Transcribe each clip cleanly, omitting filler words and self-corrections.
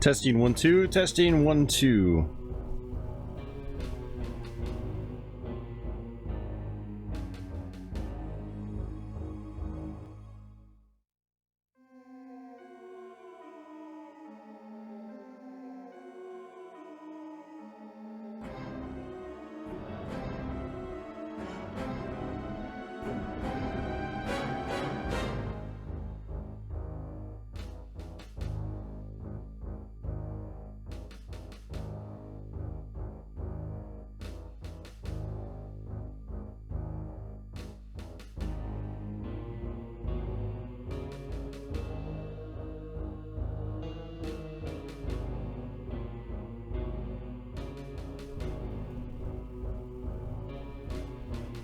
Testing 1 2, testing 1 2.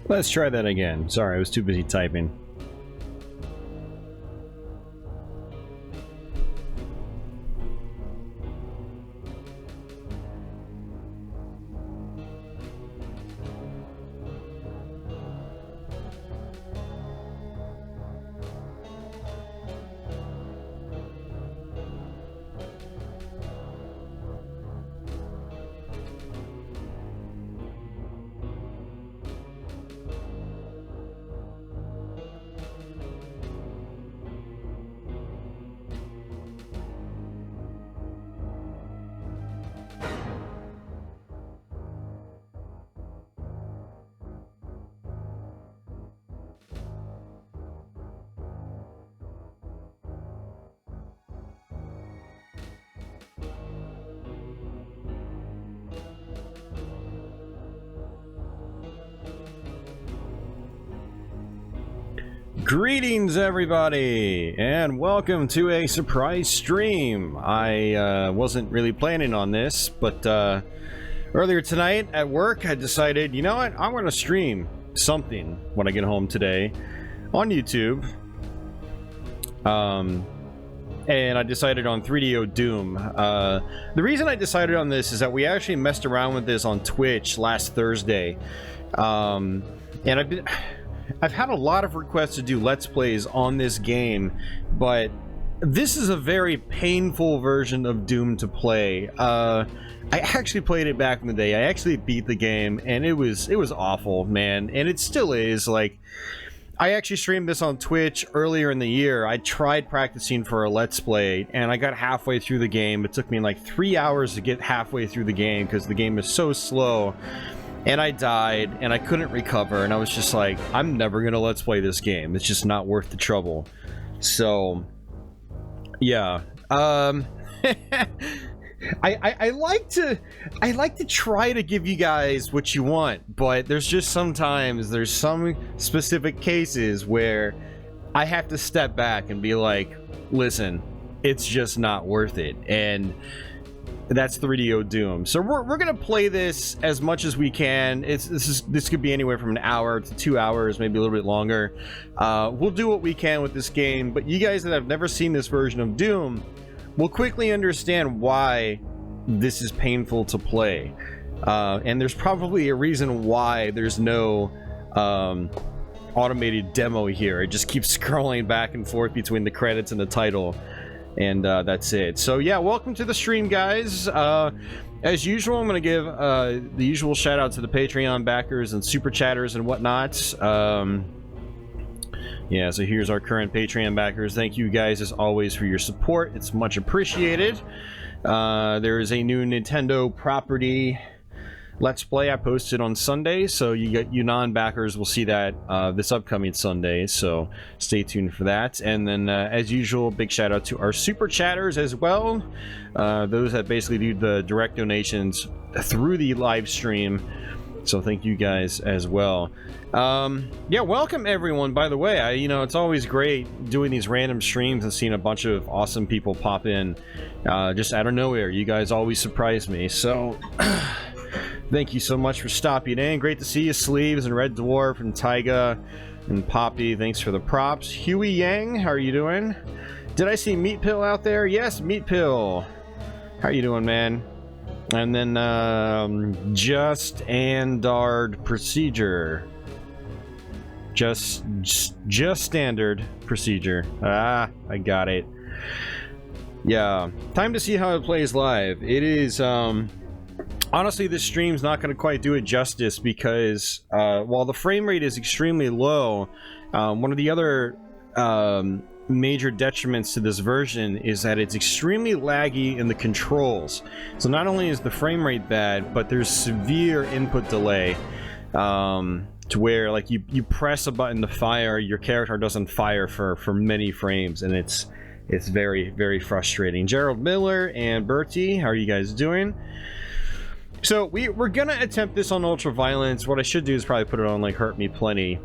Let's try that again. Sorry, I was too busy typing. Greetings everybody, and welcome to a surprise stream. I wasn't really planning on this, but earlier tonight at work I decided, you know what, I want to stream something when I get home today on YouTube. And I decided on 3DO Doom. The reason I decided on this is that we actually messed around with this on Twitch last Thursday. And I've had a lot of requests to do Let's Plays on this game, but this is a very painful version of Doom to play. I actually played it back in the day. I actually beat the game, and it was awful, man. And it still is. Like, I actually streamed this on Twitch earlier in the year. I tried practicing for a Let's Play, and I got halfway through the game. It took me like 3 hours to get halfway through the game because the game is so slow. And I died, and I couldn't recover, and I was just like, I'm never gonna Let's Play this game. It's just not worth the trouble. So, yeah. I like to try to give you guys what you want, but there's just sometimes there's some specific cases where I have to step back and be like, listen, it's just not worth it. And that's 3DO Doom. So we're gonna play this as much as we can. This could be anywhere from an hour to 2 hours, maybe a little bit longer. We'll do what we can with this game, but you guys that have never seen this version of Doom will quickly understand why this is painful to play. And there's probably a reason why there's no automated demo here. It just keeps scrolling back and forth between the credits and the title. And that's it. So yeah, welcome to the stream, guys. As usual, I'm going to give the usual shout out to the Patreon backers and super chatters and whatnot. Yeah, so here's our current Patreon backers. Thank you guys as always for your support. It's much appreciated. There is a new Nintendo property Let's Play I posted on Sunday, so you non-backers will see that this upcoming Sunday, so stay tuned for that. And then as usual, big shout out to our super chatters as well, those that basically do the direct donations through the live stream, so thank you guys as well. Yeah, welcome everyone, by the way. You know, it's always great doing these random streams and seeing a bunch of awesome people pop in just out of nowhere. You guys always surprise me, so thank you so much for stopping in. Great to see you, Sleeves and Red Dwarf and Tyga and Poppy. Thanks for the props. Huey Yang, how are you doing? Did I see Meat Pill out there? Yes, Meat Pill. How are you doing, man? And then Just Andard Procedure. Just standard procedure. Ah, I got it. Yeah, time to see how it plays live. It is, honestly, this stream's not going to quite do it justice because, while the frame rate is extremely low, one of the other, major detriments to this version is that it's extremely laggy in the controls. So not only is the frame rate bad, but there's severe input delay, to where, like, you press a button to fire, your character doesn't fire for many frames, and it's very, very frustrating. Gerald Miller and Bertie, how are you guys doing? So we're gonna attempt this on Ultraviolence. What I should do is probably put it on like Hurt Me Plenty.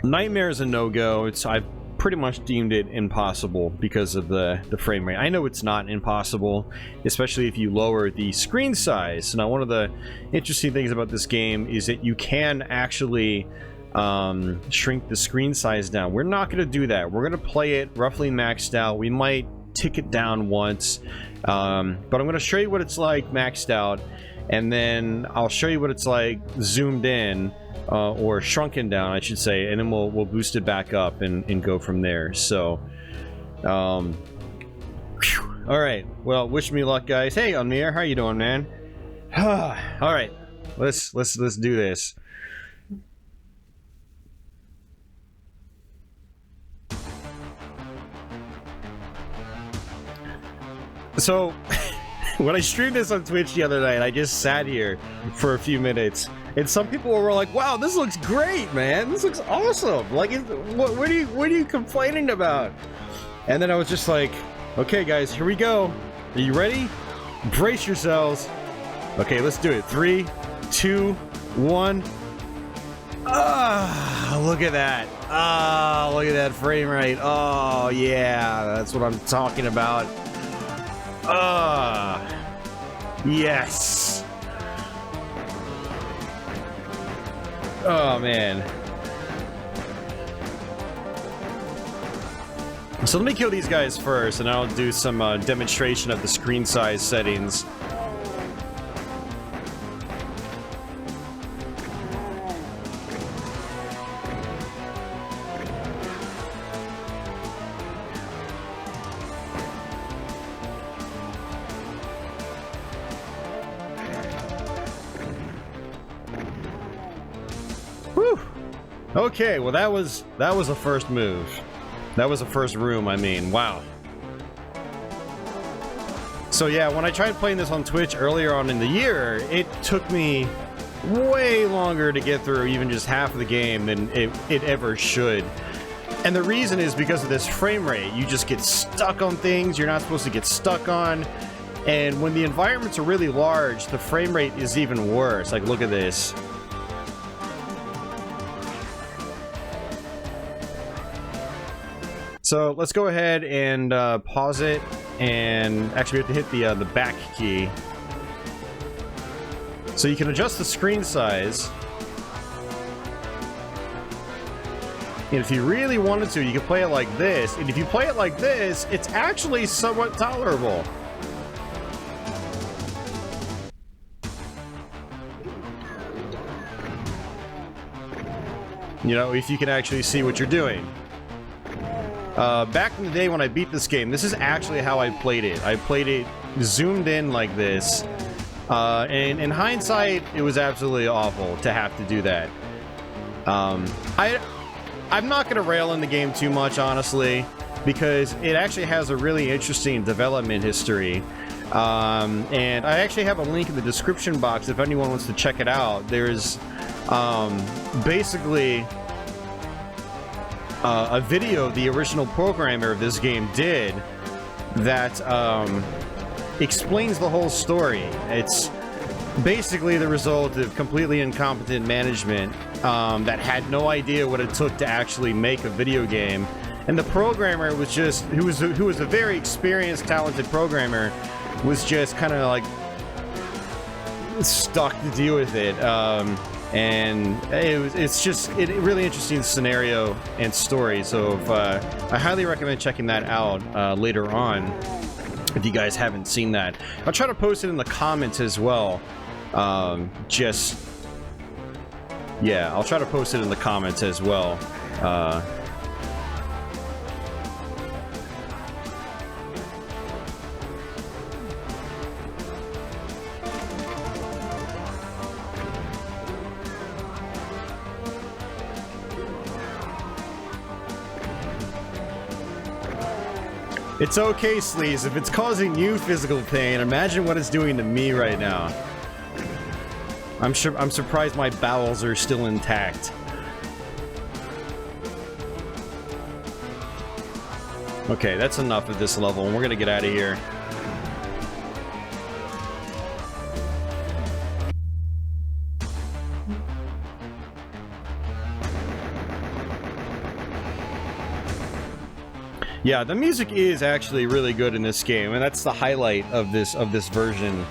Nightmare is a no-go. I've pretty much deemed it impossible because of the frame rate. I know it's not impossible, especially if you lower the screen size. Now, one of the interesting things about this game is that you can actually shrink the screen size down. We're not going to do that. We're going to play it roughly maxed out. We might tick it down once, but I'm going to show you what it's like maxed out, and then I'll show you what it's like zoomed in, or shrunken down, I should say, and then we'll boost it back up and go from there. So, all right. Well, wish me luck, guys. Hey, Amir, how you doing, man? All right, let's do this. So, when I streamed this on Twitch the other night, I just sat here for a few minutes, and some people were like, "Wow, this looks great, man! This looks awesome! Like, what are you complaining about?" And then I was just like, "Okay, guys, here we go. Are you ready? Brace yourselves. Okay, let's do it. 3, 2, 1. Ah, look at that! Ah, look at that frame rate. Oh yeah, that's what I'm talking about." Yes. Oh man. So let me kill these guys first, and I'll do some demonstration of the screen size settings. Okay, well that was a first move. That was a first room, I mean. Wow. So yeah, when I tried playing this on Twitch earlier on in the year, it took me way longer to get through even just half of the game than it ever should. And the reason is because of this frame rate. You just get stuck on things you're not supposed to get stuck on. And when the environments are really large, the frame rate is even worse. Like, look at this. So let's go ahead and pause it, and actually we have to hit the back key. So you can adjust the screen size. And if you really wanted to, you can play it like this. And if you play it like this, it's actually somewhat tolerable. You know, if you can actually see what you're doing. Back in the day when I beat this game, this is actually how I played it. I played it zoomed in like this. And in hindsight, it was absolutely awful to have to do that. I'm not going to rail on the game too much, honestly, because it actually has a really interesting development history. And I actually have a link in the description box if anyone wants to check it out. There's basically a video the original programmer of this game did that explains the whole story. It's basically the result of completely incompetent management that had no idea what it took to actually make a video game. And the programmer was just, who was a very experienced, talented programmer, was just kind of like stuck to deal with it. And it's just a really interesting scenario and story. So I highly recommend checking that out later on if you guys haven't seen that. I'll try to post it in the comments as well. Yeah, I'll try to post it in the comments as well. It's okay, Sleaze. If it's causing you physical pain, imagine what it's doing to me right now. I'm surprised my bowels are still intact. Okay, that's enough at this level, and we're gonna get out of here. Yeah, the music is actually really good in this game, and that's the highlight of this version.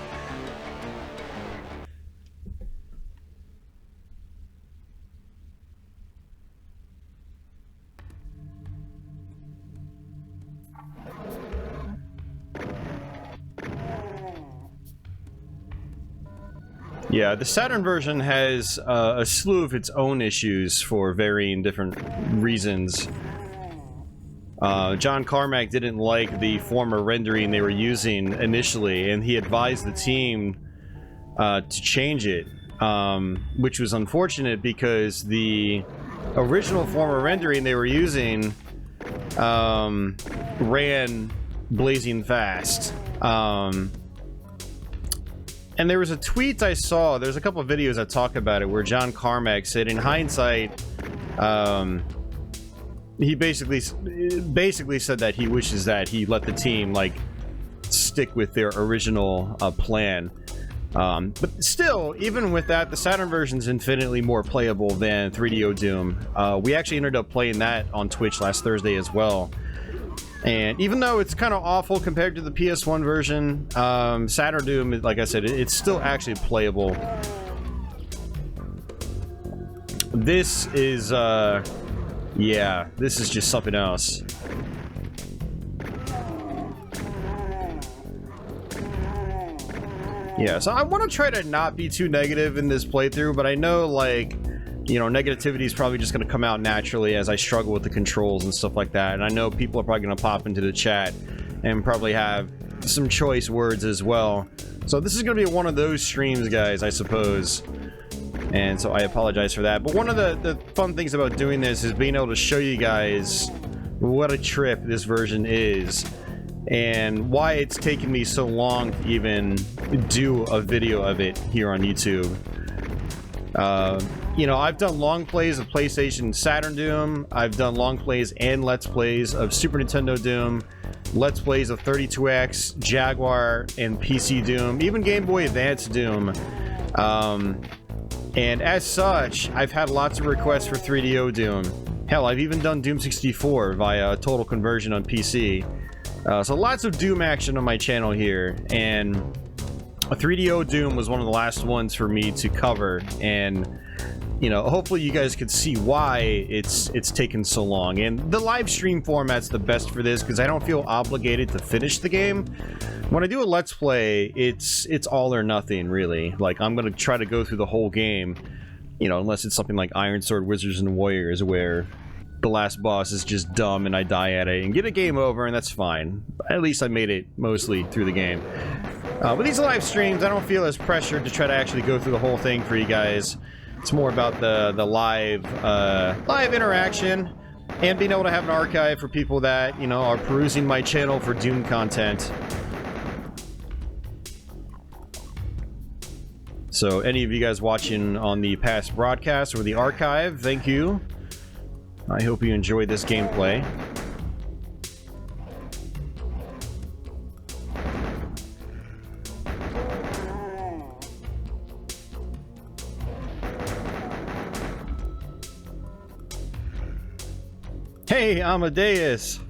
Yeah, the Saturn version has a slew of its own issues for varying different reasons. John Carmack didn't like the former rendering they were using initially, and he advised the team to change it, which was unfortunate because the original former rendering they were using ran blazing fast. And there was a tweet I saw, there's a couple of videos that talk about it, where John Carmack said in hindsight, he basically said that he wishes that he let the team, like, stick with their original plan. But still, even with that, the Saturn version is infinitely more playable than 3DO Doom. We actually ended up playing that on Twitch last Thursday as well. And even though it's kind of awful compared to the PS1 version, Saturn Doom, like I said, it's still actually playable. This is, yeah, this is just something else. Yeah, so I want to try to not be too negative in this playthrough, but I know, like, you know, negativity is probably just going to come out naturally as I struggle with the controls and stuff like that. And I know people are probably going to pop into the chat and probably have some choice words as well. So this is going to be one of those streams, guys, I suppose. And so I apologize for that. But one of the fun things about doing this is being able to show you guys what a trip this version is. And why it's taken me so long to even do a video of it here on YouTube. You know, I've done long plays of PlayStation Saturn Doom. I've done long plays and Let's Plays of Super Nintendo Doom. Let's Plays of 32X, Jaguar, and PC Doom. Even Game Boy Advance Doom. And as such, I've had lots of requests for 3DO Doom. Hell, I've even done Doom 64 via Total Conversion on PC. So lots of Doom action on my channel here, and 3DO Doom was one of the last ones for me to cover, and you know, hopefully you guys could see why it's taken so long. And the live stream format's the best for this because I don't feel obligated to finish the game. When I do a Let's Play, it's all or nothing, really. Like, I'm gonna try to go through the whole game, you know, unless it's something like Iron Sword Wizards and Warriors, where the last boss is just dumb and I die at it and get a game over, and that's fine. At least I made it mostly through the game. But these live streams, I don't feel as pressured to try to actually go through the whole thing for you guys. It's more about the live interaction and being able to have an archive for people that, you know, are perusing my channel for Doom content. So any of you guys watching on the past broadcast or the archive, thank you. I hope you enjoyed this gameplay. Hey, Amadeus!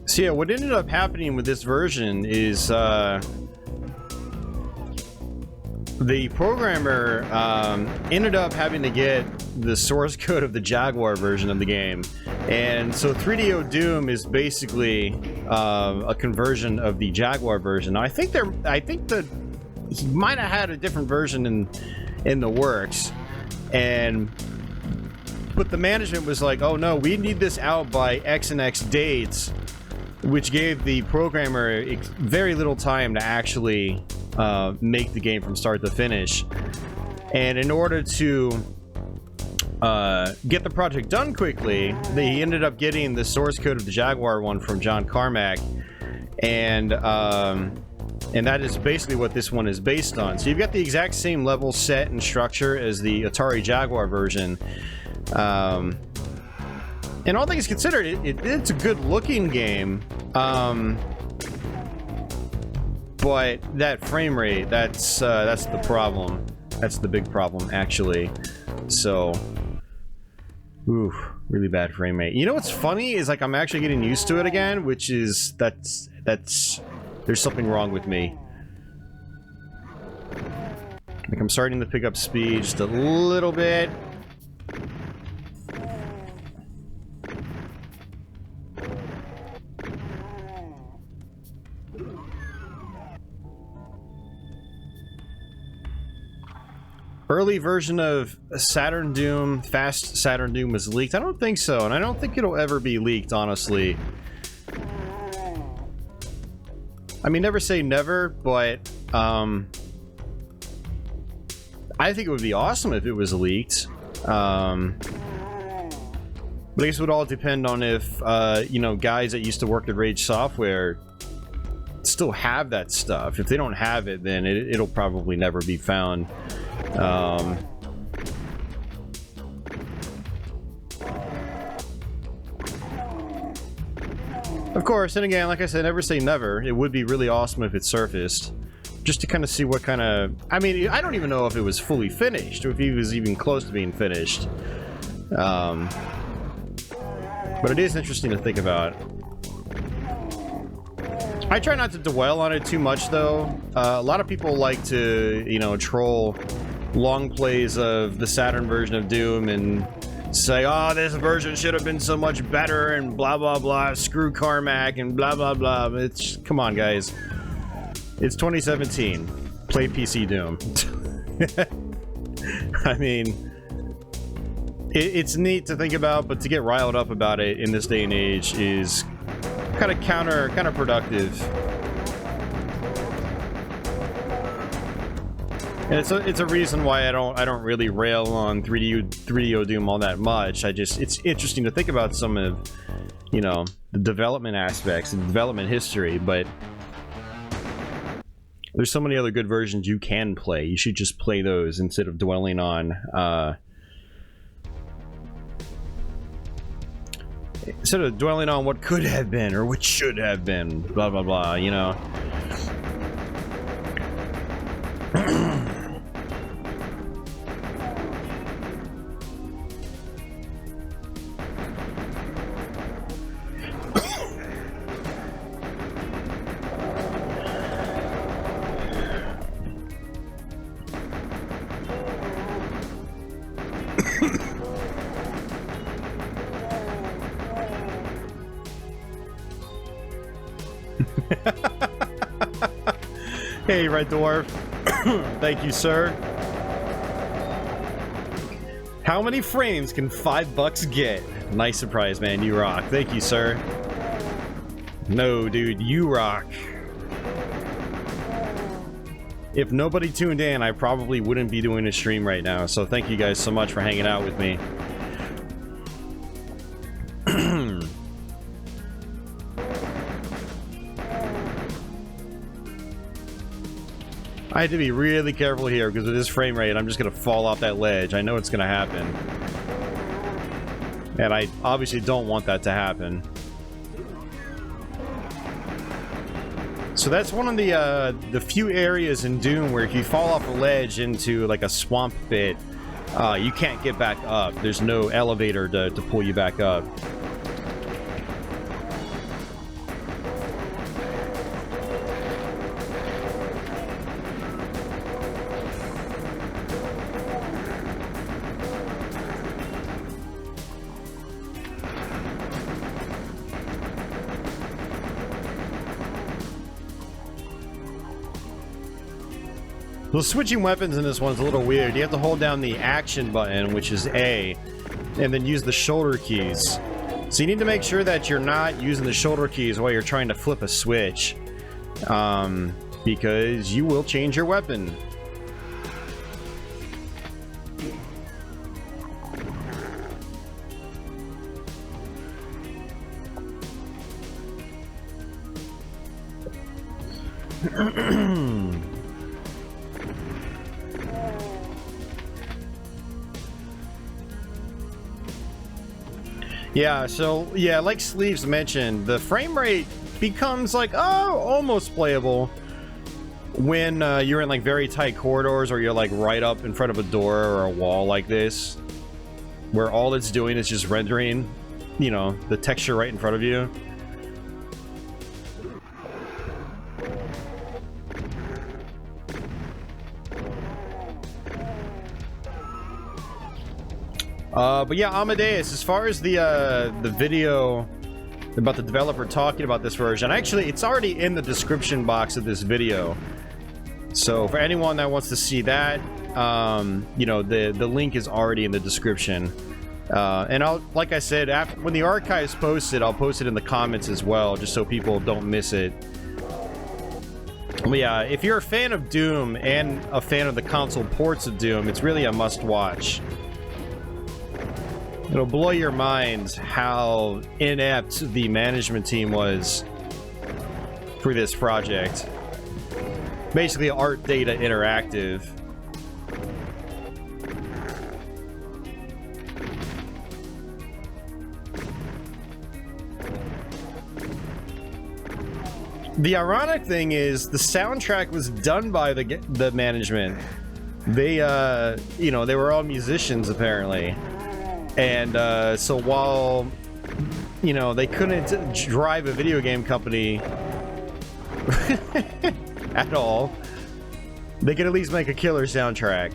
So yeah, what ended up happening with this version is the programmer ended up having to get the source code of the Jaguar version of the game, and so 3DO Doom is basically a conversion of the Jaguar version. Now, I think that he might have had a different version in the works, but the management was like, "Oh no, we need this out by X and X dates," which gave the programmer very little time to actually make the game from start to finish. And in order to get the project done quickly, they ended up getting the source code of the Jaguar one from John Carmack, and that is basically what this one is based on. So you've got the exact same level set and structure as the Atari Jaguar version. And all things considered, it's a good-looking game. But that frame rate, that's the problem. That's the big problem, actually. So, ooh, really bad frame rate. You know what's funny is, like, I'm actually getting used to it again, which is that's there's something wrong with me. Like, I'm starting to pick up speed just a little bit. Early version of Saturn Doom, Fast Saturn Doom was leaked. I don't think so, and I don't think it'll ever be leaked, honestly. I mean, never say never, but I think it would be awesome if it was leaked. But I guess it would all depend on if, you know, guys that used to work at Rage Software still have that stuff. If they don't have it, then it'll probably never be found. Of course, and again, like I said, never say never. It would be really awesome if it surfaced. Just to kind of see what kind of... I mean, I don't even know if it was fully finished, or if it was even close to being finished. But it is interesting to think about. I try not to dwell on it too much, though. A lot of people like to, you know, troll long plays of the Saturn version of Doom and say, oh, this version should have been so much better and blah, blah, blah, screw Carmack and blah, blah, blah. It's, come on, guys. It's 2017. Play PC Doom. I mean, it's neat to think about, but to get riled up about it in this day and age is kind of counterproductive. And it's a reason why I don't really rail on 3DO Doom all that much. It's interesting to think about some of, you know, the development aspects and development history, but there's so many other good versions you can play. You should just play those instead of dwelling on what could have been or what should have been, blah blah blah, you know. Hey, Red Dwarf. Thank you, sir. How many frames can $5 get? Nice surprise, man. You rock. Thank you, sir. No, dude, you rock. If nobody tuned in, I probably wouldn't be doing a stream right now. So thank you guys so much for hanging out with me. I had to be really careful here because with this frame rate, I'm just going to fall off that ledge. I know it's going to happen. And I obviously don't want that to happen. So that's one of the few areas in Doom where if you fall off a ledge into like a swamp pit, you can't get back up. There's no elevator to pull you back up. Well, switching weapons in this one's a little weird. You have to hold down the action button, which is A, and then use the shoulder keys. So you need to make sure that you're not using the shoulder keys while you're trying to flip a switch. Because you will change your weapon. Yeah, so, yeah, like Sleeves mentioned, the frame rate becomes like, oh, almost playable when you're in like very tight corridors or you're like right up in front of a door or a wall like this, where all it's doing is just rendering, you know, the texture right in front of you. But yeah, Amadeus, as far as the video about the developer talking about this version, actually, it's already in the description box of this video. So for anyone that wants to see that, you know, the link is already in the description. And I'll, like I said, when the archive's posted, I'll post it in the comments as well, just so people don't miss it. But yeah, if you're a fan of Doom and a fan of the console ports of Doom, it's really a must-watch. It'll blow your mind how inept the management team was for this project. Basically, Art Data Interactive. The ironic thing is, the soundtrack was done by the management. They, you know, they were all musicians, apparently. And so while, you know, they couldn't drive a video game company at all, they could at least make a killer soundtrack.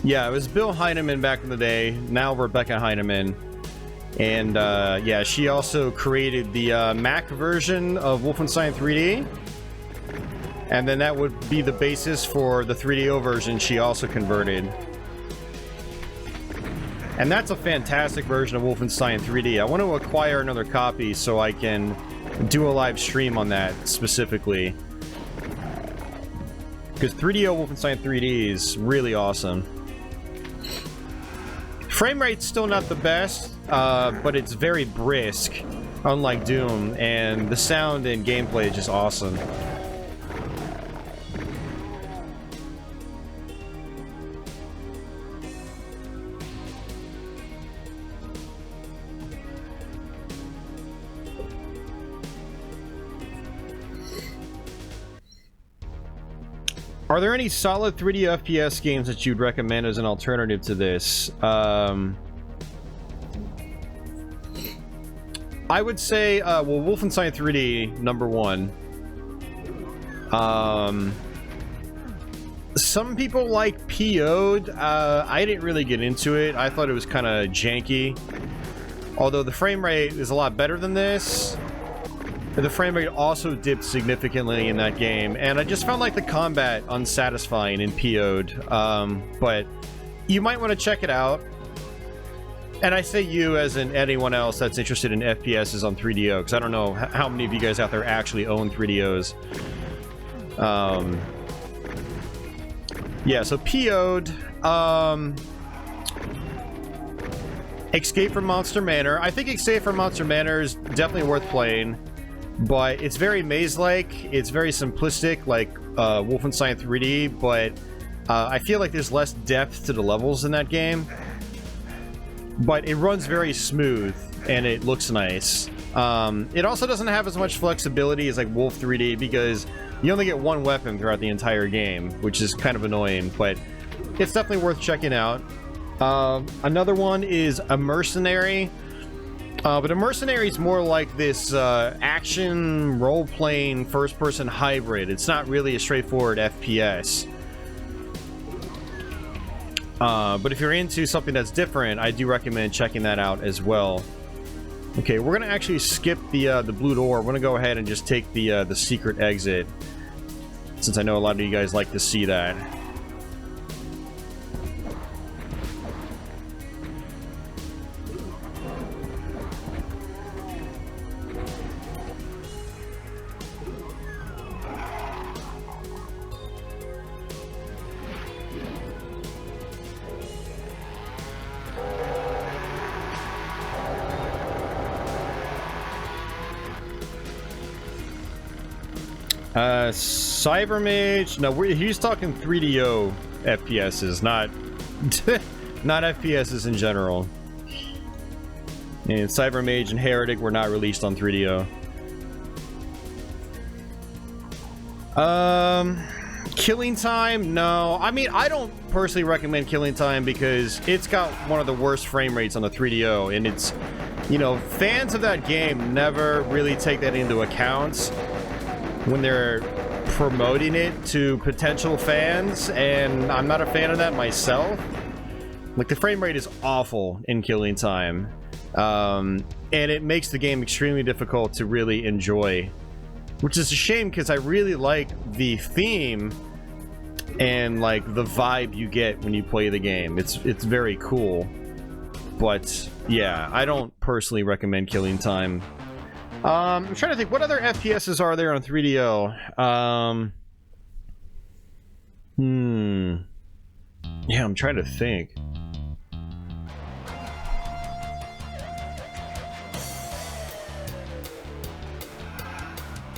Yeah, it was Bill Heinemann back in the day, now Rebecca Heinemann. And yeah, she also created the Mac version of Wolfenstein 3D. And then that would be the basis for the 3DO version she also converted. And that's a fantastic version of Wolfenstein 3D. I want to acquire another copy so I can do a live stream on that specifically. Because 3DO Wolfenstein 3D is really awesome. Frame rate's still not the best, but it's very brisk, unlike Doom, and the sound and gameplay is just awesome. Are there any solid 3D FPS games that you'd recommend as an alternative to this? I would say, well, Wolfenstein 3D, number one. Some people like PO'd. I didn't really get into it. I thought it was kind of janky. Although the frame rate is a lot better than this. The frame rate also dipped significantly in that game, and I just found like the combat unsatisfying in PO'd. But you might want to check it out. And I say you as in anyone else that's interested in FPSs on 3DO, because I don't know how many of you guys out there actually own 3DOs. Yeah, so PO'd. Escape from Monster Manor. I think Escape from Monster Manor is definitely worth playing. But it's very maze-like, it's very simplistic, like Wolfenstein 3D, but I feel like there's less depth to the levels in that game. But it runs very smooth, and it looks nice. It also doesn't have as much flexibility as like Wolf 3D because you only get one weapon throughout the entire game, which is kind of annoying, but it's definitely worth checking out. Another one is a mercenary. But a mercenary is more like this action role-playing first-person hybrid. It's not really a straightforward FPS. But if you're into something that's different, I do recommend checking that out as well. Okay, we're gonna actually skip the blue door. We're gonna go ahead and just take the secret exit, since I know a lot of you guys like to see that. Cybermage. No, he's talking 3DO FPSs, not not FPSs in general. And Cybermage and Heretic were not released on 3DO. Killing Time? No. I mean, I don't personally recommend Killing Time because it's got one of the worst frame rates on the 3DO, and it's, you know, fans of that game never really take that into account when they're promoting it to potential fans, and I'm not a fan of that myself. Like, the frame rate is awful in Killing Time, and it makes the game extremely difficult to really enjoy, which is a shame because I really like the theme and like the vibe you get when you play the game. It's very cool, but yeah, I don't personally recommend Killing Time. I'm trying to think, what other FPSs are there on 3DO? Yeah, I'm trying to think.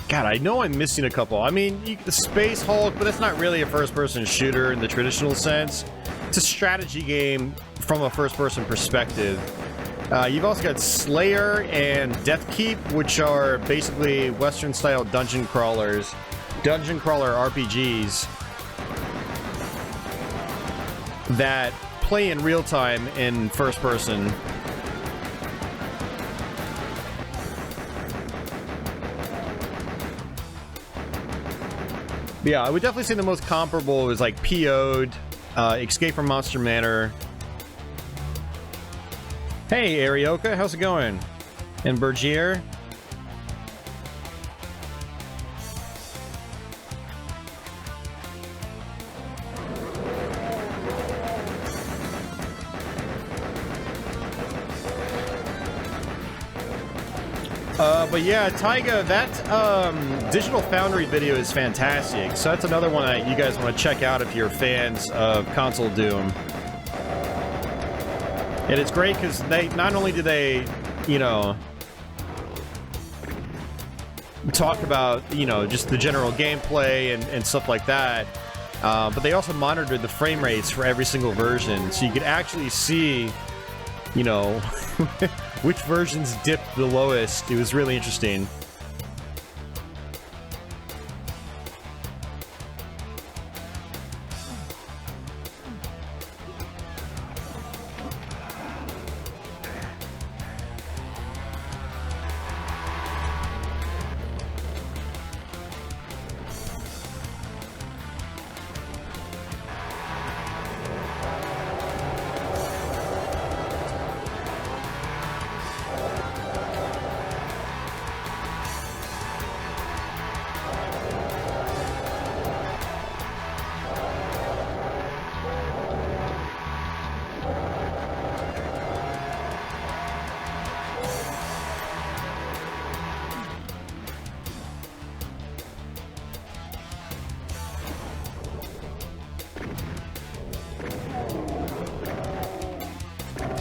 God, I know I'm missing a couple. I mean, the Space Hulk, but that's not really a first-person shooter in the traditional sense. It's a strategy game from a first-person perspective. You've also got Slayer and Deathkeep, which are basically Western-style dungeon crawlers, dungeon crawler RPGs that play in real time in first person. But yeah, I would definitely say the most comparable is like PO'd, Escape from Monster Manor. Hey, Arioka, how's it going? And Bergier? But yeah, Taiga, that Digital Foundry video is fantastic. So that's another one that you guys want to check out if you're fans of console Doom. And it's great because they not only do they, you know, talk about, you know, just the general gameplay and stuff like that, but they also monitored the frame rates for every single version, so you could actually see, you know, which versions dipped the lowest. It was really interesting.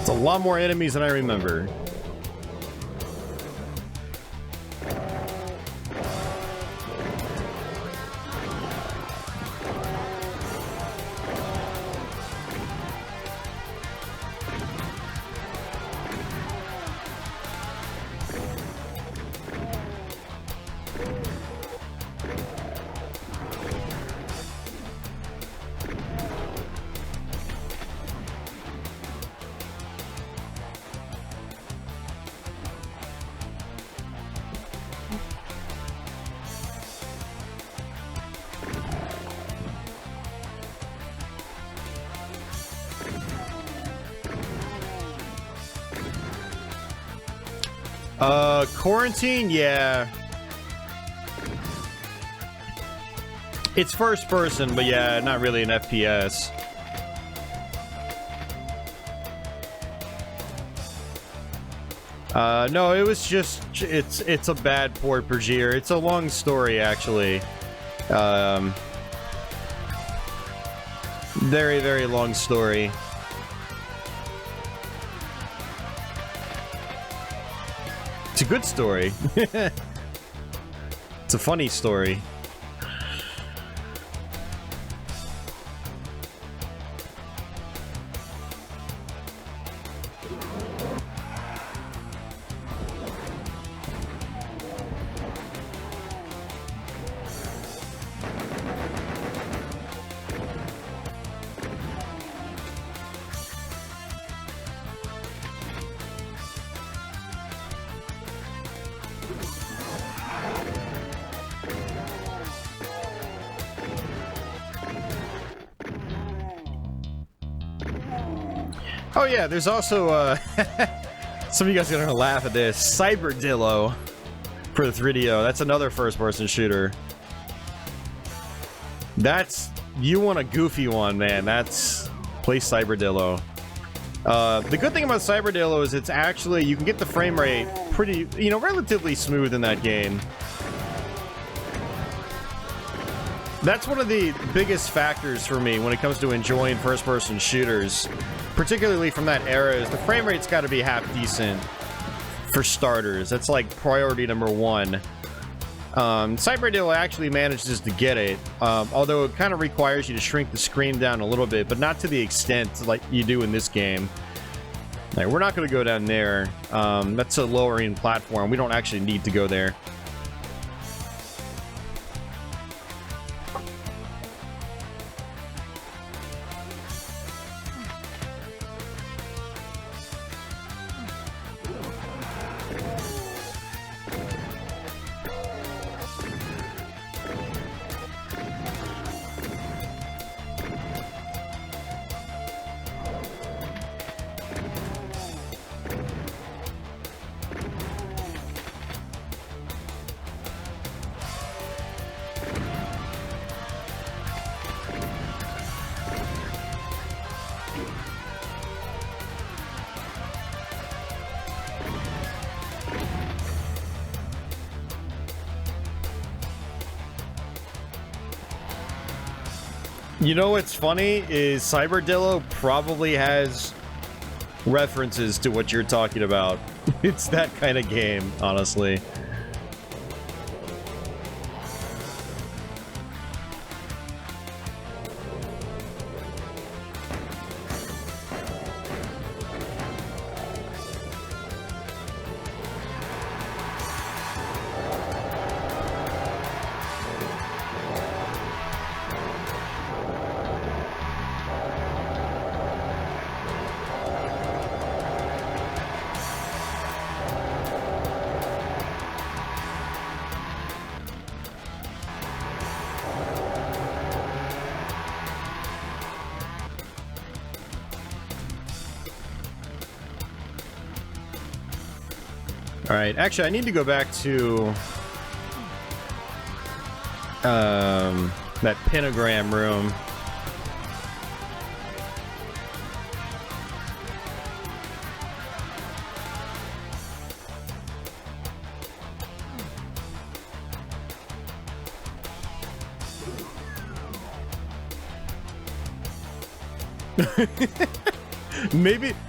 A lot more enemies than I remember. Quarantine, yeah. It's first person, but yeah, not really an FPS. No, it was just, it's a bad port per year. It's a long story, actually. Very, very long story. It's a good story. It's a funny story. Oh yeah, there's also, some of you guys are gonna laugh at this. Cyberdillo for the 3DO. That's another first-person shooter. That's... You want a goofy one, man. That's... Play Cyberdillo. The good thing about Cyberdillo is it's actually... You can get the frame rate pretty... You know, relatively smooth in that game. That's one of the biggest factors for me when it comes to enjoying first-person shooters. Particularly from that era, is the frame rate's got to be half decent for starters. That's like priority number one. Cyberdillo actually manages to get it, although it kind of requires you to shrink the screen down a little bit, but not to the extent like you do in this game. Right, we're not going to go down there. That's a lowering platform. We don't actually need to go there. You know what's funny is Cyberdillo probably has references to what you're talking about. It's that kind of game, honestly. Alright, actually I need to go back to that pentagram room.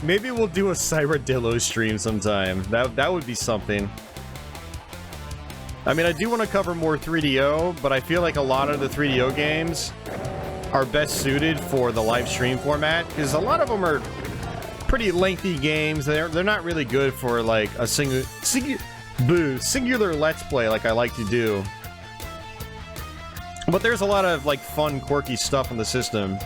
Maybe we'll do a Cyberdillo stream sometime. That would be something. I mean, I do want to cover more 3DO, but I feel like a lot of the 3DO games are best suited for the live stream format, because a lot of them are pretty lengthy games. They're not really good for like a singular let's play like I like to do. But there's a lot of like fun, quirky stuff in the system.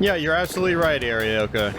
Yeah, you're absolutely right, Arioka.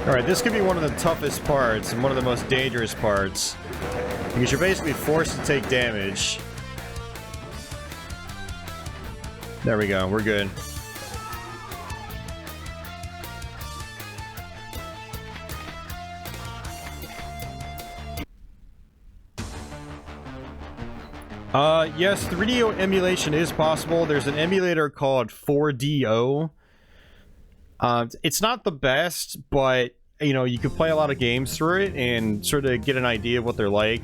Alright, this could be one of the toughest parts and one of the most dangerous parts. Because you're basically forced to take damage. There we go, we're good. Yes, 3DO emulation is possible. There's an emulator called 4DO. It's not the best, but, you know, you could play a lot of games through it and sort of get an idea of what they're like.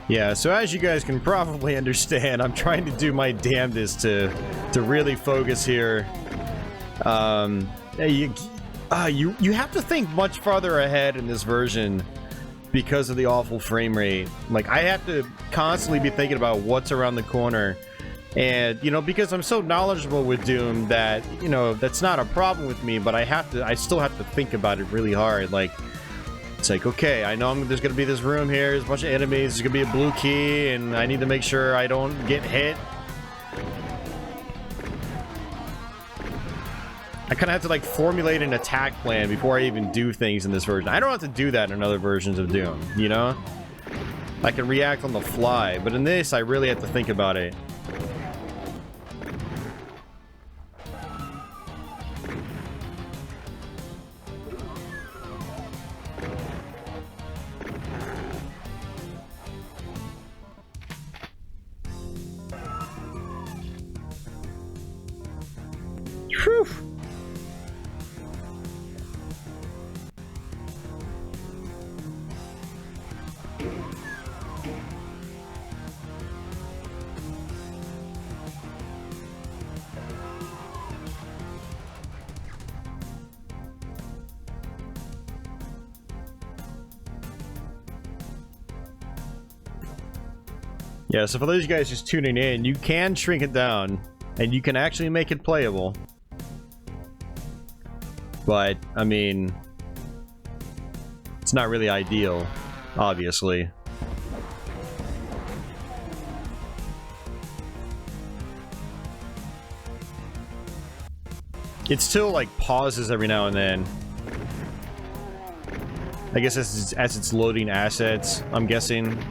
Yeah, so as you guys can probably understand, I'm trying to do my damnedest to really focus here. You have to think much farther ahead in this version because of the awful frame rate. Like, I have to constantly be thinking about what's around the corner. And, you know, because I'm so knowledgeable with Doom that, you know, that's not a problem with me, but I still have to think about it really hard. Like, it's like, okay, I know there's gonna be this room here, there's a bunch of enemies, there's gonna be a blue key, and I need to make sure I don't get hit. I kind of have to, like, formulate an attack plan before I even do things in this version. I don't have to do that in other versions of Doom, you know? I can react on the fly, but in this, I really have to think about it. Whew. Yeah, so for those of you guys just tuning in, you can shrink it down, and you can actually make it playable. But, I mean, it's not really ideal, obviously. It still, like, pauses every now and then. I guess as it's loading assets, I'm guessing.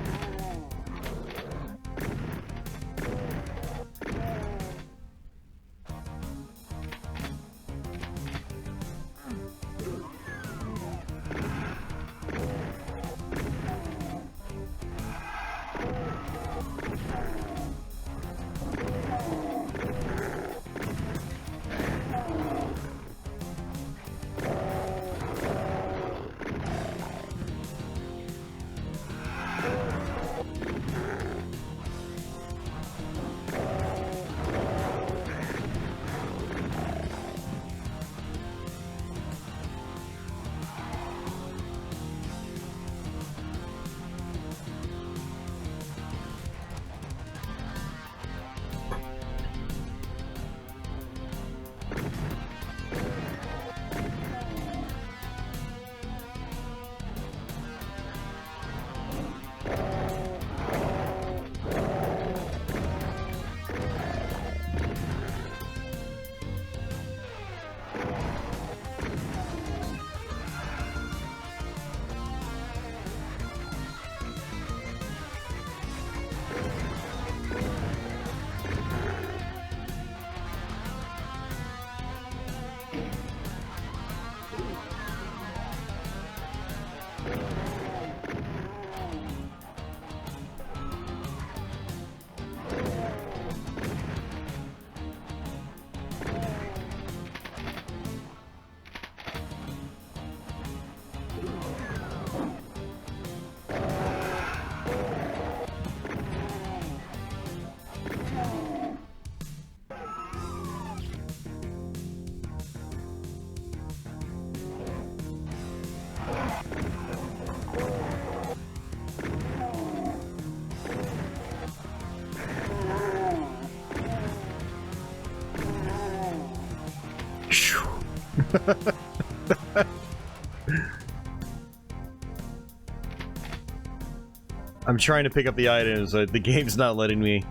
I'm trying to pick up the items, but the game's not letting me.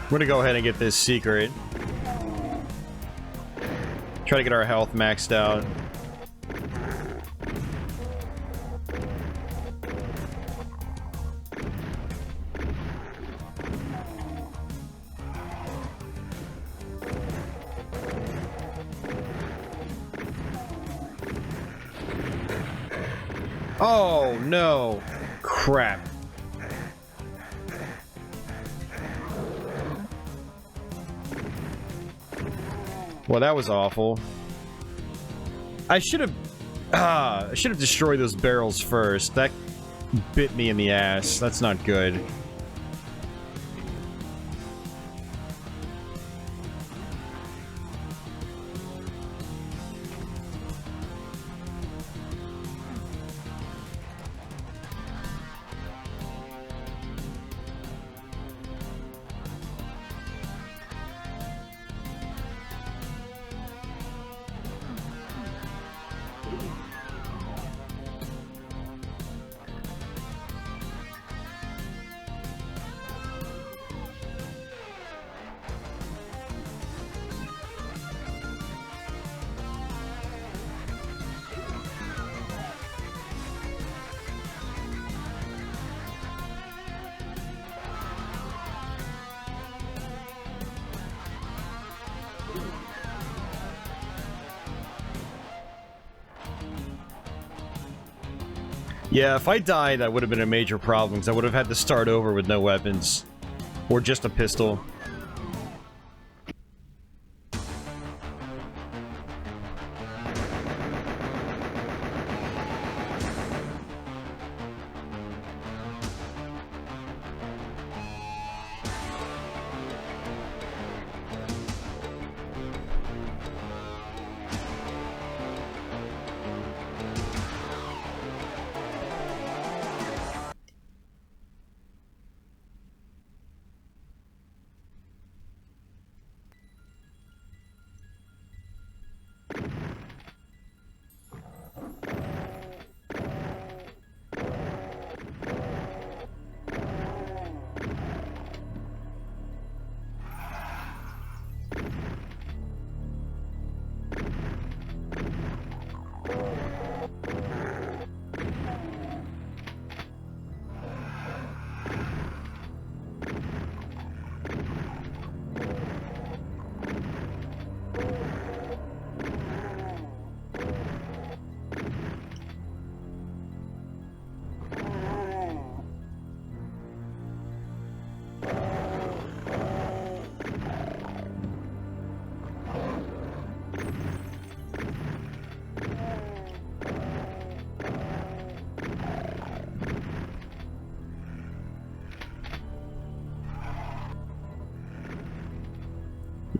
We're gonna go ahead and get this secret. Try to get our health maxed out. Oh no! Crap. Well, that was awful. I should have destroyed those barrels first. That bit me in the ass. That's not good. Yeah, if I died, that would have been a major problem, because I would have had to start over with no weapons. Or just a pistol.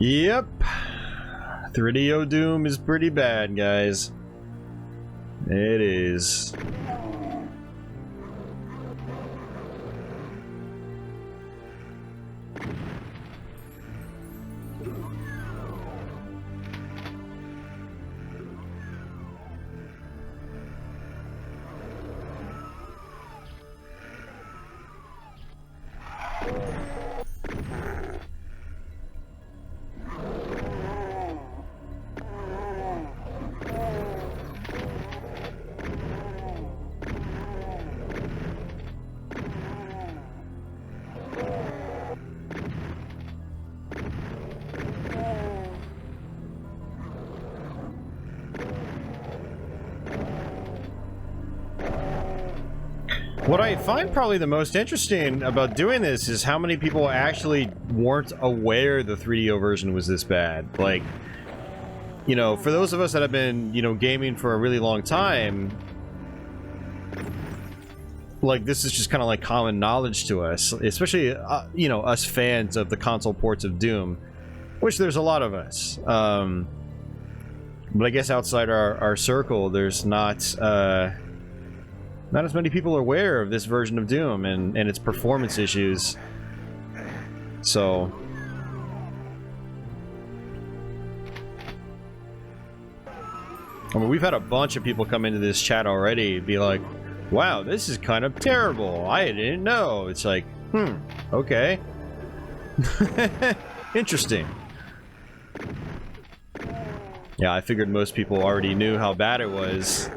Yep. 3DO Doom is pretty bad, guys. It is. What I find probably the most interesting about doing this is how many people actually weren't aware the 3DO version was this bad. Like, you know, for those of us that have been, you know, gaming for a really long time, like, this is just kind of like common knowledge to us, especially, you know, us fans of the console ports of Doom, which there's a lot of us. But I guess outside our circle, there's not as many people are aware of this version of Doom and its performance issues. So I mean, we've had a bunch of people come into this chat already be like, wow, this is kind of terrible. I didn't know. It's like, okay. Interesting. Yeah, I figured most people already knew how bad it was.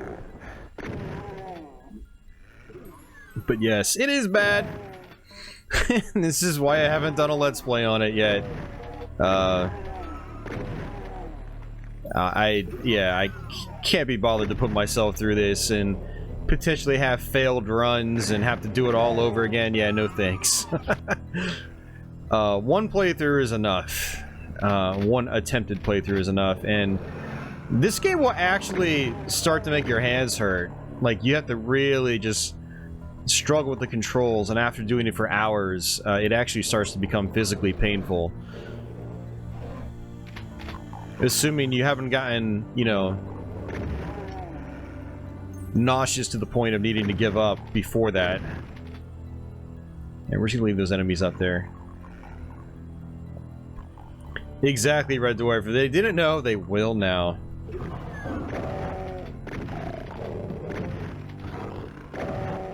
But yes, it is bad. This is why I haven't done a Let's Play on it yet. I can't be bothered to put myself through this and potentially have failed runs and have to do it all over again. Yeah, no thanks. One playthrough is enough. One attempted playthrough is enough, and this game will actually start to make your hands hurt. Like, you have to really just struggle with the controls, and after doing it for hours, it actually starts to become physically painful. Assuming you haven't gotten, you know, nauseous to the point of needing to give up before that. And we're just gonna leave those enemies up there. Exactly, Red Dwarf. If they didn't know, they will now.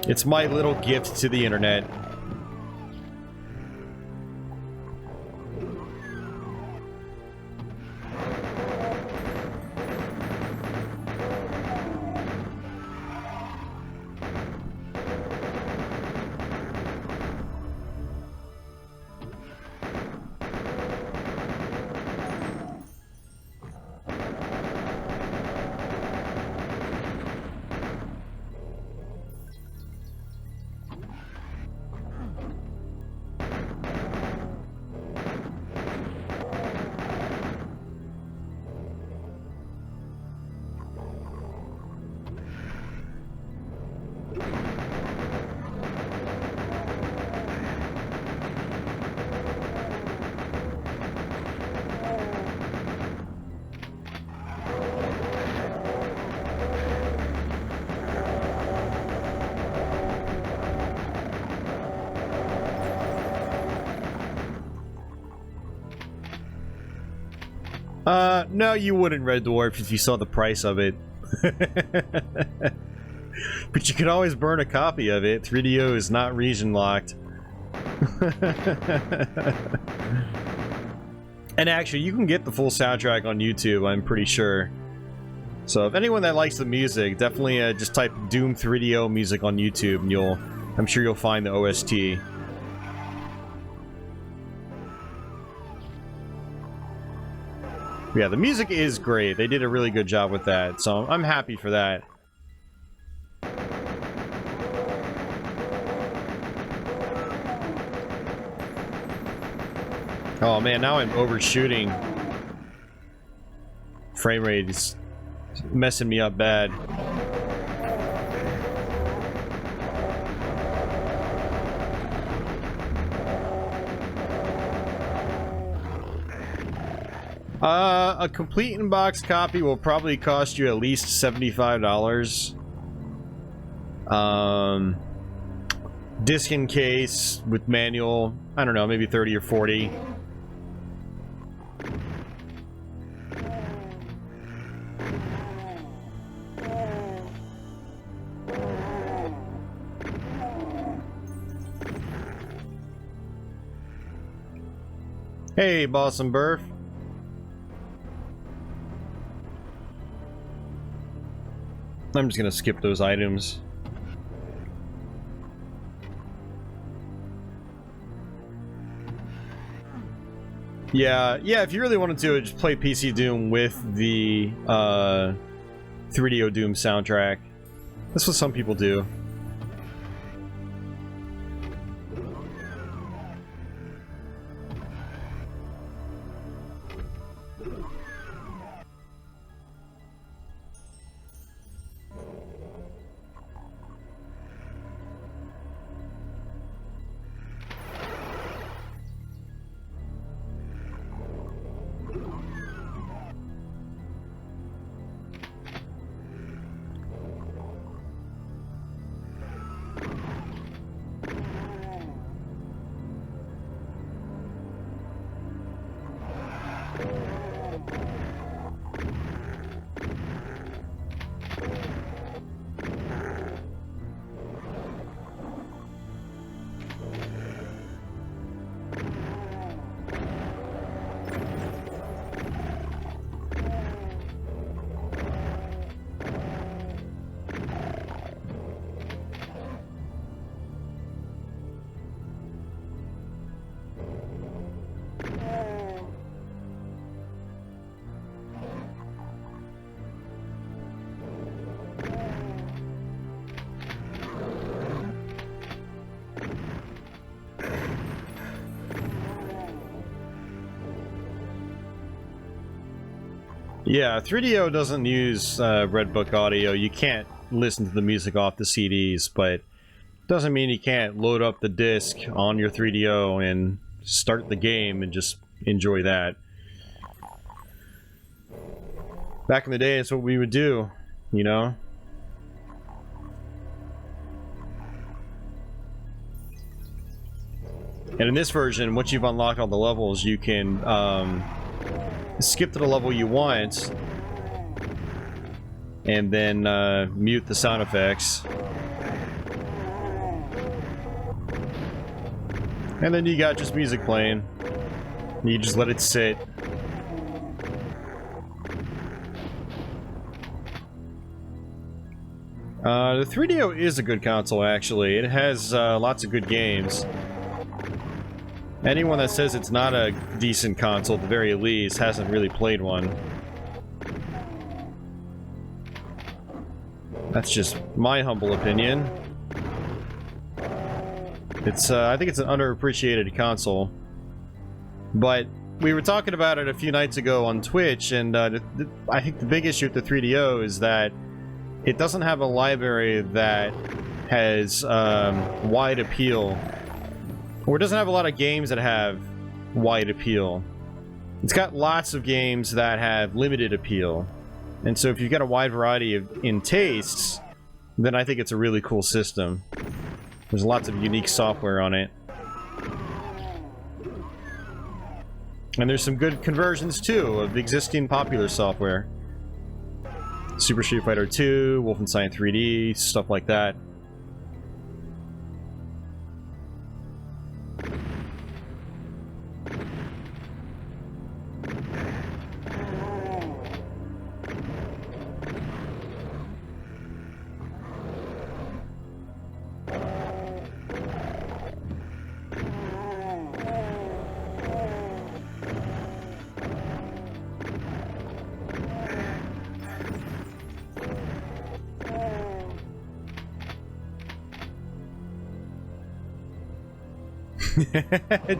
It's my little gift to the internet. No, you wouldn't, Red Dwarf, if you saw the price of it. But you can always burn a copy of it. 3DO is not region locked. And actually, you can get the full soundtrack on YouTube, I'm pretty sure. So if anyone that likes the music, definitely just type Doom 3DO music on YouTube, and I'm sure you'll find the OST. Yeah, the music is great. They did a really good job with that, so I'm happy for that. Oh man, now I'm overshooting. Frame rate is messing me up bad. A complete in-box copy will probably cost you at least $75. Disc in case with manual, I don't know, maybe 30 or 40. Hey, Boss and Burf. I'm just gonna skip those items. Yeah, if you really wanted to, just play PC Doom with the 3DO Doom soundtrack. That's what some people do. Yeah, 3DO doesn't use Red Book audio. You can't listen to the music off the CDs, but doesn't mean you can't load up the disc on your 3DO and start the game and just enjoy that. Back in the day, that's what we would do, you know? And in this version, once you've unlocked all the levels, you can skip to the level you want and then mute the sound effects. And then you got just music playing. You just let it sit. The 3DO is a good console, actually. It has lots of good games. Anyone that says it's not a decent console, at the very least, hasn't really played one. That's just my humble opinion. It's, I think it's an underappreciated console. But we were talking about it a few nights ago on Twitch, and I think the big issue with the 3DO is that it doesn't have a library that has wide appeal. Or it doesn't have a lot of games that have wide appeal. It's got lots of games that have limited appeal. And so if you've got a wide variety in tastes, then I think it's a really cool system. There's lots of unique software on it. And there's some good conversions, too, of existing popular software. Super Street Fighter 2, Wolfenstein 3D, stuff like that.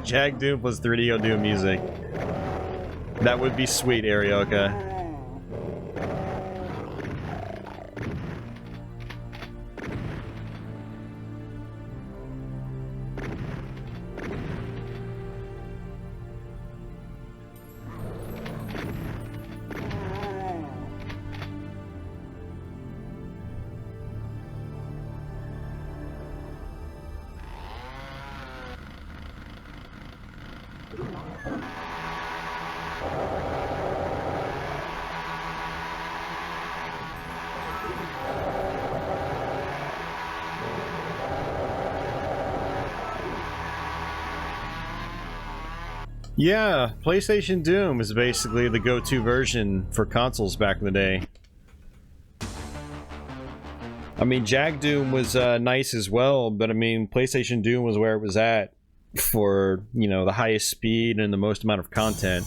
Jag Doom plus 3DO Doom music. That would be sweet, Arioka. Yeah, PlayStation Doom is basically the go-to version for consoles back in the day. I mean, Jag Doom was nice as well, but I mean, PlayStation Doom was where it was at for, you know, the highest speed and the most amount of content.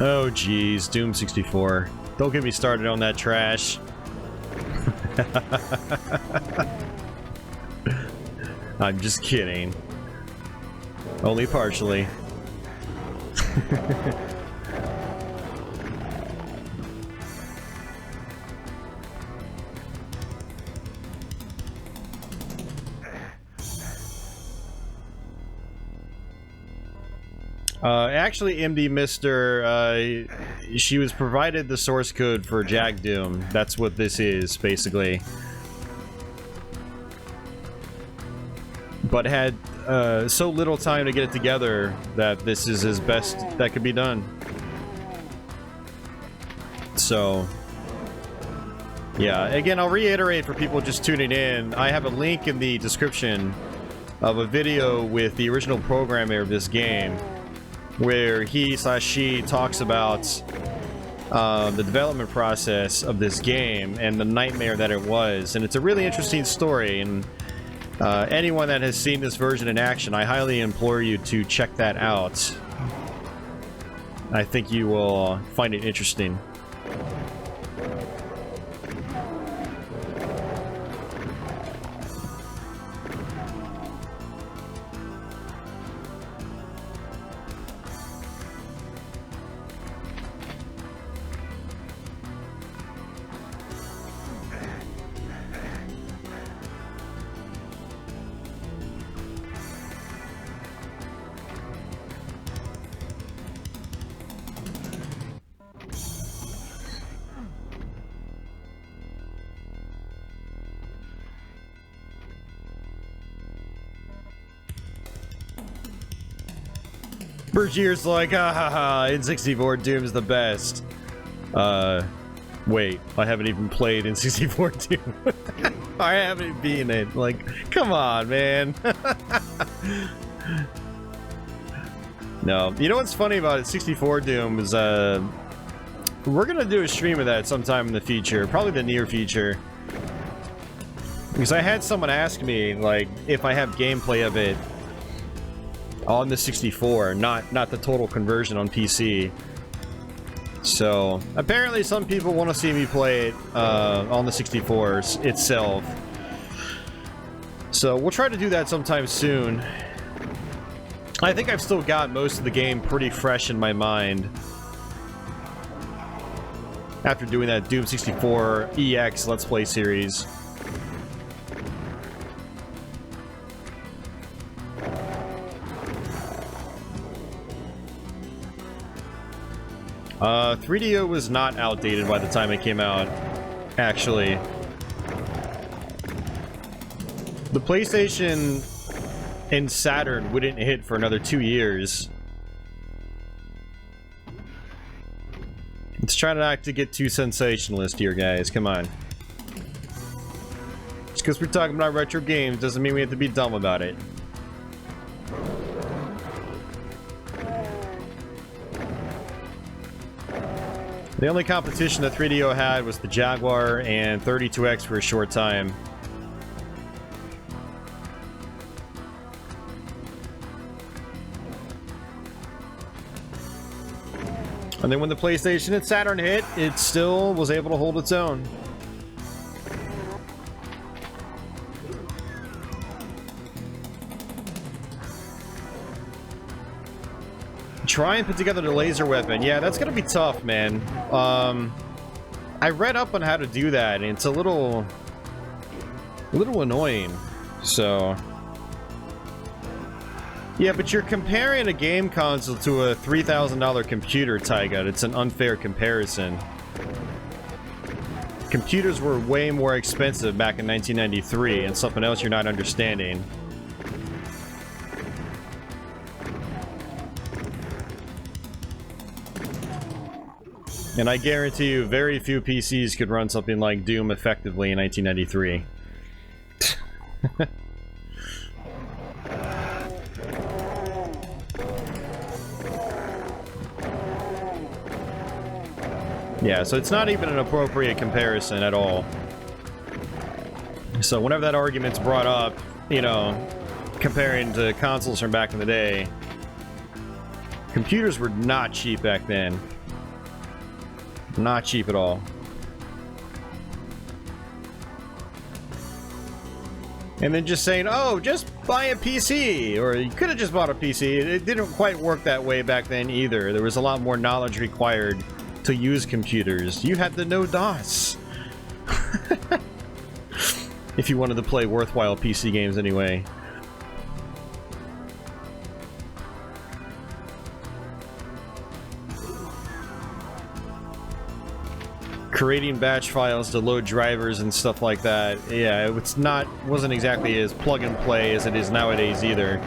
Oh geez, Doom 64. Don't get me started on that trash. I'm just kidding. Only partially. Actually, MD Mister, she was provided the source code for Jag Doom. That's what this is, basically. But had so little time to get it together that this is as best that could be done. So, yeah, again, I'll reiterate for people just tuning in, I have a link in the description of a video with the original programmer of this game, where he/she talks about the development process of this game and the nightmare that it was. And it's a really interesting story, and anyone that has seen this version in action, I highly implore you to check that out. I think you will find it interesting. Bergier's like, ah ha ha, N64 Doom's the best. Wait, I haven't even played N64 Doom. I haven't beaten it. Like, come on, man. No, you know what's funny about it? 64 Doom is, we're gonna do a stream of that sometime in the future, probably the near future. Because I had someone ask me, like, if I have gameplay of it on the 64, not the total conversion on PC. So apparently some people want to see me play it on the 64 itself. So we'll try to do that sometime soon. I think I've still got most of the game pretty fresh in my mind after doing that Doom 64 EX Let's Play series. 3DO was not outdated by the time it came out, actually. The PlayStation and Saturn wouldn't hit for another 2 years. Let's try not to get too sensationalist here, guys. Come on. Just because we're talking about retro games doesn't mean we have to be dumb about it. The only competition that 3DO had was the Jaguar and 32X for a short time. And then when the PlayStation and Saturn hit, it still was able to hold its own. Try and put together the laser weapon. Yeah, that's gonna be tough, man. I read up on how to do that, and it's a little annoying. So, yeah, but you're comparing a game console to a $3,000 computer, Tyga. It's an unfair comparison. Computers were way more expensive back in 1993, and something else you're not understanding. And I guarantee you, very few PCs could run something like Doom effectively in 1993. Yeah, so it's not even an appropriate comparison at all. So whenever that argument's brought up, you know, comparing to consoles from back in the day, computers were not cheap back then. Not cheap at all. And then just saying, oh, just buy a PC, or you could have just bought a PC. It didn't quite work that way back then either. There was a lot more knowledge required to use computers. You had to know DOS. If you wanted to play worthwhile PC games anyway. Creating batch files to load drivers and stuff like that. Yeah, wasn't exactly as plug and play as it is nowadays either.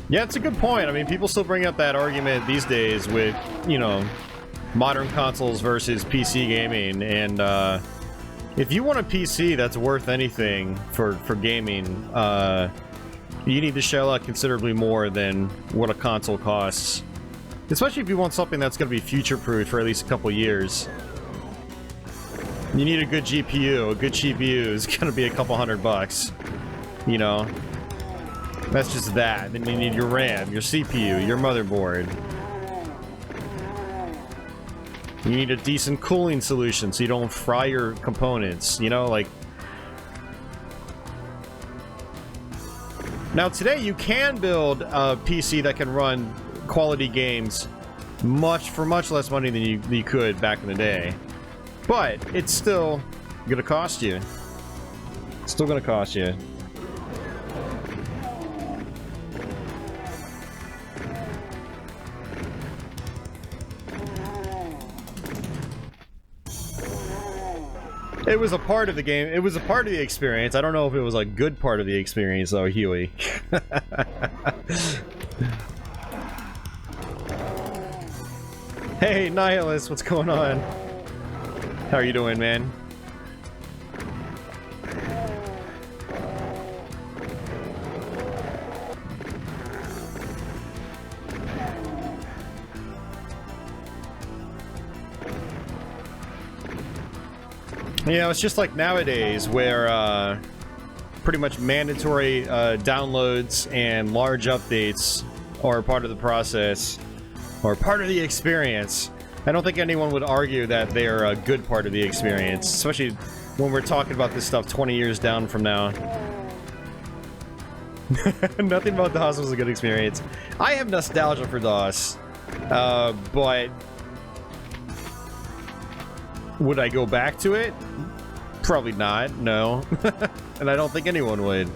Yeah, it's a good point. I mean, people still bring up that argument these days with, you know, modern consoles versus PC gaming. And if you want a PC that's worth anything for gaming, you need to shell out considerably more than what a console costs. Especially if you want something that's going to be future-proof for at least a couple years. You need a good GPU. A good GPU is going to be a couple $100, you know? That's just that. Then you need your RAM, your CPU, your motherboard. You need a decent cooling solution so you don't fry your components, you know, like... Now today you can build a PC that can run quality games for much less money than you could back in the day. But it's still gonna cost you. It's still gonna cost you. It was a part of the game. It was a part of the experience. I don't know if it was a good part of the experience, though, Huey. Hey, Nihilus, what's going on? How are you doing, man? You know, it's just like nowadays where pretty much mandatory downloads and large updates are part of the process, or part of the experience. I don't think anyone would argue that they are a good part of the experience, especially when we're talking about this stuff 20 years down from now. Nothing about DOS was a good experience. I have nostalgia for DOS, but would I go back to it? Probably not, no. And I don't think anyone would.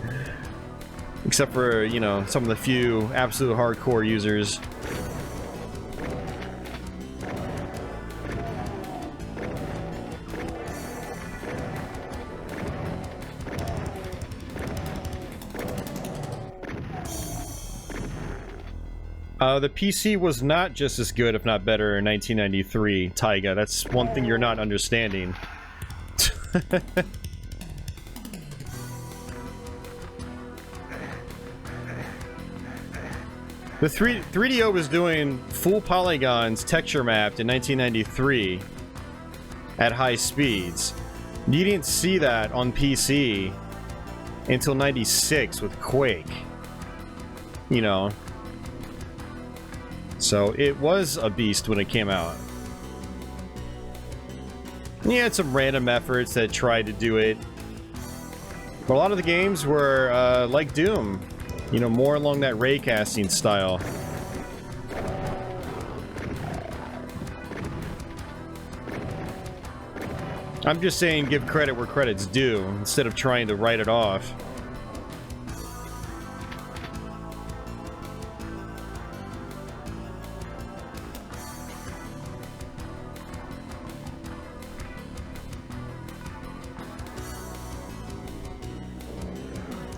Except for, you know, some of the few absolute hardcore users. The PC was not just as good, if not better, in 1993, Taiga. That's one thing you're not understanding. The 3DO was doing full polygons texture mapped in 1993 at high speeds. You didn't see that on PC until 96 with Quake. You know. So it was a beast when it came out. And you had some random efforts that tried to do it. But a lot of the games were like Doom. You know, more along that raycasting style. I'm just saying give credit where credit's due, instead of trying to write it off.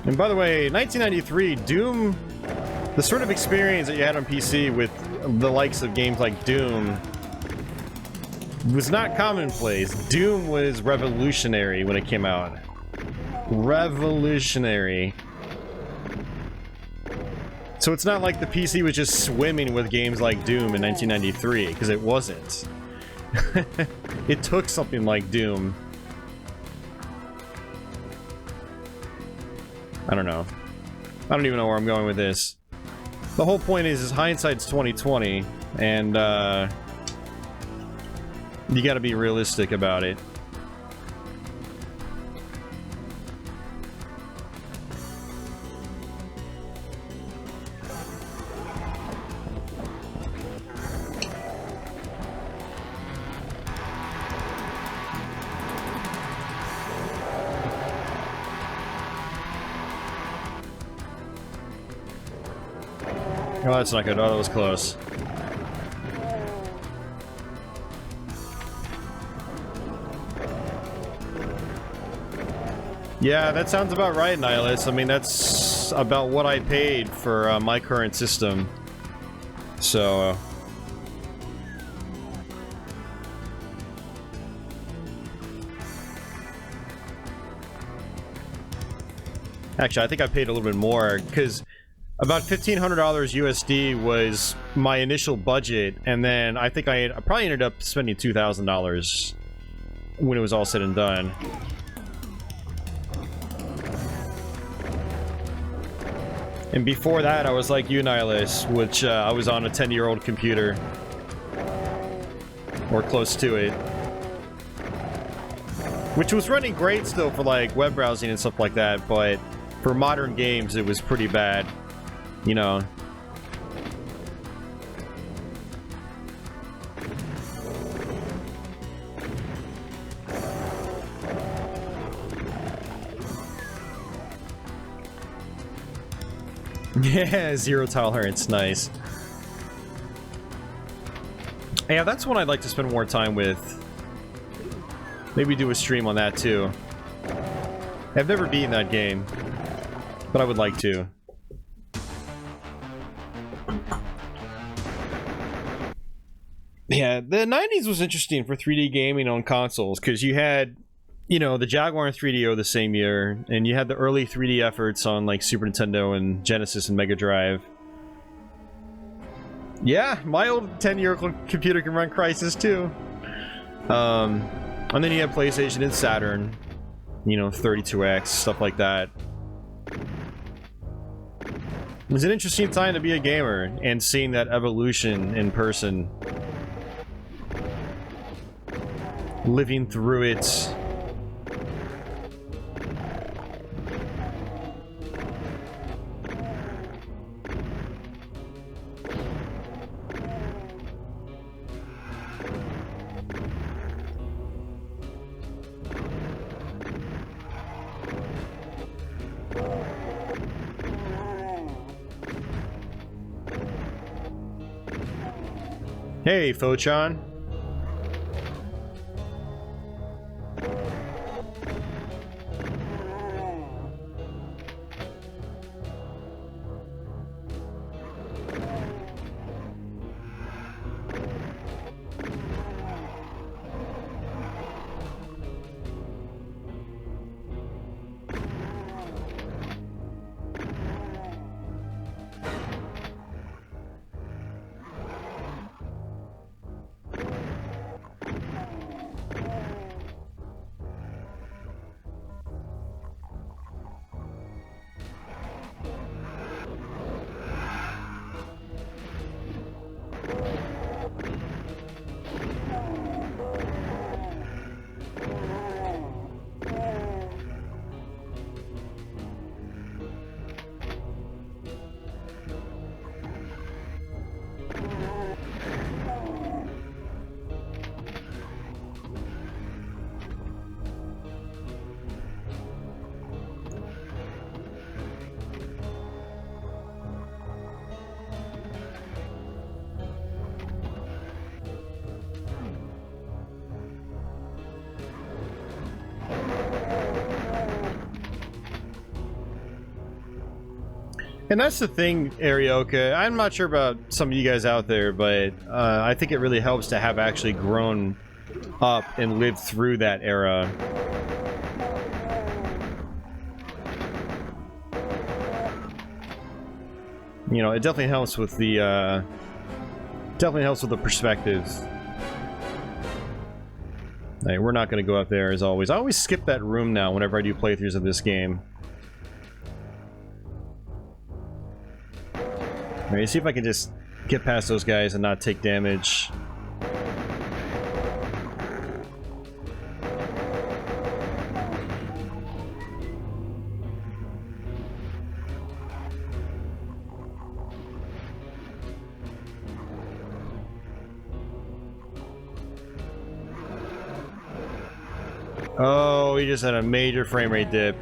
And by the way, 1993, Doom, the sort of experience that you had on PC with the likes of games like Doom was not commonplace. Doom was revolutionary when it came out. Revolutionary. So it's not like the PC was just swimming with games like Doom in 1993, because it wasn't. It took something like Doom. I don't know. I don't even know where I'm going with this. The whole point is hindsight's 20/20, and you gotta be realistic about it. Oh, that's not good. Oh, that was close. Yeah, that sounds about right, Nihilus. I mean, that's about what I paid for my current system. So... Actually, I think I paid a little bit more, because about $1,500 USD was my initial budget, and then I think I probably ended up spending $2,000 when it was all said and done. And before that, I was like you, Nihilus, which I was on a 10-year-old computer. Or close to it. Which was running great still for like web browsing and stuff like that, but for modern games it was pretty bad. You know. Yeah, zero tolerance, nice. Yeah, that's one I'd like to spend more time with. Maybe do a stream on that too. I've never beaten that game, but I would like to. Yeah, the 90s was interesting for 3D gaming on consoles, because you had, you know, the Jaguar and 3DO the same year, and you had the early 3D efforts on, like, Super Nintendo and Genesis and Mega Drive. Yeah, my old 10-year-old computer can run Crysis, too. And then you had PlayStation and Saturn, you know, 32X, stuff like that. It was an interesting time to be a gamer, and seeing that evolution in person. living through it. Hey, Phochan. And that's the thing, Arioka. I'm not sure about some of you guys out there, but I think it really helps to have actually grown up and lived through that era. You know, it definitely helps with the perspectives. Hey, we're not going to go up there as always. I always skip that room now whenever I do playthroughs of this game. Alright, see if I can just get past those guys and not take damage. Oh, he just had a major frame rate dip.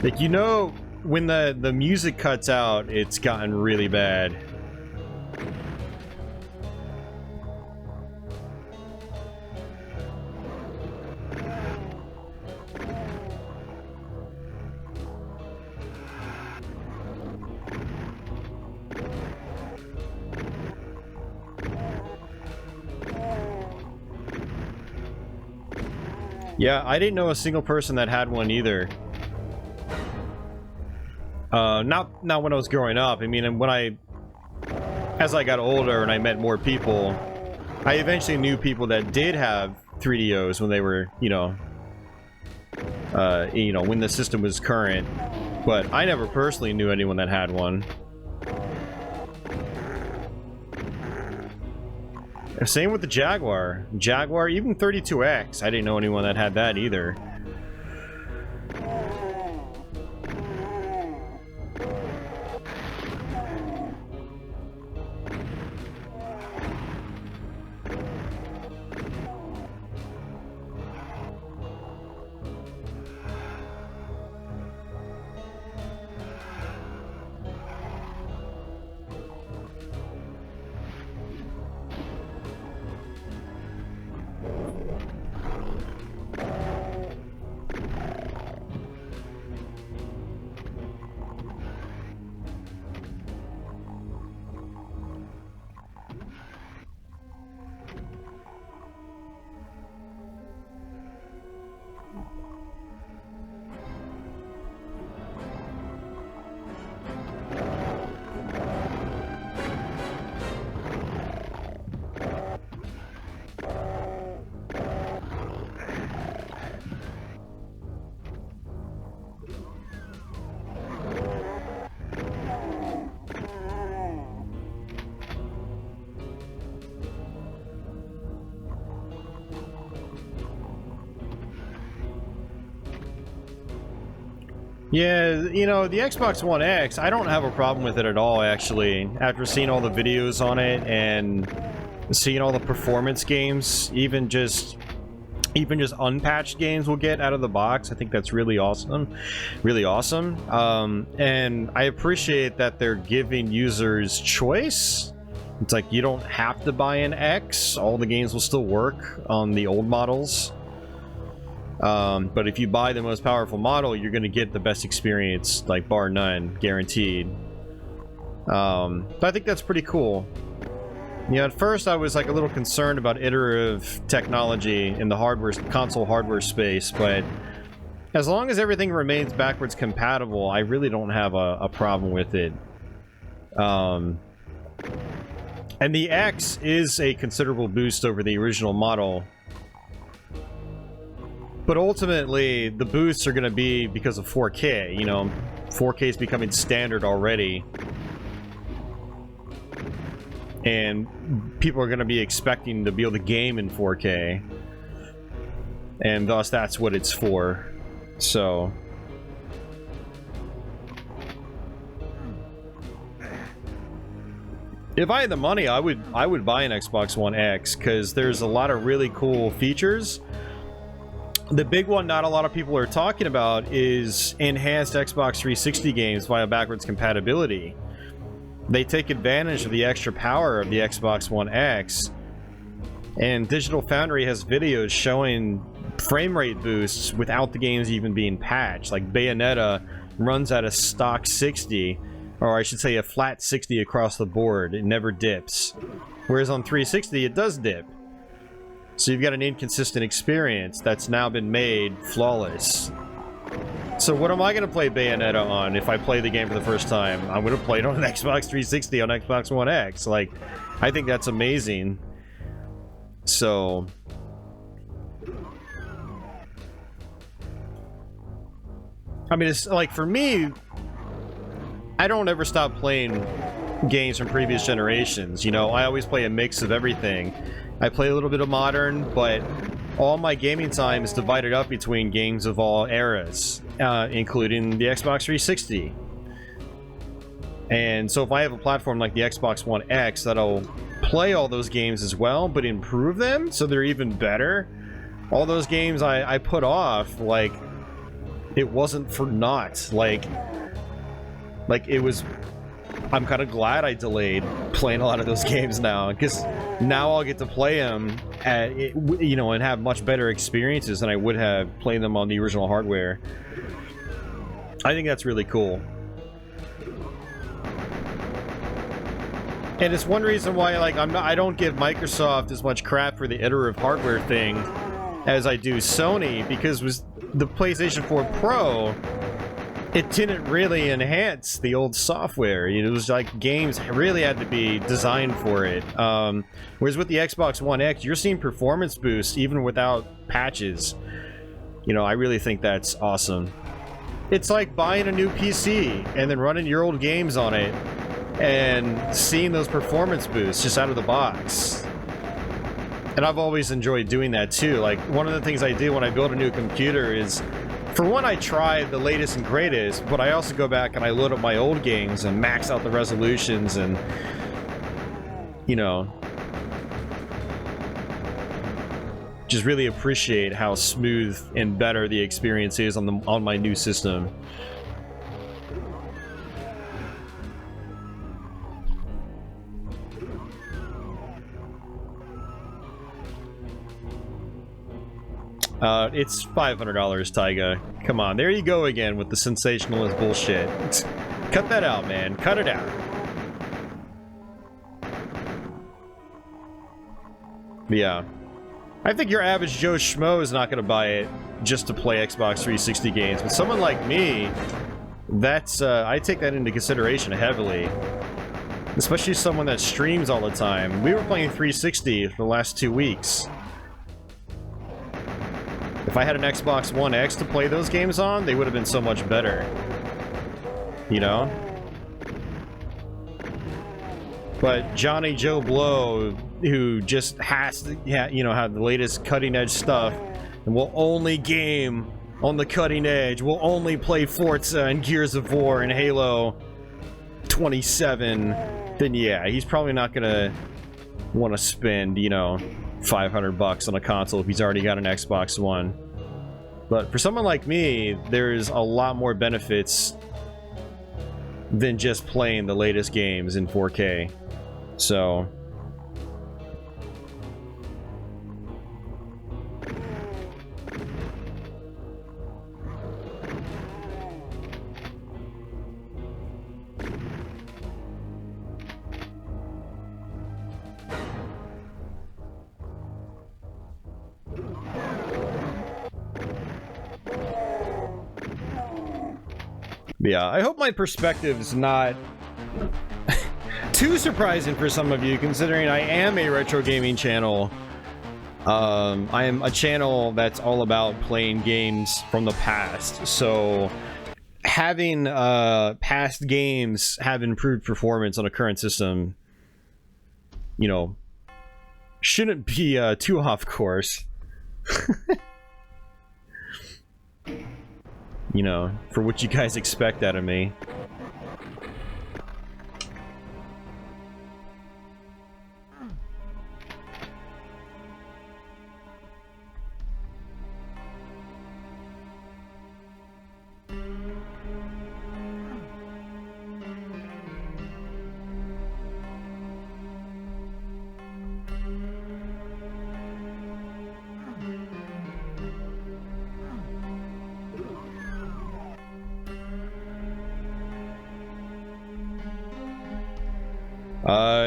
Like, you know, when the music cuts out, it's gotten really bad. Yeah, I didn't know a single person that had one either. Not when I was growing up. I mean, as I got older and I met more people, I eventually knew people that did have 3DOs when they were, when the system was current. But I never personally knew anyone that had one. Same with the Jaguar. Jaguar, even 32X. I didn't know anyone that had that either. Yeah, you know, the Xbox One X, I don't have a problem with it at all, actually. After seeing all the videos on it and seeing all the performance games, even just unpatched games we'll get out of the box, I think that's really awesome. Really awesome. And I appreciate that they're giving users choice. It's like you don't have to buy an X. All the games will still work on the old models. But if you buy the most powerful model, you're going to get the best experience, like bar none, guaranteed. But I think that's pretty cool. You know, at first I was like a little concerned about iterative technology in the console hardware space, but as long as everything remains backwards compatible, I really don't have a problem with it. And the X is a considerable boost over the original model. But ultimately, the boosts are going to be because of 4K, you know. 4K is becoming standard already. And people are going to be expecting to be able to game in 4K. And thus, that's what it's for. So... if I had the money, I would buy an Xbox One X, because there's a lot of really cool features. The big one not a lot of people are talking about is enhanced Xbox 360 games via backwards compatibility. They take advantage of the extra power of the Xbox One X, and Digital Foundry has videos showing frame rate boosts without the games even being patched. Like Bayonetta runs at a stock 60, or I should say a flat 60 across the board. It never dips. Whereas on 360 it does dip. So you've got an inconsistent experience that's now been made flawless. So what am I going to play Bayonetta on if I play the game for the first time? I'm going to play it on an Xbox 360 on Xbox One X. Like, I think that's amazing. So... I mean, it's like, for me, I don't ever stop playing games from previous generations. You know, I always play a mix of everything. I play a little bit of modern, but all my gaming time is divided up between games of all eras, including the Xbox 360. And so if I have a platform like the Xbox One X that'll play all those games as well, but improve them so they're even better, all those games I put off, like, it wasn't for naught. Like it was... I'm kind of glad I delayed playing a lot of those games now, because now I'll get to play them at, you know, and have much better experiences than I would have playing them on the original hardware. I think that's really cool. And it's one reason why, like, I don't give Microsoft as much crap for the iterative hardware thing as I do Sony, because with the PlayStation 4 Pro, it didn't really enhance the old software. It was like games really had to be designed for it. Whereas with the Xbox One X, you're seeing performance boosts even without patches. You know, I really think that's awesome. It's like buying a new PC and then running your old games on it and seeing those performance boosts just out of the box. And I've always enjoyed doing that too. Like, one of the things I do when I build a new computer is, for one, I try the latest and greatest, but I also go back and I load up my old games and max out the resolutions and, you know, just really appreciate how smooth and better the experience is on my new system. It's $500, Taiga. Come on, there you go again with the sensationalist bullshit. Cut that out, man. Cut it out. Yeah. I think your average Joe Schmo is not going to buy it just to play Xbox 360 games. But someone like me, that's, I take that into consideration heavily. Especially someone that streams all the time. We were playing 360 for the last 2 weeks. If I had an Xbox One X to play those games on, they would have been so much better. You know? But Johnny Joe Blow, who just has to, you know, have the latest cutting-edge stuff and will only game on the cutting edge, will only play Forza and Gears of War and Halo 27, then yeah, he's probably not gonna want to spend, you know, $500 on a console if he's already got an Xbox One. But for someone like me, there's a lot more benefits than just playing the latest games in 4K. So yeah, I hope my perspective is not too surprising for some of you, considering I am a retro gaming channel. I am a channel that's all about playing games from the past, so having past games have improved performance on a current system, you know, shouldn't be too off course. You know, for what you guys expect out of me.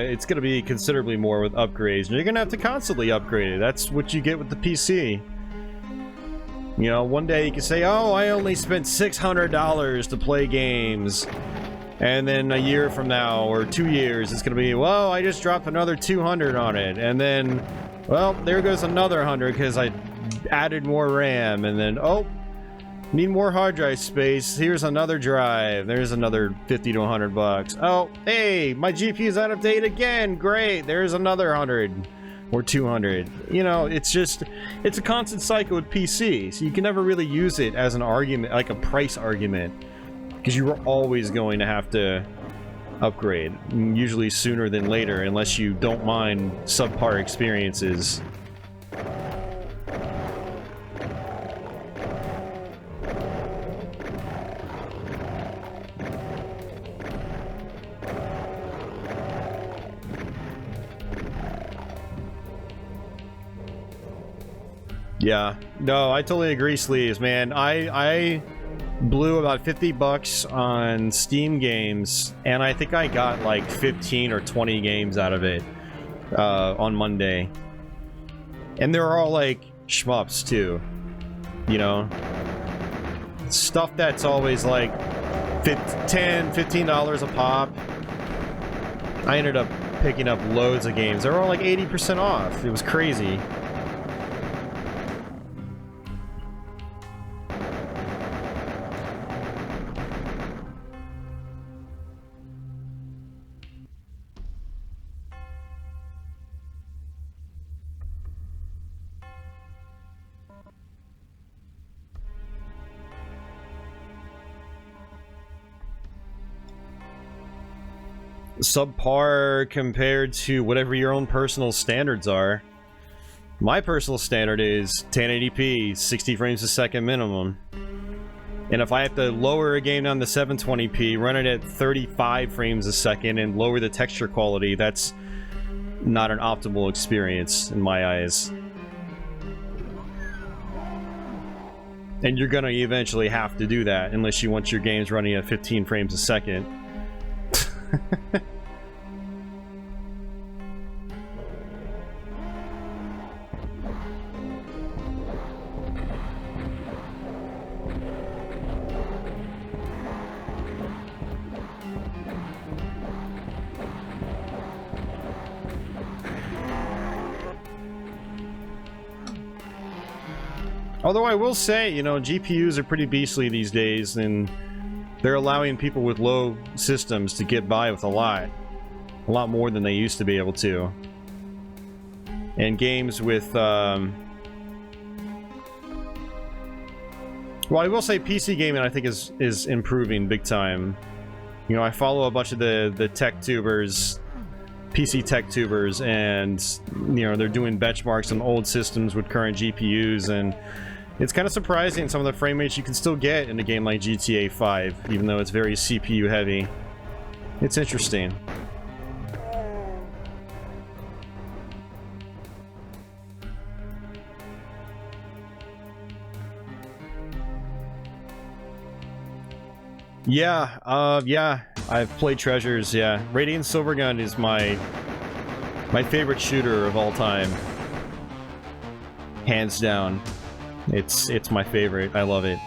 It's gonna be considerably more with upgrades, and you're gonna have to constantly upgrade it. That's what you get with the PC. You know, one day you can say, oh, I only spent $600 to play games. And then a year from now, or 2 years, it's gonna be, well, I just dropped another 200 on it. And then, well, there goes another 100 because I added more RAM. And then, oh, need more hard drive space. Here's another drive. There's another 50 to 100 bucks. Oh, hey, my GPU's out of date again. Great. There's another 100 or 200. You know, it's just, it's a constant cycle with PC. So you can never really use it as an argument, like a price argument, because you are always going to have to upgrade, usually sooner than later, unless you don't mind subpar experiences. Yeah, no, I totally agree, Sleeves, man. I blew about 50 bucks on Steam games, and I think I got like 15 or 20 games out of it on Monday. And they're all like shmups too, you know? Stuff that's always like $10, $15 a pop. I ended up picking up loads of games. They were all like 80% off. It was crazy. Subpar compared to whatever your own personal standards are. My personal standard is 1080p, 60 frames a second minimum. And if I have to lower a game down to 720p, run it at 35 frames a second, and lower the texture quality, that's not an optimal experience in my eyes. And you're gonna eventually have to do that unless you want your games running at 15 frames a second. Although I will say, you know, GPUs are pretty beastly these days, and they're allowing people with low systems to get by with a lot more than they used to be able to. And games with Well, I will say PC gaming, I think, is improving big time. You know, I follow a bunch of the tech tubers, PC tech tubers, and, you know, they're doing benchmarks on old systems with current GPUs, and it's kind of surprising some of the frame rates you can still get in a game like GTA 5, even though it's very CPU heavy. It's interesting. Yeah, I've played Treasures, yeah. Radiant Silvergun is my favorite shooter of all time. Hands down. It's my favorite. I love it.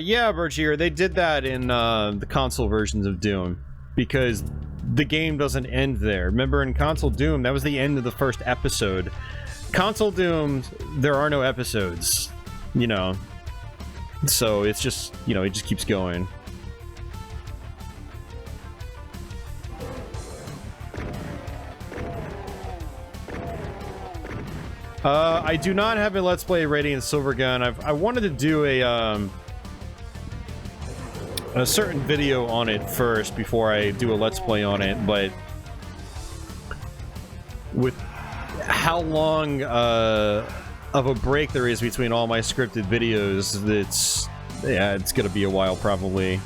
Yeah, Bergier, they did that in the console versions of Doom, because the game doesn't end there. Remember, in console Doom, that was the end of the first episode. Console Doom, there are no episodes, you know. So it's just, you know, it just keeps going. I do not have a Let's Play Radiant Silvergun. I wanted to do a certain video on it first before I do a Let's Play on it, but with how long of a break there is between all my scripted videos, it's gonna be a while probably.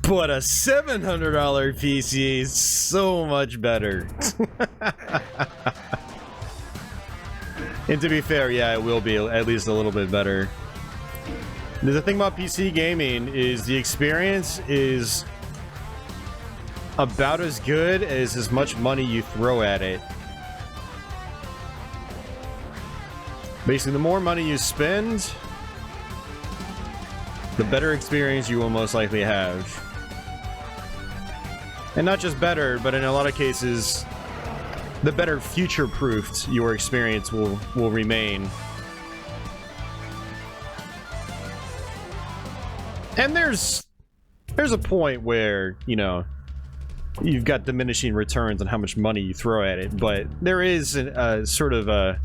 But a $700 PC is so much better. And to be fair, yeah, it will be at least a little bit better. The thing about PC gaming is the experience is about as good as much money you throw at it. Basically, the more money you spend, the better experience you will most likely have. And not just better, but in a lot of cases, the better future-proofed your experience will remain. And there's a point where, you know, you've got diminishing returns on how much money you throw at it, but there is a sort of a...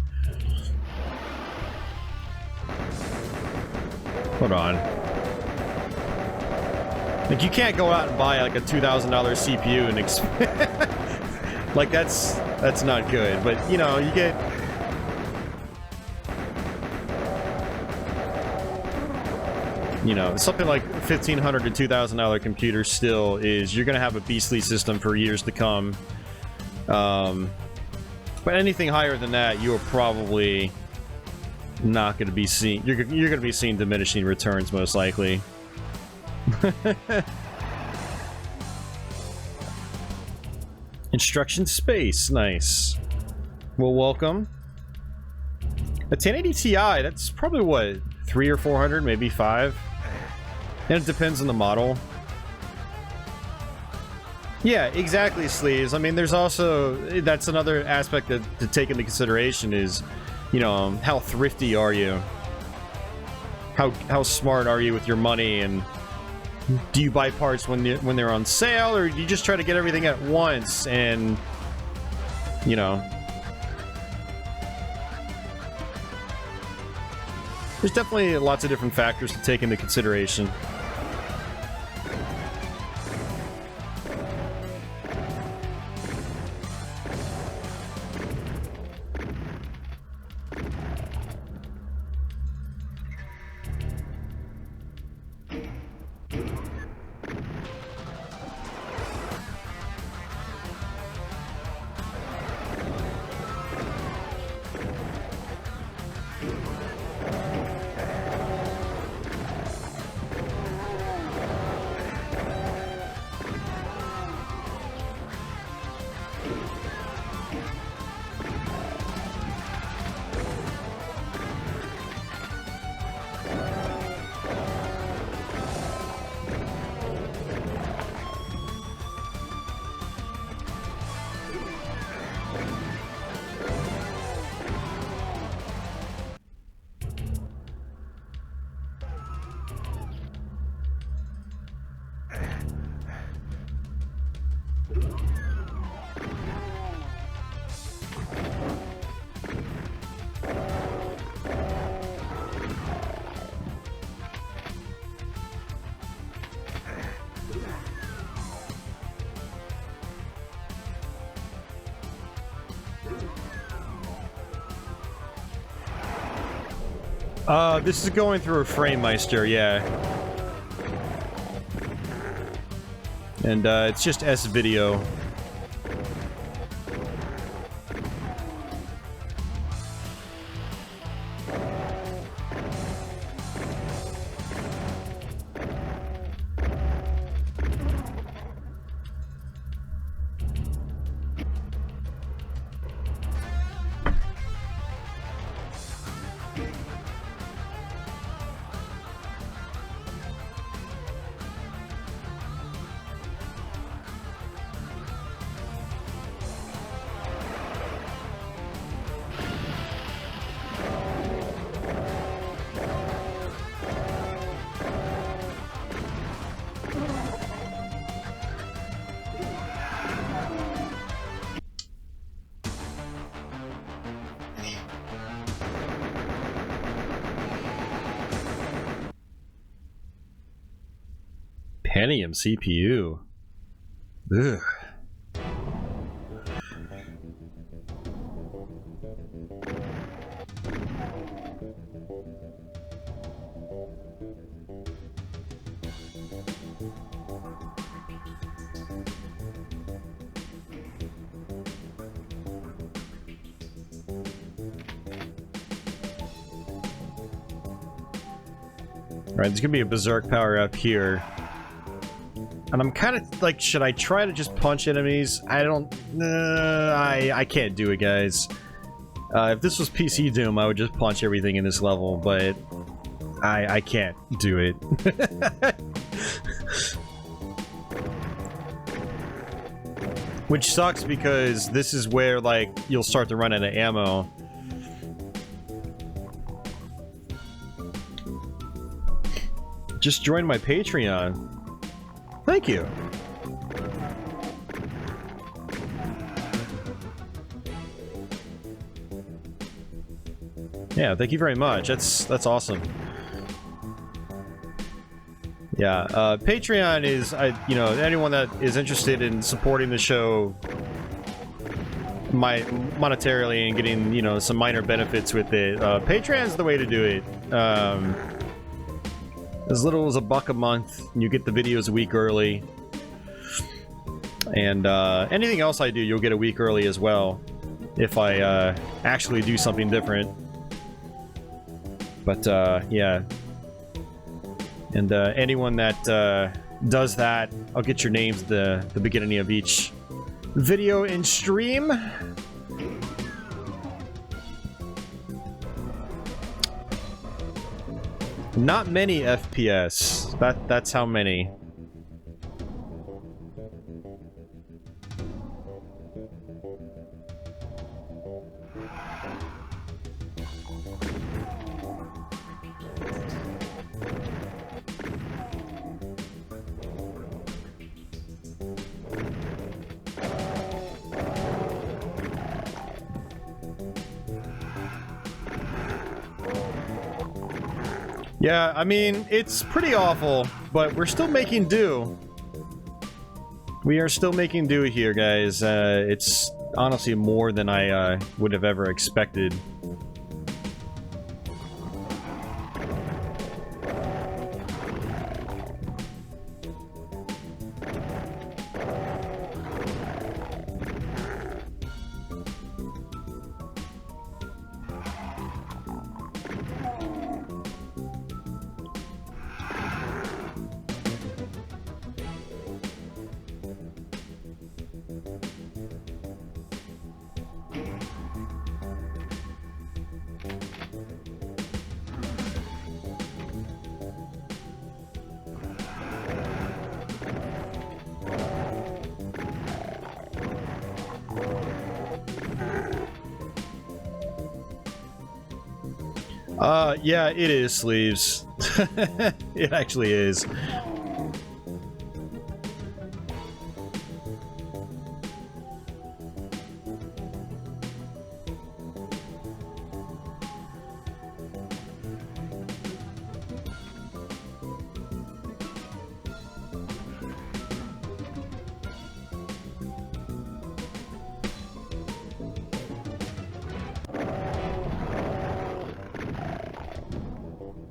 Hold on. Like, you can't go out and buy, like, a $2,000 CPU and like, that's not good. But, you know, you get... You know, something like $1,500 to $2,000 computer still is... You're gonna have a beastly system for years to come. But anything higher than that, you are probably not gonna be seeing... You're gonna be seeing diminishing returns, most likely. Instruction space, nice. Well, welcome. A 1080 Ti, that's probably what, 300 or 400, maybe 5. And it depends on the model. Yeah, exactly, Sleeves. I mean, there's also, that's another aspect to take into consideration is, you know, how thrifty are you? How smart are you with your money, and do you buy parts when they're on sale, or do you just try to get everything at once and, you know... There's definitely lots of different factors to take into consideration. This is going through a FrameMeister, yeah. And, it's just S-Video. Pentium CPU. Ugh. Alright, there's gonna be a berserk power up here. And I'm kind of like, should I try to just punch enemies? I don't... I can't do it, guys. If this was PC Doom, I would just punch everything in this level, but... I can't do it. Which sucks because this is where, like, you'll start to run out of ammo. Just join my Patreon. Thank you. Yeah, thank you very much. That's awesome. Yeah, Patreon is, you know, anyone that is interested in supporting the show monetarily and getting, you know, some minor benefits with it. Patreon's the way to do it. As little as $1 a month, you get the videos a week early. And anything else I do, you'll get a week early as well. If I actually do something different. But yeah. And anyone that does that, I'll get your names at the beginning of each video and stream. Not many FPS. That's how many. Yeah, I mean, it's pretty awful, but we're still making do. We are still making do here, guys. It's honestly more than I would have ever expected. Yeah, it is, Sleeves. It actually is.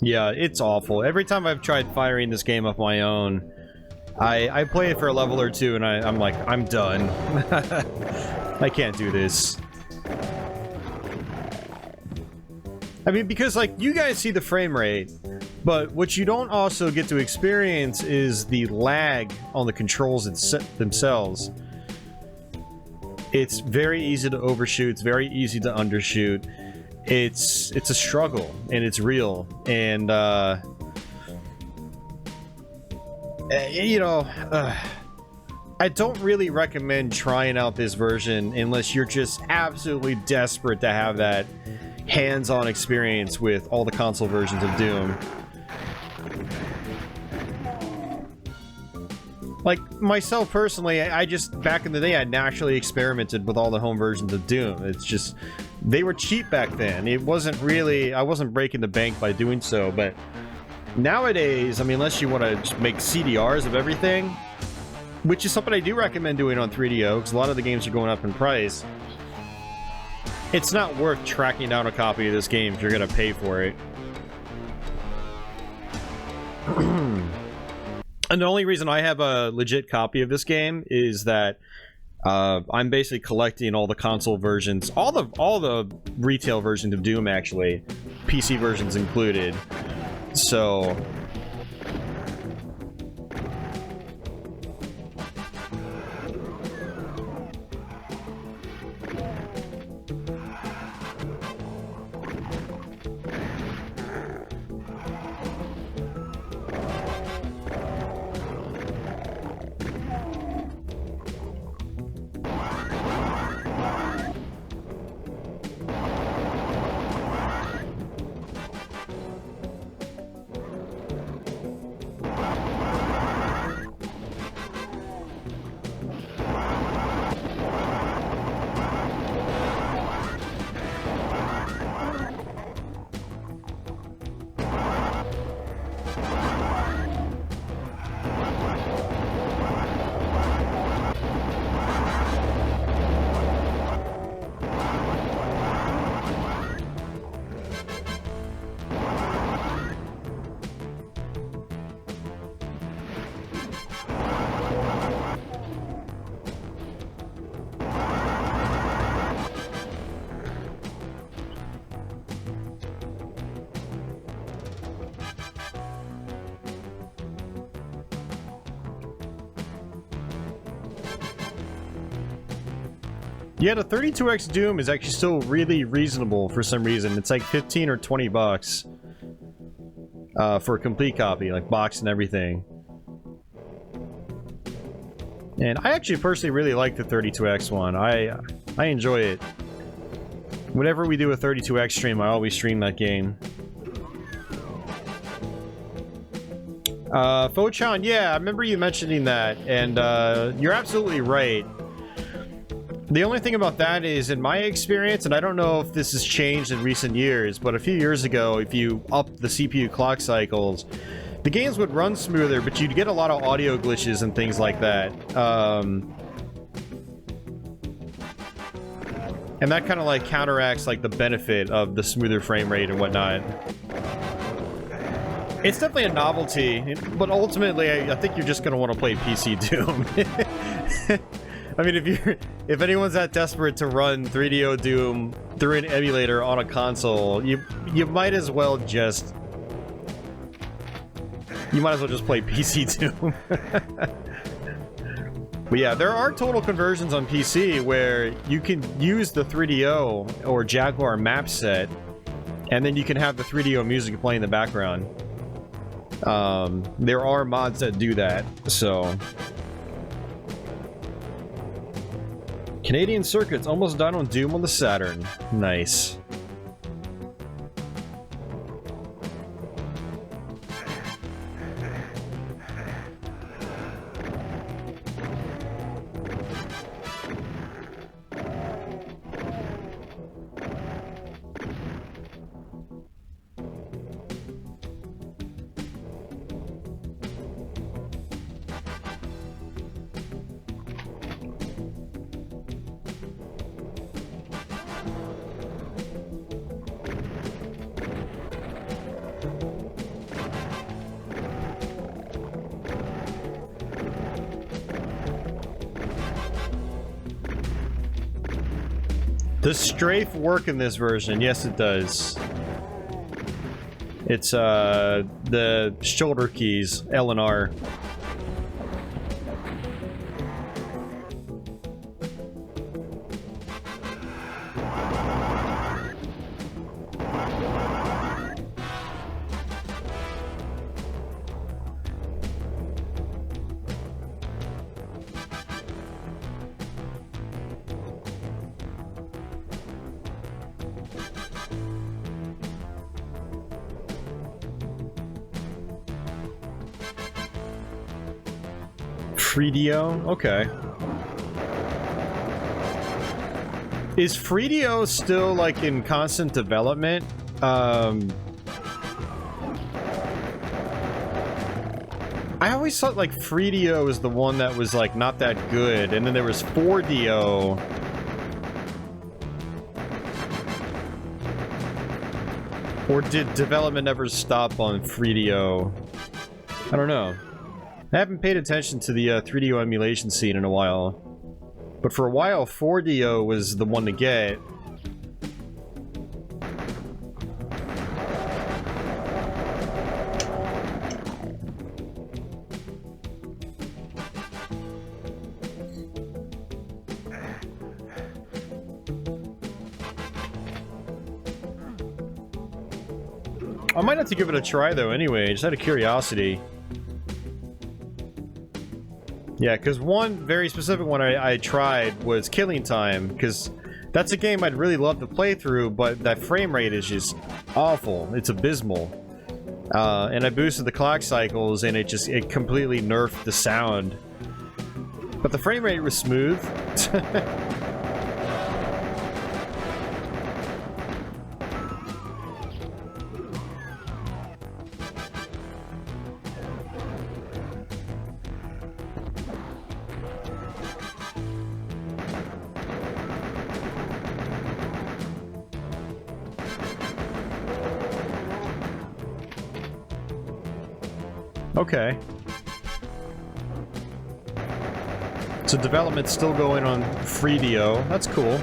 Yeah, it's awful. Every time I've tried firing this game up my own, I play it for a level or two and I'm like, I'm done. I can't do this. I mean, because, like, you guys see the frame rate, but what you don't also get to experience is the lag on the controls themselves. It's very easy to overshoot, it's very easy to undershoot. It's a struggle, and it's real, and you know, I don't really recommend trying out this version unless you're just absolutely desperate to have that hands-on experience with all the console versions of Doom. Like, myself personally, I just, back in the day, I naturally experimented with all the home versions of Doom. It's just, they were cheap back then. It wasn't really, I wasn't breaking the bank by doing so, but nowadays, I mean, unless you want to just make CDRs of everything, which is something I do recommend doing on 3DO, because a lot of the games are going up in price, it's not worth tracking down a copy of this game if you're going to pay for it. And the only reason I have a legit copy of this game is that I'm basically collecting all the console versions, all the retail versions of Doom, actually, PC versions included. So yeah, the 32X Doom is actually still really reasonable for some reason. It's like 15 or 20 bucks for a complete copy, like box and everything. And I actually personally really like the 32X one. I enjoy it. Whenever we do a 32X stream, I always stream that game. Fochan, yeah, I remember you mentioning that, and you're absolutely right. The only thing about that is, in my experience, and I don't know if this has changed in recent years, but a few years ago, if you upped the CPU clock cycles, the games would run smoother, but you'd get a lot of audio glitches and things like that. And that kind of like counteracts like the benefit of the smoother frame rate and whatnot. It's definitely a novelty, but ultimately I think you're just going to want to play PC Doom. I mean, if anyone's that desperate to run 3DO Doom through an emulator on a console, you might as well just play PC Doom. But yeah, there are total conversions on PC where you can use the 3DO or Jaguar map set, and then you can have the 3DO music play in the background. There are mods that do that, so... Canadian Circuits almost died on Doom on the Saturn. Nice. Does strafe work in this version? Yes, it does. It's the shoulder keys, L and R. FreeDO? Okay. Is FreeDO still, like, in constant development? I always thought, like, FreeDO was the one that was, like, not that good, and then there was 4DO. Or did development ever stop on FreeDO? I don't know. I haven't paid attention to the 3DO emulation scene in a while. But for a while, 4DO was the one to get. I might have to give it a try though anyway, just out of curiosity. Yeah, because one very specific one I tried was Killing Time, because that's a game I'd really love to play through, but that frame rate is just awful. It's abysmal. And I boosted the clock cycles, and it completely nerfed the sound. But the frame rate was smooth. Okay. So development's still going on FreeDO. That's cool.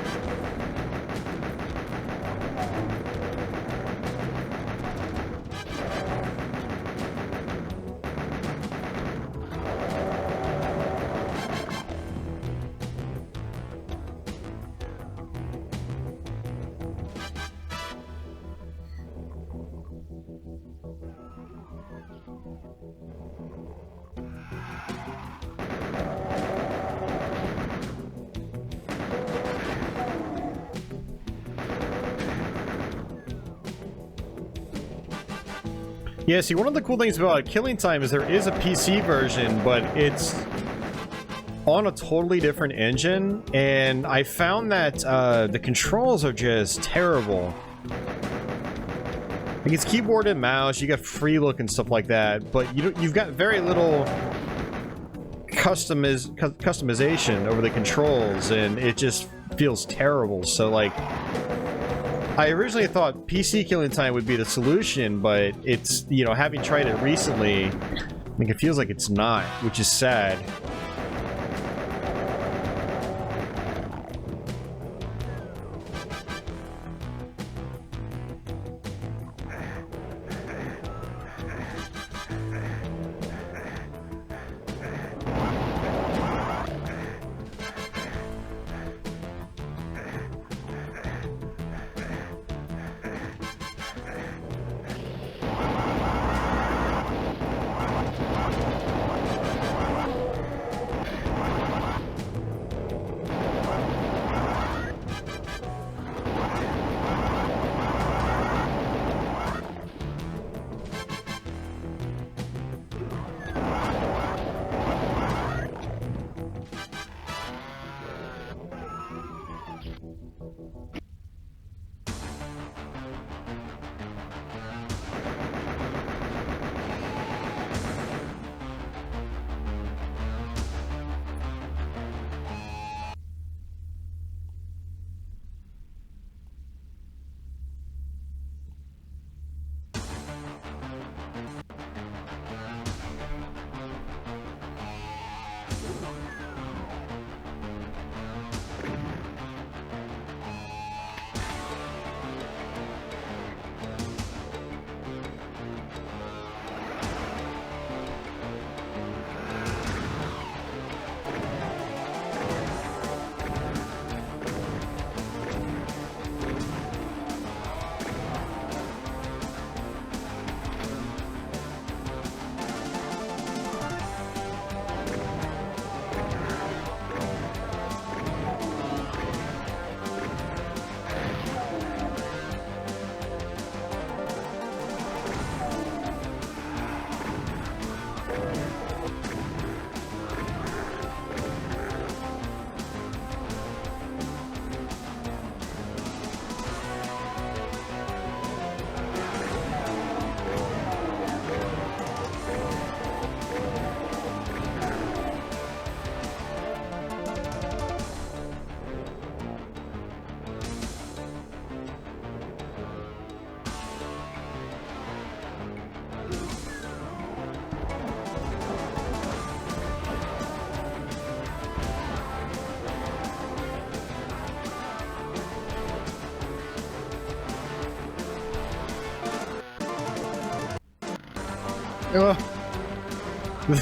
Yeah, see, one of the cool things about Killing Time is there is a PC version, but on a totally different engine, and I found that the controls are just terrible. Like, it's keyboard and mouse, you got free look and stuff like that, but you've got very little customization over the controls, and it just feels terrible. So, like, I originally thought PC killing time would be the solution, but it's, you know, having tried it recently, like, it feels like it's not, which is sad.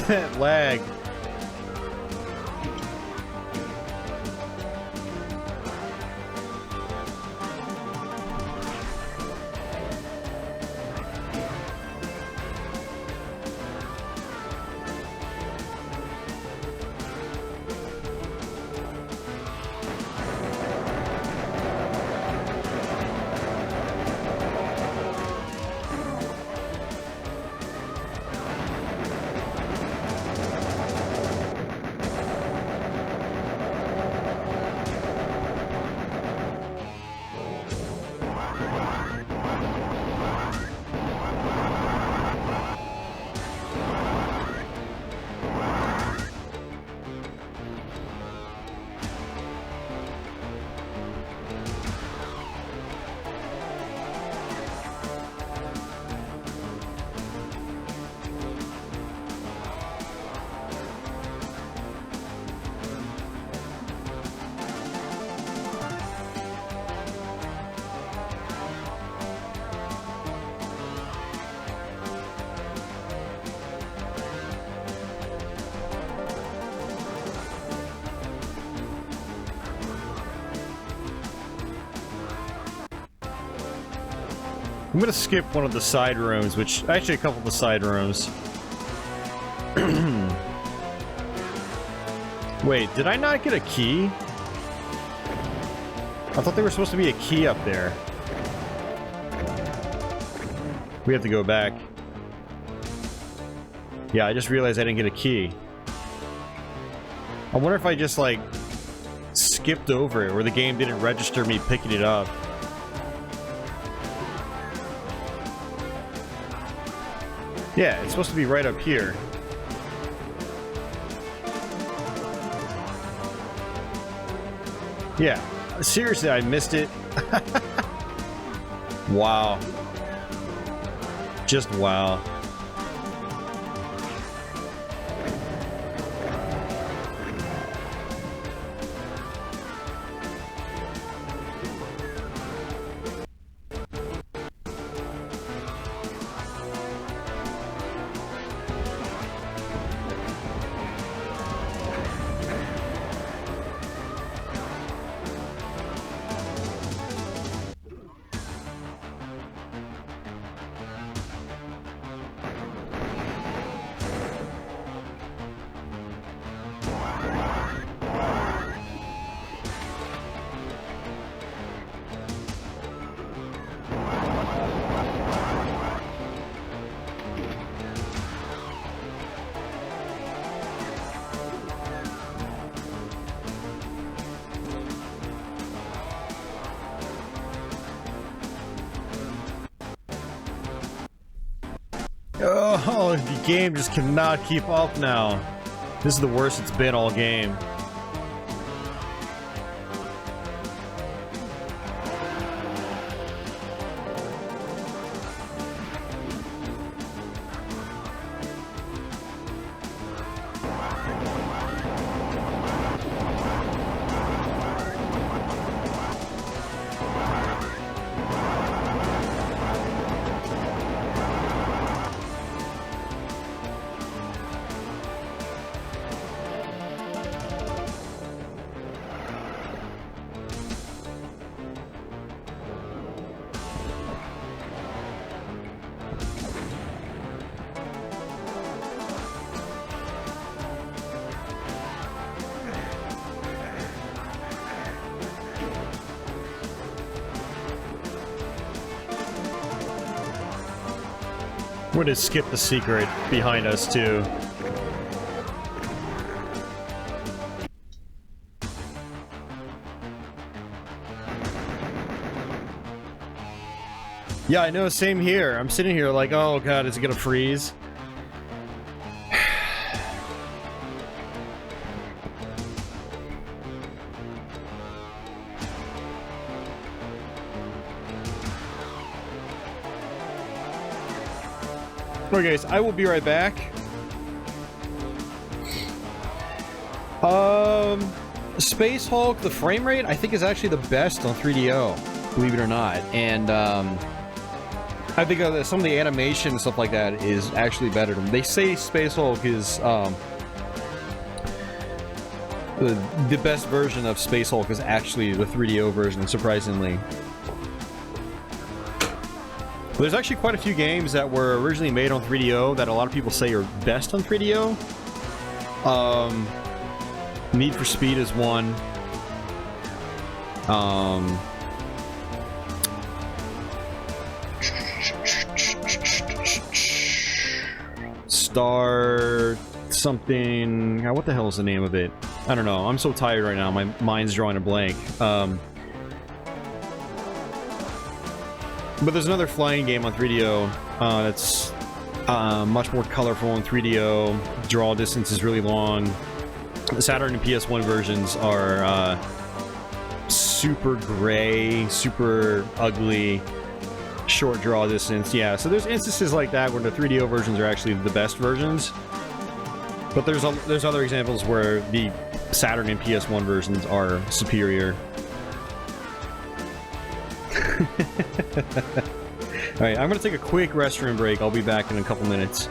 That lag. I'm gonna skip one of the side rooms, which actually a couple of the side rooms. Wait, did I not get a key? I thought there was supposed to be a key up there. We have to go back. Yeah, I just realized I didn't get a key. I wonder if I just, like, skipped over it, or the game didn't register me picking it up. Yeah, it's supposed to be right up here. Yeah, seriously, I missed it. Wow. Just wow. Oh, the game just cannot keep up now. This is the worst it's been all game. We're gonna skip the secret behind us too. Yeah, I know, same here. I'm sitting here like, oh god, is it gonna freeze? Okay, guys, I will be right back. Space Hulk, the frame rate, I think is actually the best on 3DO, believe it or not. And, I think some of the animation and stuff like that is actually better. They say Space Hulk is, the best version of Space Hulk is actually the 3DO version, surprisingly. There's actually quite a few games that were originally made on 3DO that a lot of people say are best on 3DO. Need for Speed is one. Star something. What the hell is the name of it? I don't know. I'm so tired right now. My mind's drawing a blank. But there's another flying game on 3DO that's much more colorful on 3DO. Draw distance is really long. The Saturn and PS1 versions are super gray, super ugly, short draw distance. Yeah, so there's instances like that where the 3DO versions are actually the best versions. But there's other examples where the Saturn and PS1 versions are superior. Alright, I'm gonna take a quick restroom break. I'll be back in a couple minutes.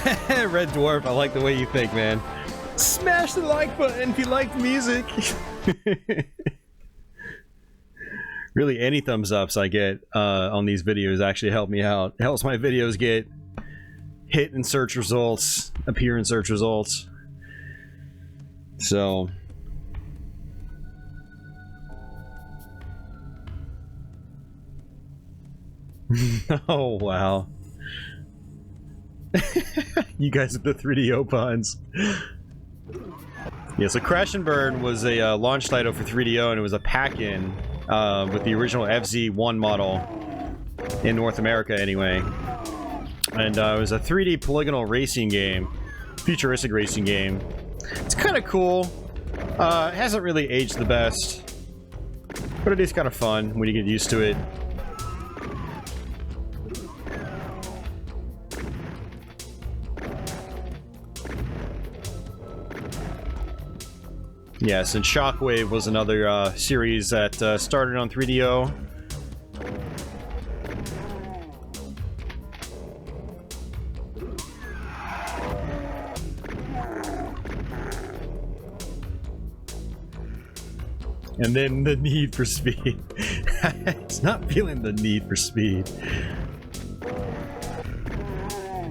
Red Dwarf, I like the way you think, man. Smash the like button if you like the music. Really, any thumbs ups I get on these videos actually help me out. It helps my videos get hit in search results, appear in search results. So... oh, wow. You guys with the 3DO puns. Yeah, so Crash and Burn was a launch title for 3DO, and it was a pack-in with the original FZ1 model in North America, anyway. And it was a 3D polygonal racing game, futuristic racing game. It's kind of cool. It hasn't really aged the best, but it is kind of fun when you get used to it. Yes, and Shockwave was another series that started on 3DO. And then the Need for Speed. It's not feeling the need for speed.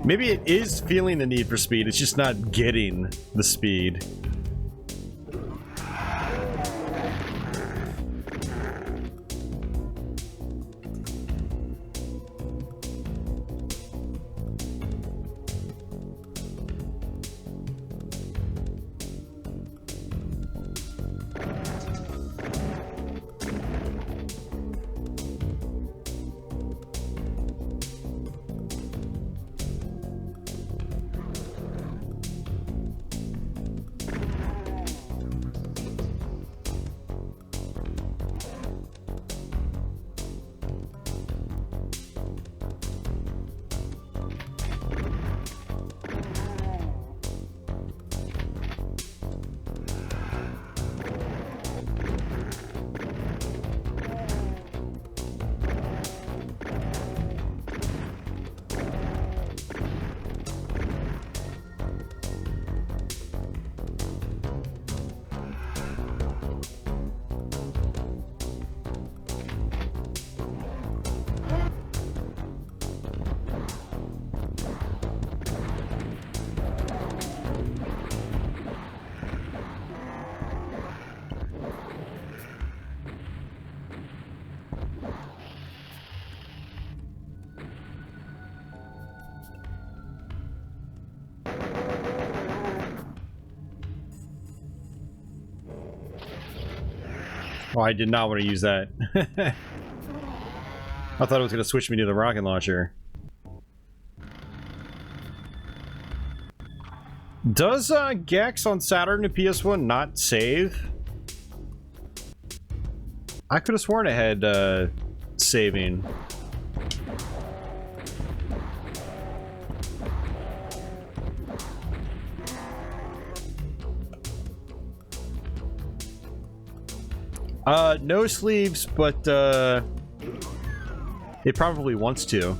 Maybe it is feeling the need for speed, it's just not getting the speed. Oh, I did not want to use that. I thought it was going to switch me to the rocket launcher. Does Gex on Saturn and PS1 not save? I could have sworn it had saving. No sleeves, but it probably wants to.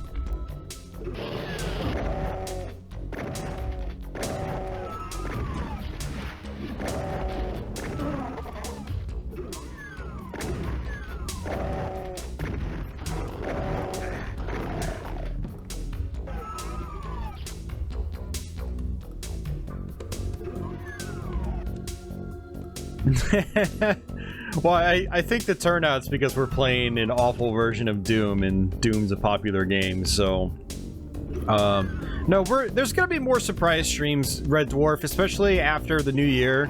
Well, I think the turnout's because we're playing an awful version of Doom, and Doom's a popular game, so... no, there's gonna be more surprise streams, Red Dwarf, especially after the new year,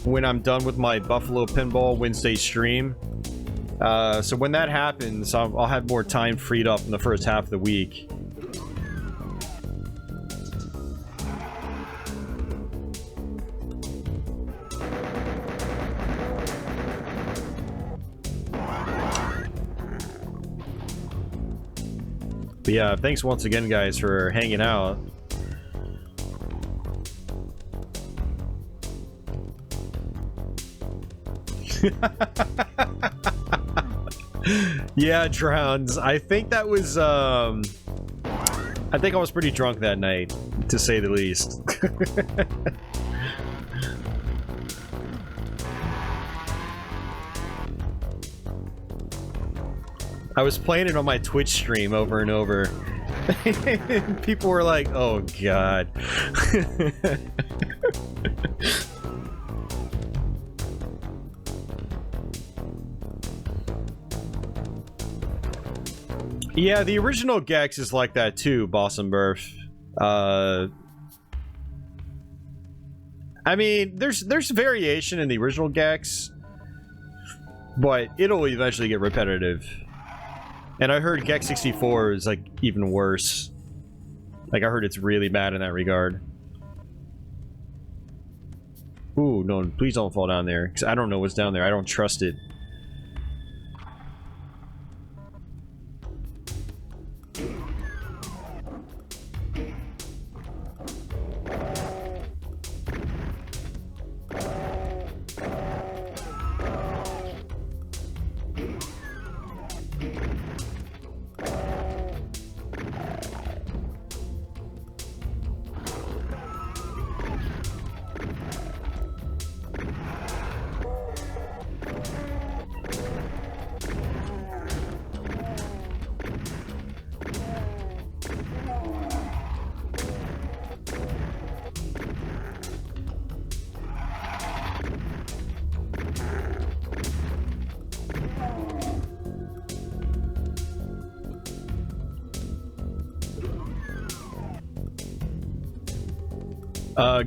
when I'm done with my Buffalo Pinball Wednesday stream. So when that happens, I'll have more time freed up in the first half of the week. But yeah, thanks once again, guys, for hanging out. Yeah, Drowns. I think that was, I think I was pretty drunk that night. to say the least. I was playing it on my Twitch stream over and over. People were like, oh god. Yeah, the original Gex is like that too, Boss and Birth. I mean, there's variation in the original Gex, but it'll eventually get repetitive. And I heard Gex 64 is like even worse. Like I heard it's really bad in that regard. Ooh, no, please don't fall down there, because I don't know what's down there. I don't trust it.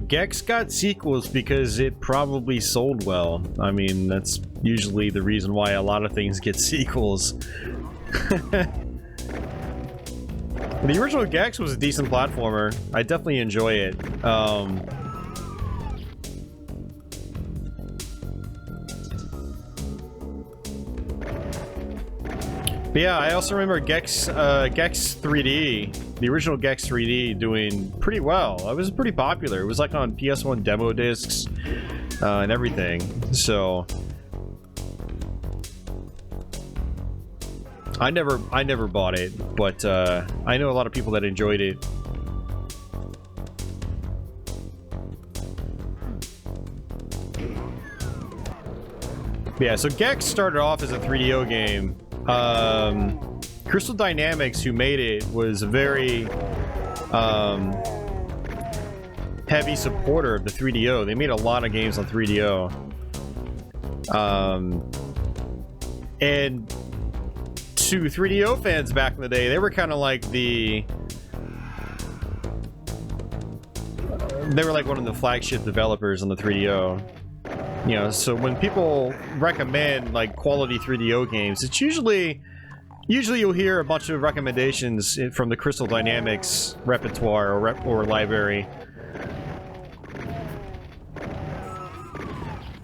Gex got sequels because it probably sold well. I mean, that's usually the reason why a lot of things get sequels. The original Gex was a decent platformer. I definitely enjoy it. But yeah, I also remember Gex 3D. The original Gex 3D doing pretty well. It was pretty popular. It was like on PS1 demo discs and everything. So I never bought it, but I know a lot of people that enjoyed it. But yeah, so Gex started off as a 3DO game. Crystal Dynamics, who made it, was a very heavy supporter of the 3DO. They made a lot of games on 3DO. And to 3DO fans back in the day, they were kind of like they were like one of the flagship developers on the 3DO. You know, so when people recommend like quality 3DO games, it's usually you'll hear a bunch of recommendations from the Crystal Dynamics repertoire or library.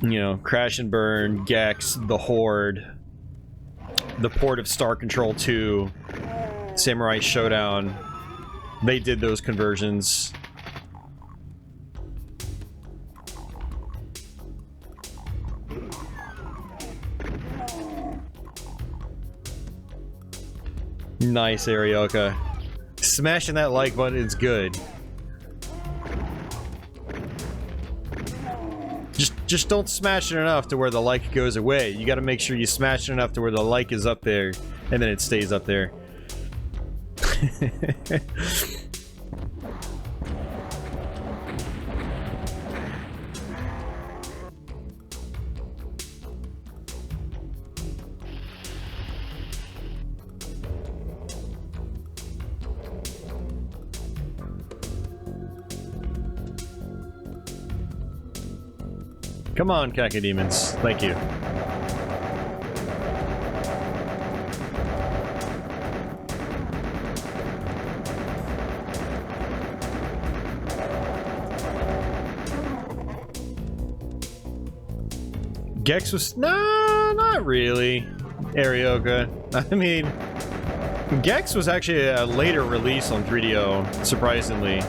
You know, Crash and Burn, Gex, The Horde, the port of Star Control 2, Samurai Showdown. They did those conversions. Nice, Arioka. Smashing that like button is good. Just don't smash it enough to where the like goes away. You gotta make sure you smash it enough to where the like is up there, and then it stays up there. Come on, Cacodemons. Thank you. Gex was... No, not really, Arioka. I mean, Gex was actually a later release on 3DO, surprisingly.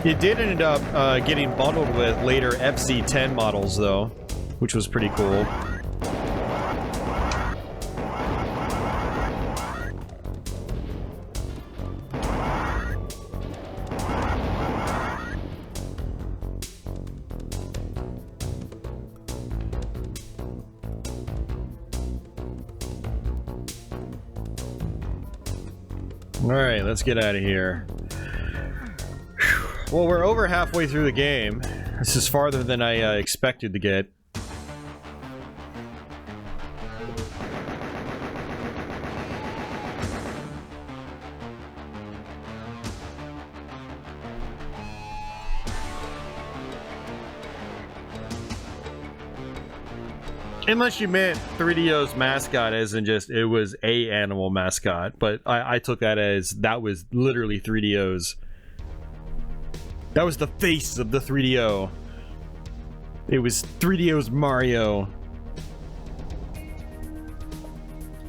It did end up getting bundled with later FC10 models, though, which was pretty cool. Alright, let's get out of here. Well, we're over halfway through the game. This is farther than I expected to get. Unless you meant 3DO's mascot as in just, it was a animal mascot. But I took that as, that was literally 3DO's. That was the face of the 3DO. It was 3DO's Mario.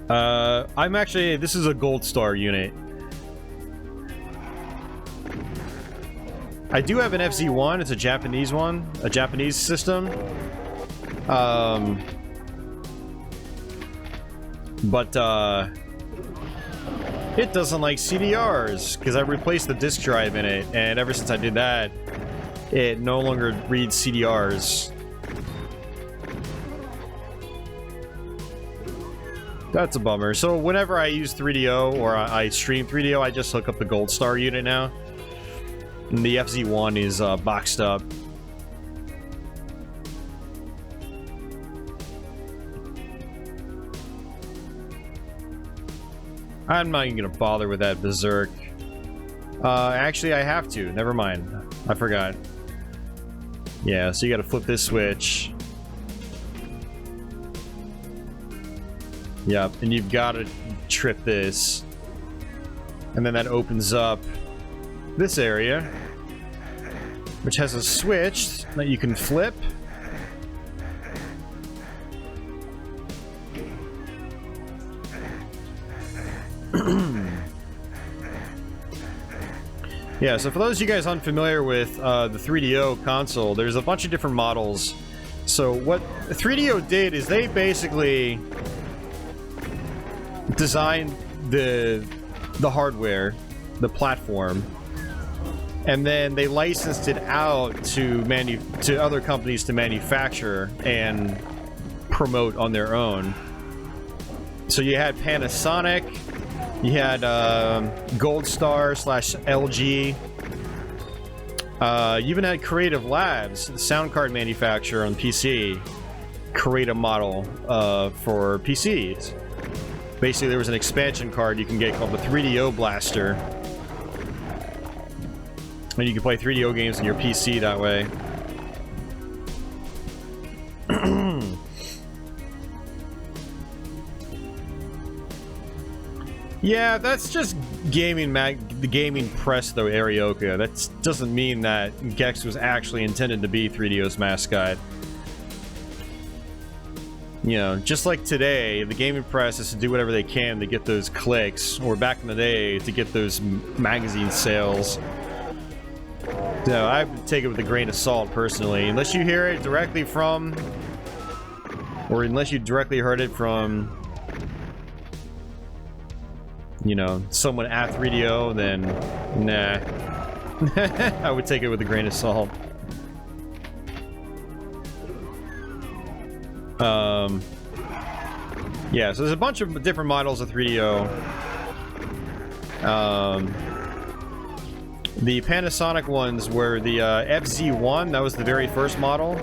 I'm actually, this is a gold star unit. I do have an FZ1, it's a Japanese one, a Japanese system. But it doesn't like CDRs, because I replaced the disk drive in it, and ever since I did that, it no longer reads CDRs. That's a bummer. So whenever I use 3DO, or I stream 3DO, I just hook up the Gold Star unit now. And the FZ1 is boxed up. I'm not even gonna bother with that Berserk. Actually, I have to. Never mind. I forgot. Yeah, so you gotta flip this switch. Yep, and you've gotta trip this. And then that opens up this area, which has a switch that you can flip. Yeah, so for those of you guys unfamiliar with the 3DO console, there's a bunch of different models. So what 3DO did is they basically designed the hardware, the platform, and then they licensed it out to other companies to manufacture and promote on their own. So you had Panasonic. You had Gold Star / LG. You even had Creative Labs, the sound card manufacturer on PC, create a model for PCs. Basically, there was an expansion card you can get called the 3DO Blaster. And you can play 3DO games on your PC that way. Yeah, that's just the gaming press, though, Arioka. That doesn't mean that Gex was actually intended to be 3DO's mascot. You know, just like today, the gaming press has to do whatever they can to get those clicks, or back in the day, to get those magazine sales. So I would take it with a grain of salt, personally. Unless you hear it directly from... or unless you directly heard it from... you know, someone at 3DO, then nah. I would take it with a grain of salt. Yeah, so there's a bunch of different models of 3DO. The Panasonic ones were the FZ1, that was the very first model.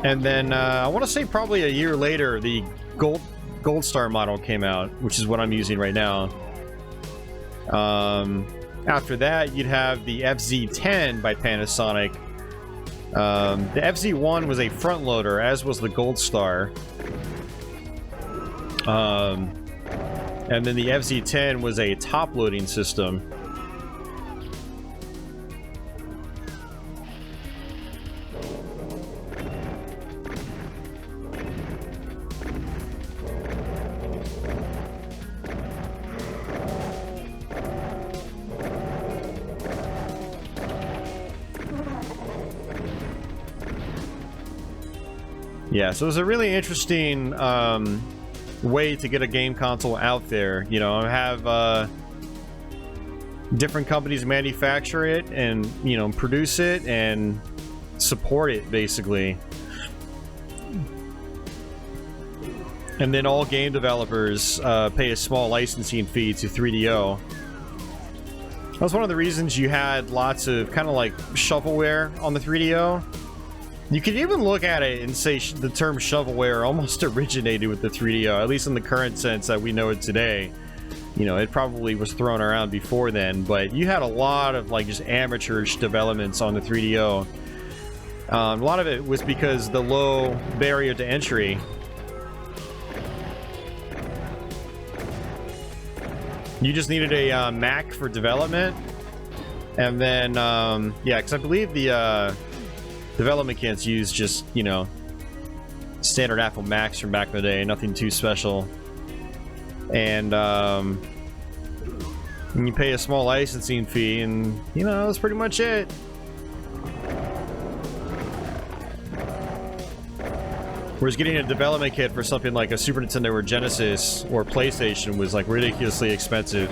And then I want to say probably a year later, the Gold Star model came out, which is what I'm using right now. After that, you'd have the FZ10 by Panasonic. The FZ1 was a front loader, as was the Gold Star. And then the FZ10 was a top loading system. Yeah, so it was a really interesting way to get a game console out there. You know, have different companies manufacture it and, you know, produce it and support it, basically. And then all game developers pay a small licensing fee to 3DO. That was one of the reasons you had lots of kind of like shovelware on the 3DO. You could even look at it and say the term shovelware almost originated with the 3DO, at least in the current sense that we know it today. You know, it probably was thrown around before then, but you had a lot of like just amateurish developments on the 3DO. A lot of it was because the low barrier to entry. You just needed a Mac for development, and then yeah, because I believe the development kits use just, you know, standard Apple Macs from back in the day, nothing too special. And you pay a small licensing fee, and you know, that's pretty much it. Whereas getting a development kit for something like a Super Nintendo or Genesis or PlayStation was like ridiculously expensive.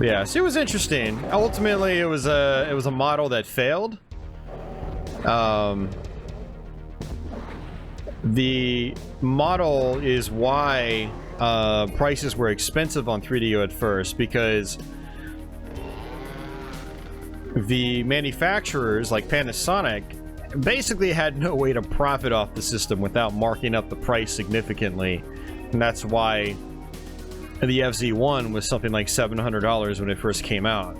Yeah, so it was interesting. Ultimately, it was a model that failed. The model is why prices were expensive on 3DO at first, because the manufacturers like Panasonic basically had no way to profit off the system without marking up the price significantly, and that's why the FZ1 was something like $700 when it first came out.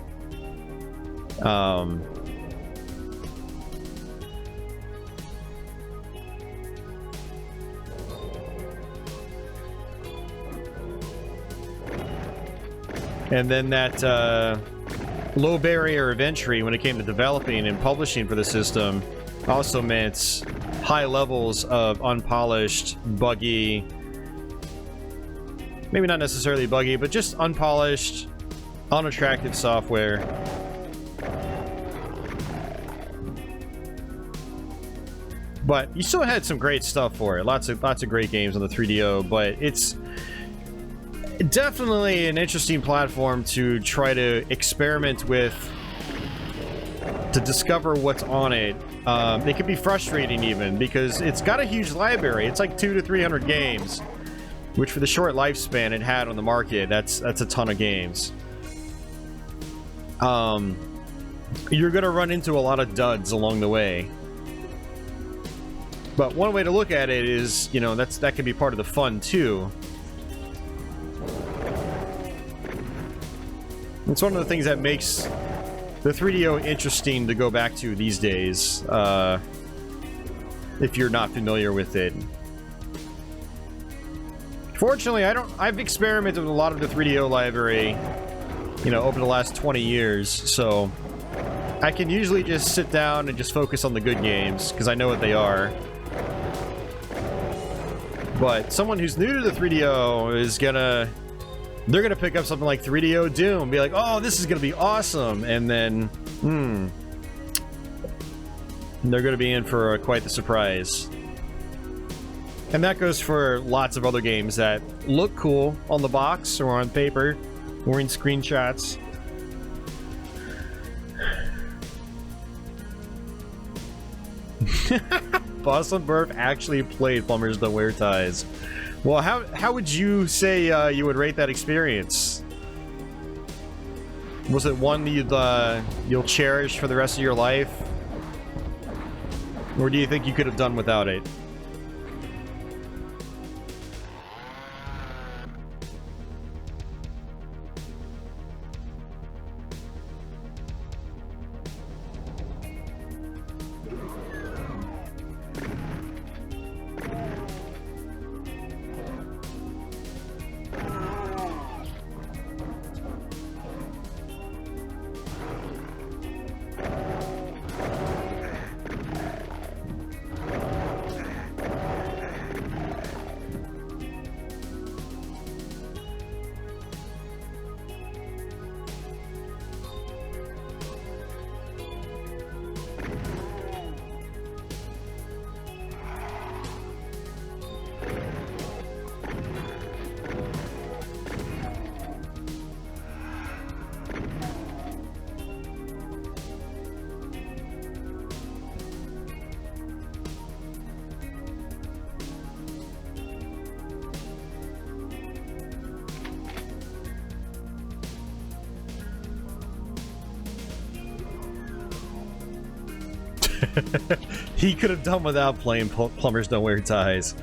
And then that low barrier of entry when it came to developing and publishing for the system also meant high levels of unpolished, buggy, maybe not necessarily buggy, but just unpolished, unattractive software. But you still had some great stuff for it. Lots of great games on the 3DO, but it's definitely an interesting platform to try to experiment with, to discover what's on it. It can be frustrating even, because it's got a huge library. It's like 200 to 300 games, which for the short lifespan it had on the market, that's a ton of games. You're gonna run into a lot of duds along the way. But one way to look at it is, you know, that can be part of the fun too. It's one of the things that makes the 3DO interesting to go back to these days, if you're not familiar with it. Fortunately, I've experimented with a lot of the 3DO library, you know, over the last 20 years, so I can usually just sit down and just focus on the good games, because I know what they are. But someone who's new to the 3DO is they're gonna pick up something like 3DO Doom and be like, oh, this is gonna be awesome, and then, they're gonna be in for quite the surprise. And that goes for lots of other games that look cool on the box or on paper or in screenshots. Boston Burf actually played Plumbers Don't Wear Ties. Well, how would you say you would rate that experience? Was it one you'll cherish for the rest of your life? Or do you think you could have done without it? He could have done without playing Plumbers Don't Wear Ties.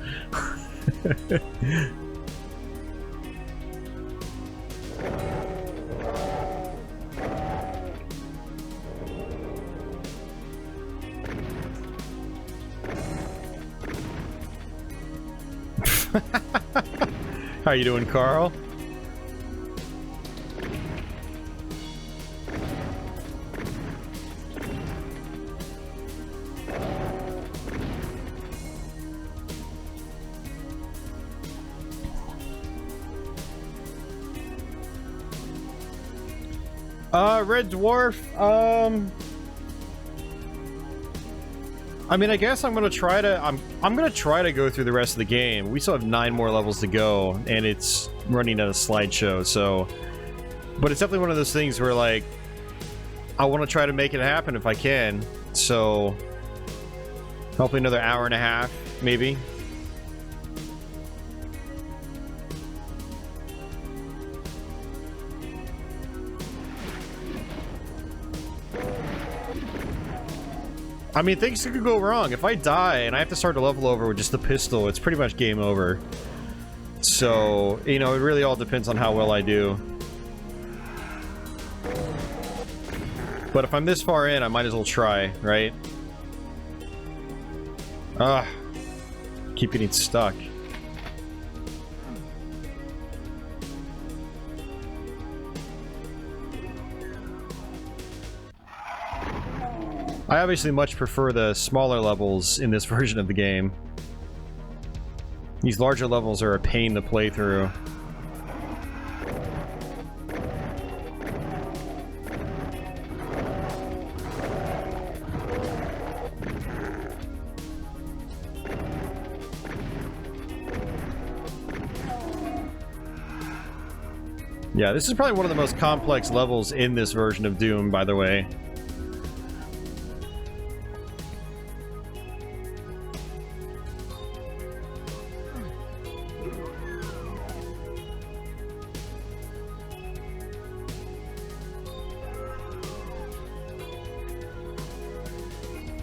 How you doing, Carl? Red Dwarf, I mean, I guess I'm gonna try to, I'm gonna try to go through the rest of the game. We still have 9 more levels to go, and it's running at a slideshow, so... But it's definitely one of those things where, like, I want to try to make it happen if I can, so... Hopefully another hour and a half, maybe. I mean, things could go wrong. If I die and I have to start a level over with just the pistol, it's pretty much game over. So, you know, it really all depends on how well I do. But if I'm this far in, I might as well try, right? Ah, keep getting stuck. I obviously much prefer the smaller levels in this version of the game. These larger levels are a pain to play through. Yeah, this is probably one of the most complex levels in this version of Doom, by the way.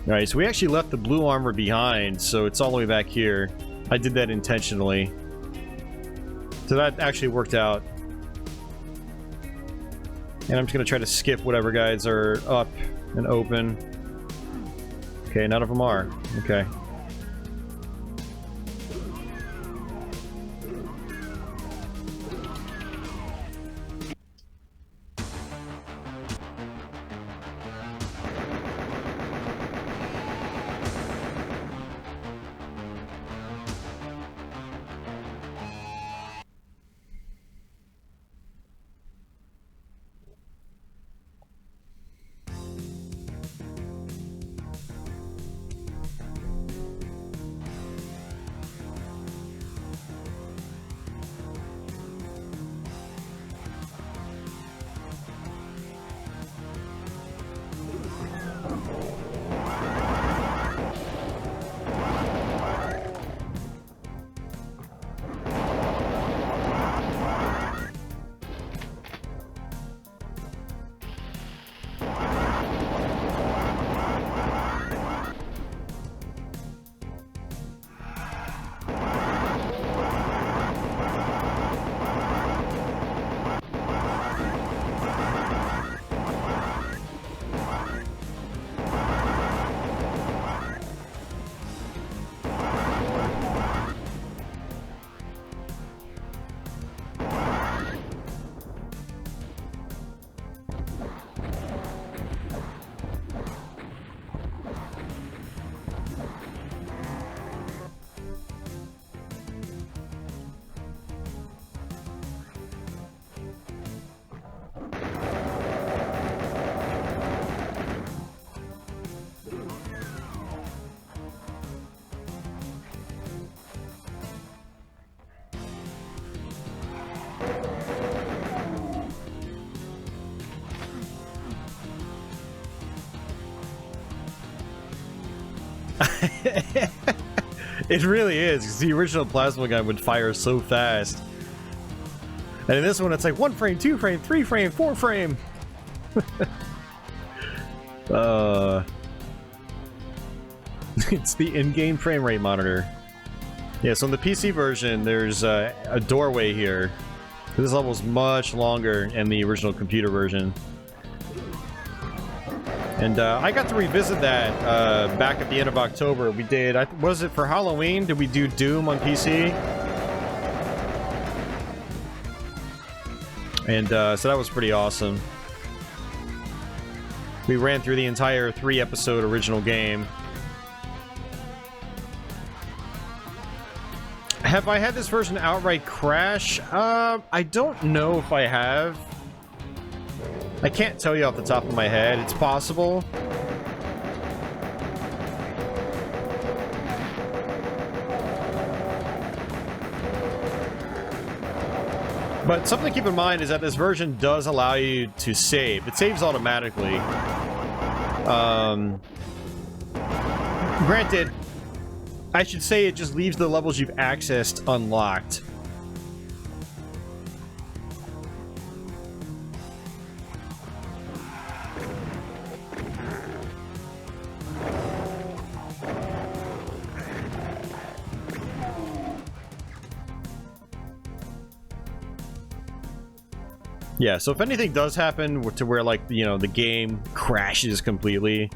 Alright, so we actually left the blue armor behind, so it's all the way back here. I did that intentionally. So that actually worked out. And I'm just gonna try to skip whatever guys are up and open. Okay, none of them are. Okay. It really is, because the original plasma gun would fire so fast. And in this one, it's like 1 frame, 2 frame, 3 frame, 4 frame. It's the in-game frame rate monitor. Yeah, so in the PC version, there's a doorway here. This level's much longer in the original computer version. And I got to revisit that back at the end of October. We did, was it for Halloween? Did we do Doom on PC? And so that was pretty awesome. We ran through the entire 3-episode original game. Have I had this version outright crash? I don't know if I have. I can't tell you off the top of my head. It's possible. But something to keep in mind is that this version does allow you to save. It saves automatically. Granted, I should say it just leaves the levels you've accessed unlocked. Yeah, so if anything does happen to where, like, you know, the game crashes completely,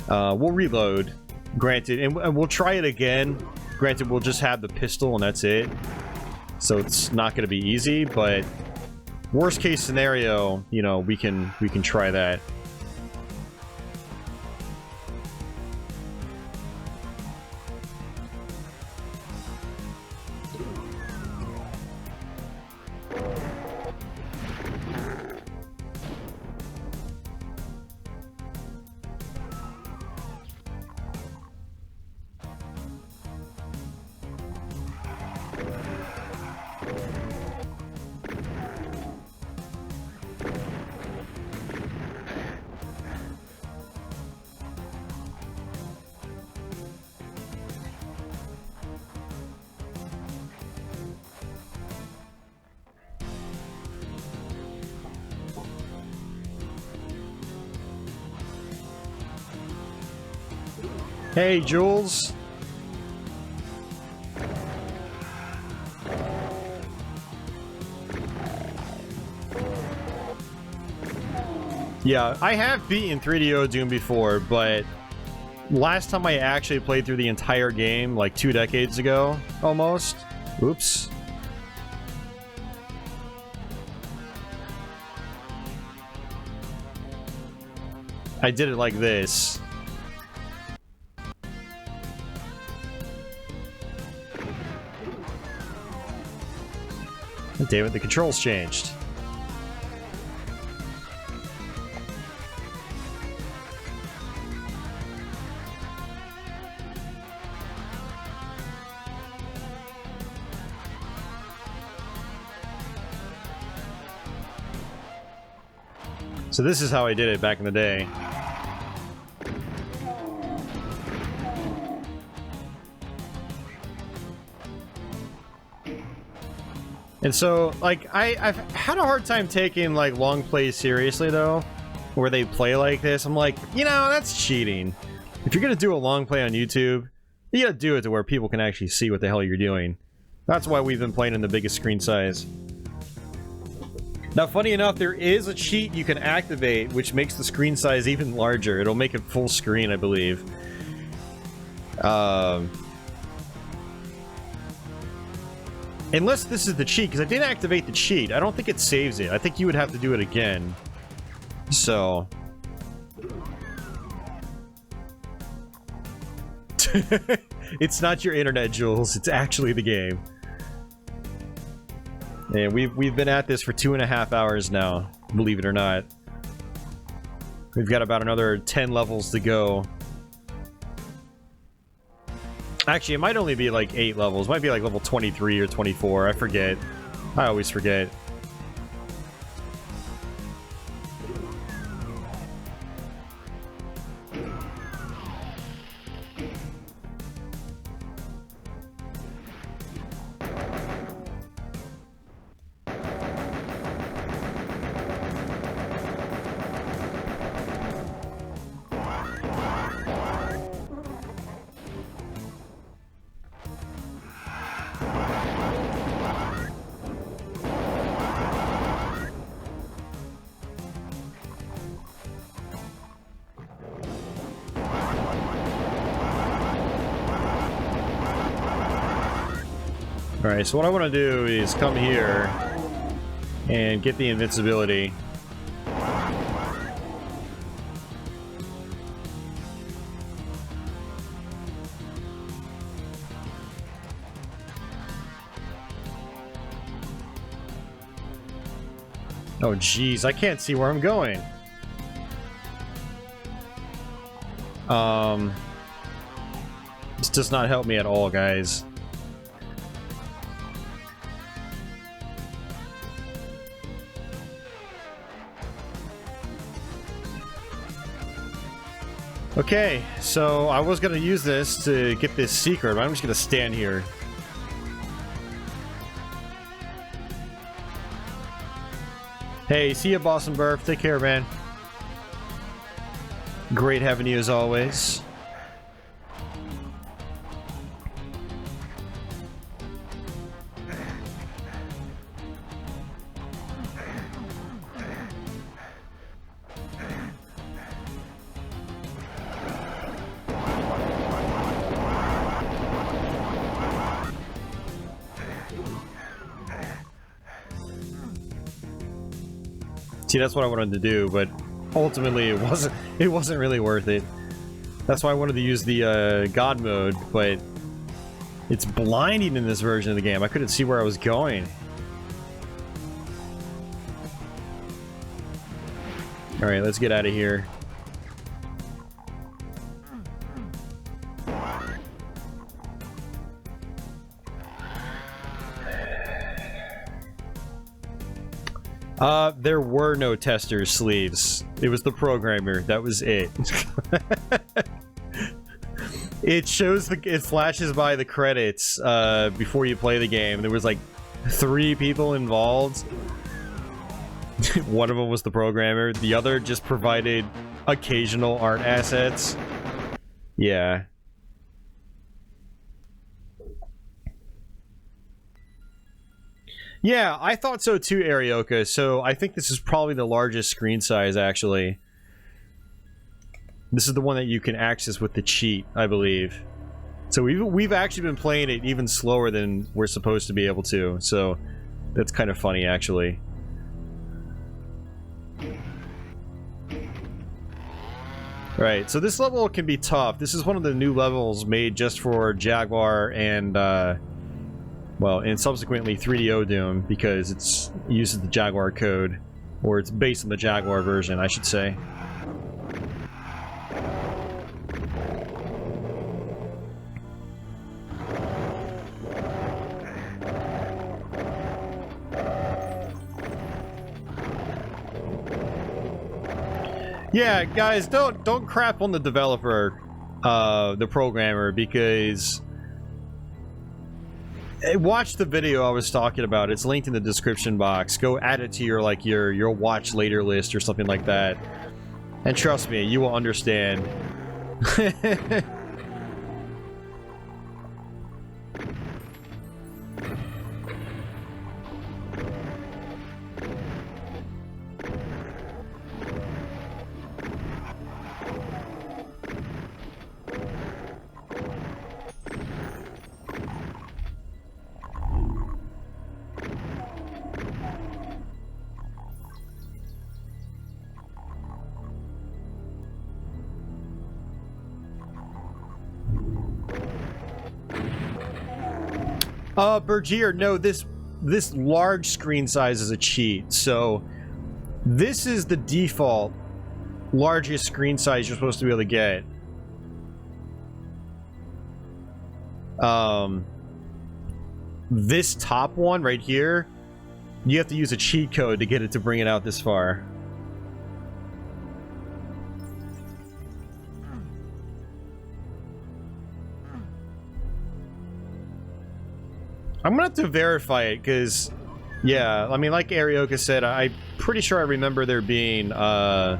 we'll reload. Granted, and we'll try it again. Granted, we'll just have the pistol and that's it. So it's not going to be easy, but worst case scenario, you know, we can try that. Hey, Jules. Yeah, I have beaten 3DO Doom before, but last time I actually played through the entire game, like 2 decades ago, almost. Oops. I did it like this. Damn it, the controls changed. So this is how I did it back in the day. And so, like, I've had a hard time taking, like, long plays seriously, though, where they play like this. I'm like, you know, that's cheating. If you're gonna do a long play on YouTube, you gotta do it to where people can actually see what the hell you're doing. That's why we've been playing in the biggest screen size. Now, funny enough, there is a cheat you can activate, which makes the screen size even larger. It'll make it full screen, I believe. Unless this is the cheat, because I did activate the cheat. I don't think it saves it. I think you would have to do it again. So... It's not your internet, Jules. It's actually the game. And we've been at this for 2.5 hours now, believe it or not. We've got about another 10 levels to go. Actually, it might only be like 8 levels. It might be like level 23 or 24. I forget. I always forget. Alright, so what I want to do is come here and get the invincibility. Oh jeez, I can't see where I'm going. This does not help me at all, guys. Okay, so I was gonna use this to get this secret, but I'm just gonna stand here. Hey, see ya, Boss and Burf. Take care, man. Great having you as always. See, that's what I wanted to do, but ultimately it wasn't really worth it. That's why I wanted to use the God mode, but it's blinding in this version of the game. I couldn't see where I was going. Alright, let's get out of here. There were no tester sleeves. It was the programmer. That was it. It shows it flashes by the credits before you play the game. There was like 3 people involved. One of them was the programmer. The other just provided occasional art assets. Yeah. Yeah, I thought so too, Arioka. So I think this is probably the largest screen size, actually. This is the one that you can access with the cheat, I believe. So we've actually been playing it even slower than we're supposed to be able to. So that's kind of funny, actually. Right, so this level can be tough. This is one of the new levels made just for Jaguar and, well, and subsequently 3DO Doom, because it uses the Jaguar code. Or it's based on the Jaguar version, I should say. Yeah, guys, don't crap on the developer, the programmer, because watch the video I was talking about. It's linked in the description box. Go add it to your watch later list or something like that. And trust me, you will understand. Bergier, no, this large screen size is a cheat. So this is the default largest screen size you're supposed to be able to get. This top one right here, you have to use a cheat code to get it to bring it out this far. I'm gonna have to verify it, because, yeah, I mean, like Arioka said, I'm pretty sure I remember there being, you know,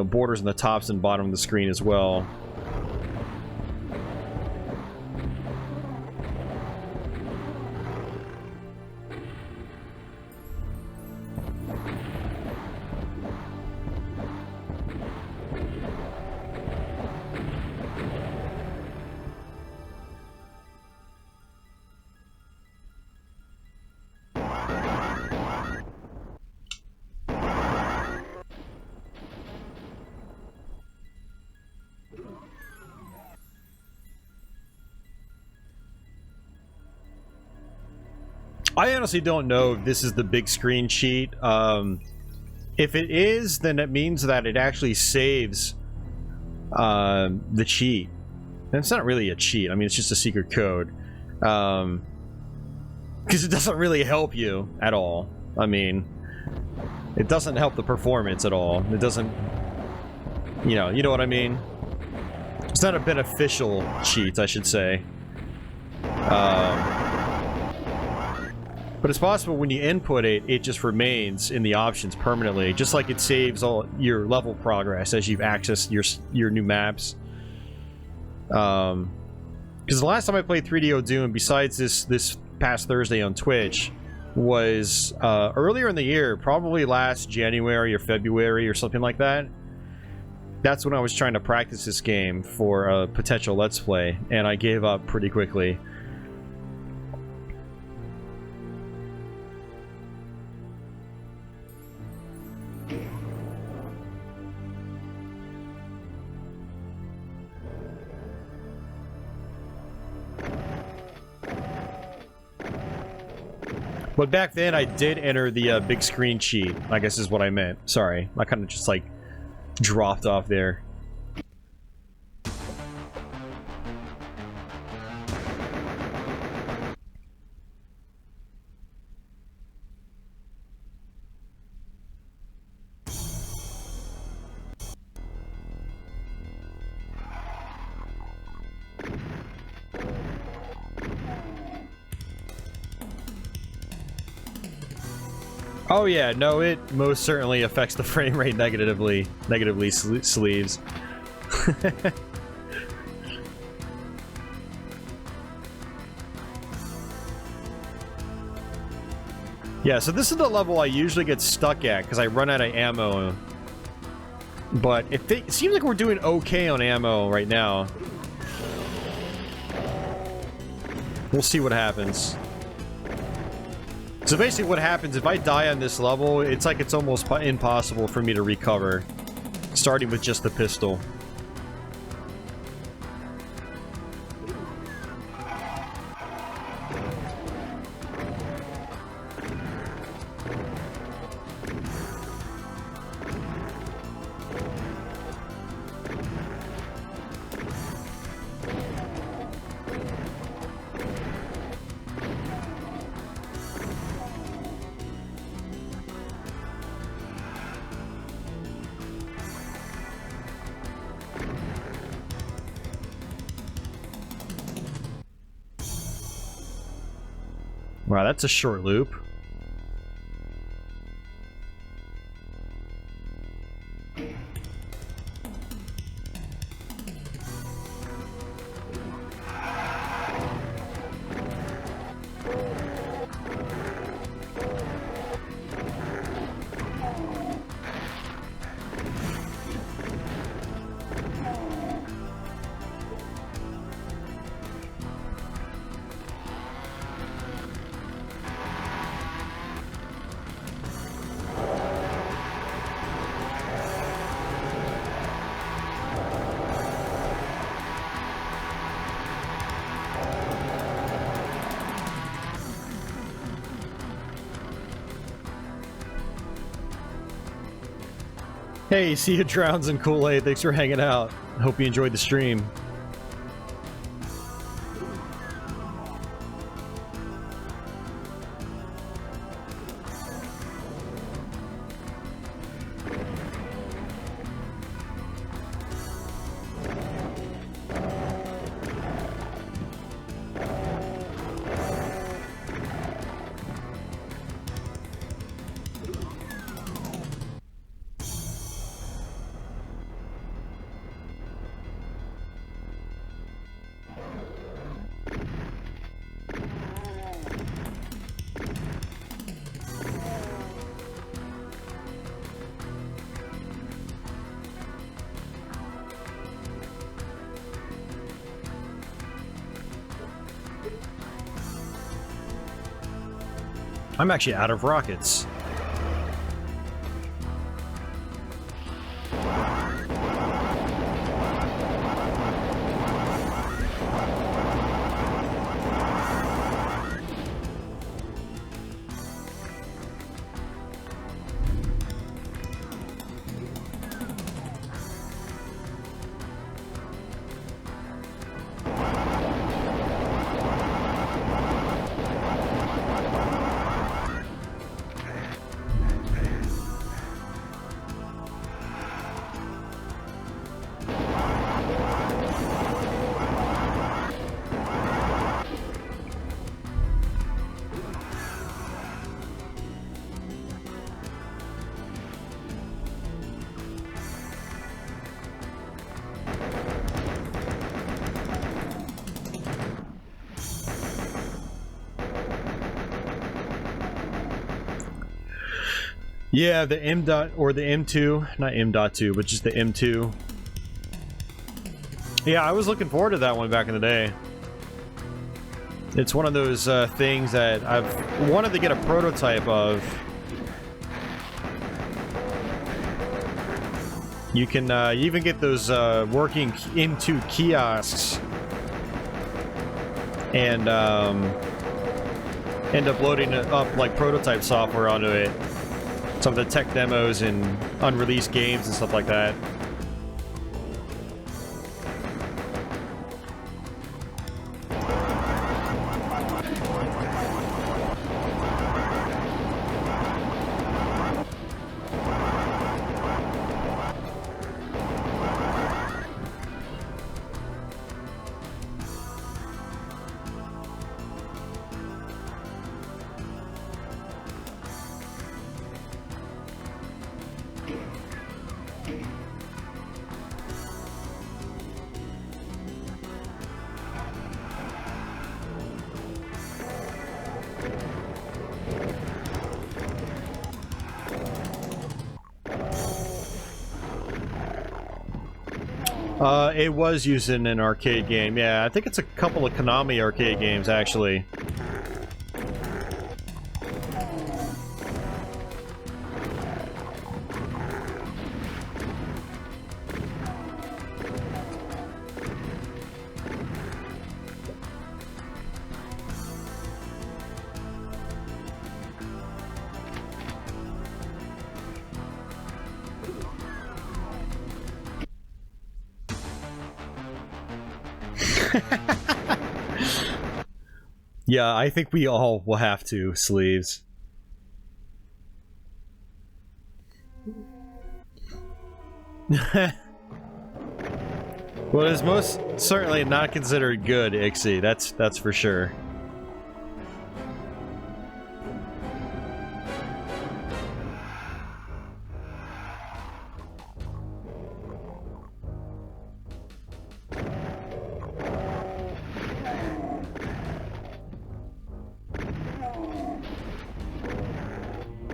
borders on the tops and bottom of the screen as well. I honestly don't know if this is the big screen cheat. If it is, then it means that it actually saves the cheat. And it's not really a cheat. I mean, it's just a secret code. Because it doesn't really help you at all. I mean, it doesn't help the performance at all. It doesn't... you know what I mean? It's not a beneficial cheat, I should say. But it's possible when you input it, it just remains in the options permanently, just like it saves all your level progress as you've accessed your new maps. Because the last time I played 3DO Doom, besides this past Thursday on Twitch, was earlier in the year, probably last January or February or something like that. That's when I was trying to practice this game for a potential Let's Play, and I gave up pretty quickly. But back then, I did enter the big screen cheat, I guess is what I meant. Sorry, I kind of just, like, dropped off there. Oh yeah, no, it most certainly affects the frame rate negatively, sleeves. Yeah, so this is the level I usually get stuck at, because I run out of ammo. But it seems like we're doing okay on ammo right now. We'll see what happens. So basically what happens, if I die on this level, it's like it's almost impossible for me to recover. Starting with just the pistol. Wow, that's a short loop. Hey, see you Drowns and Kool-Aid. Thanks for hanging out. Hope you enjoyed the stream. I'm actually out of rockets. Yeah, the M dot, or the M2, not M.2, but just the M2. Yeah, I was looking forward to that one back in the day. It's one of those things that I've wanted to get a prototype of. You can you even get those working M2 kiosks and end up loading up like prototype software onto it. Some of the tech demos and unreleased games and stuff like that. It was used in an arcade game. Yeah, I think it's a couple of Konami arcade games, actually. Yeah, I think we all will have to, sleeves. Well, it's most certainly not considered good, Ixie. That's for sure.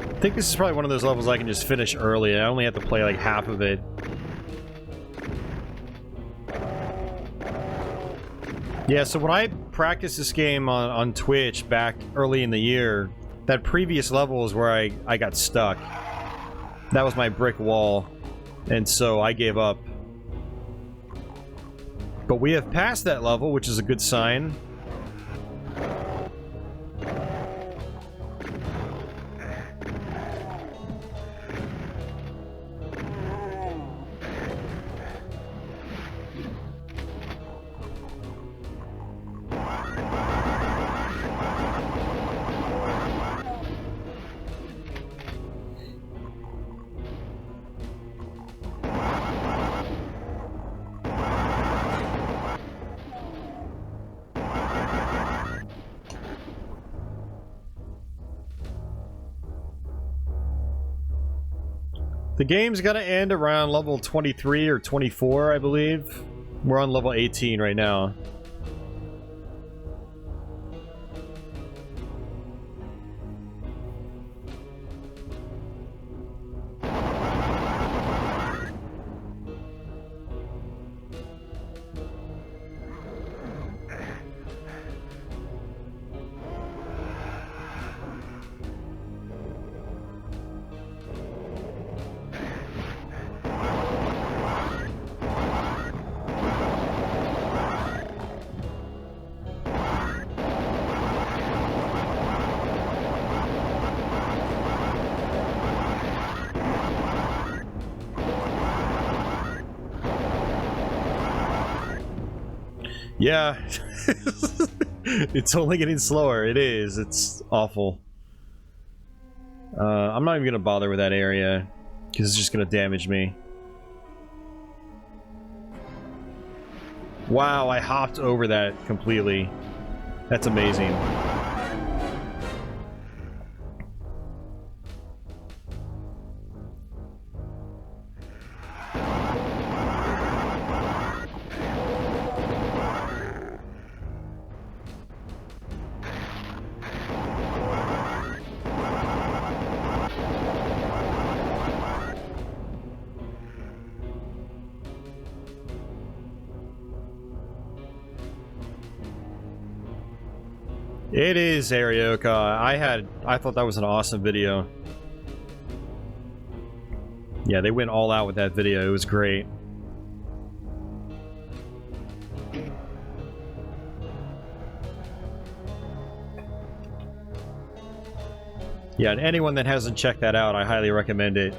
I think this is probably one of those levels I can just finish early. I only have to play like half of it. Yeah, so when I practiced this game on Twitch back early in the year, that previous level is where I got stuck. That was my brick wall, and so I gave up. But we have passed that level, which is a good sign. The game's gonna end around level 23 or 24, I believe. We're on level 18 right now. Yeah. It's only getting slower. It is. It's awful. I'm not even gonna bother with that area because it's just gonna damage me. Wow, I hopped over that completely. That's amazing. It is, Arioka. I thought that was an awesome video. Yeah, they went all out with that video. It was great. Yeah, and anyone that hasn't checked that out, I highly recommend it.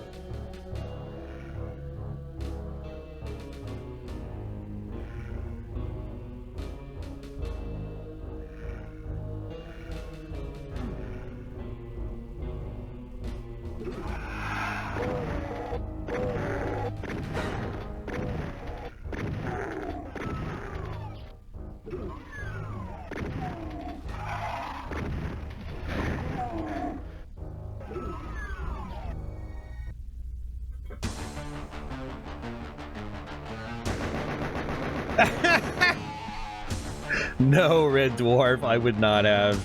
No, Red Dwarf, I would not have.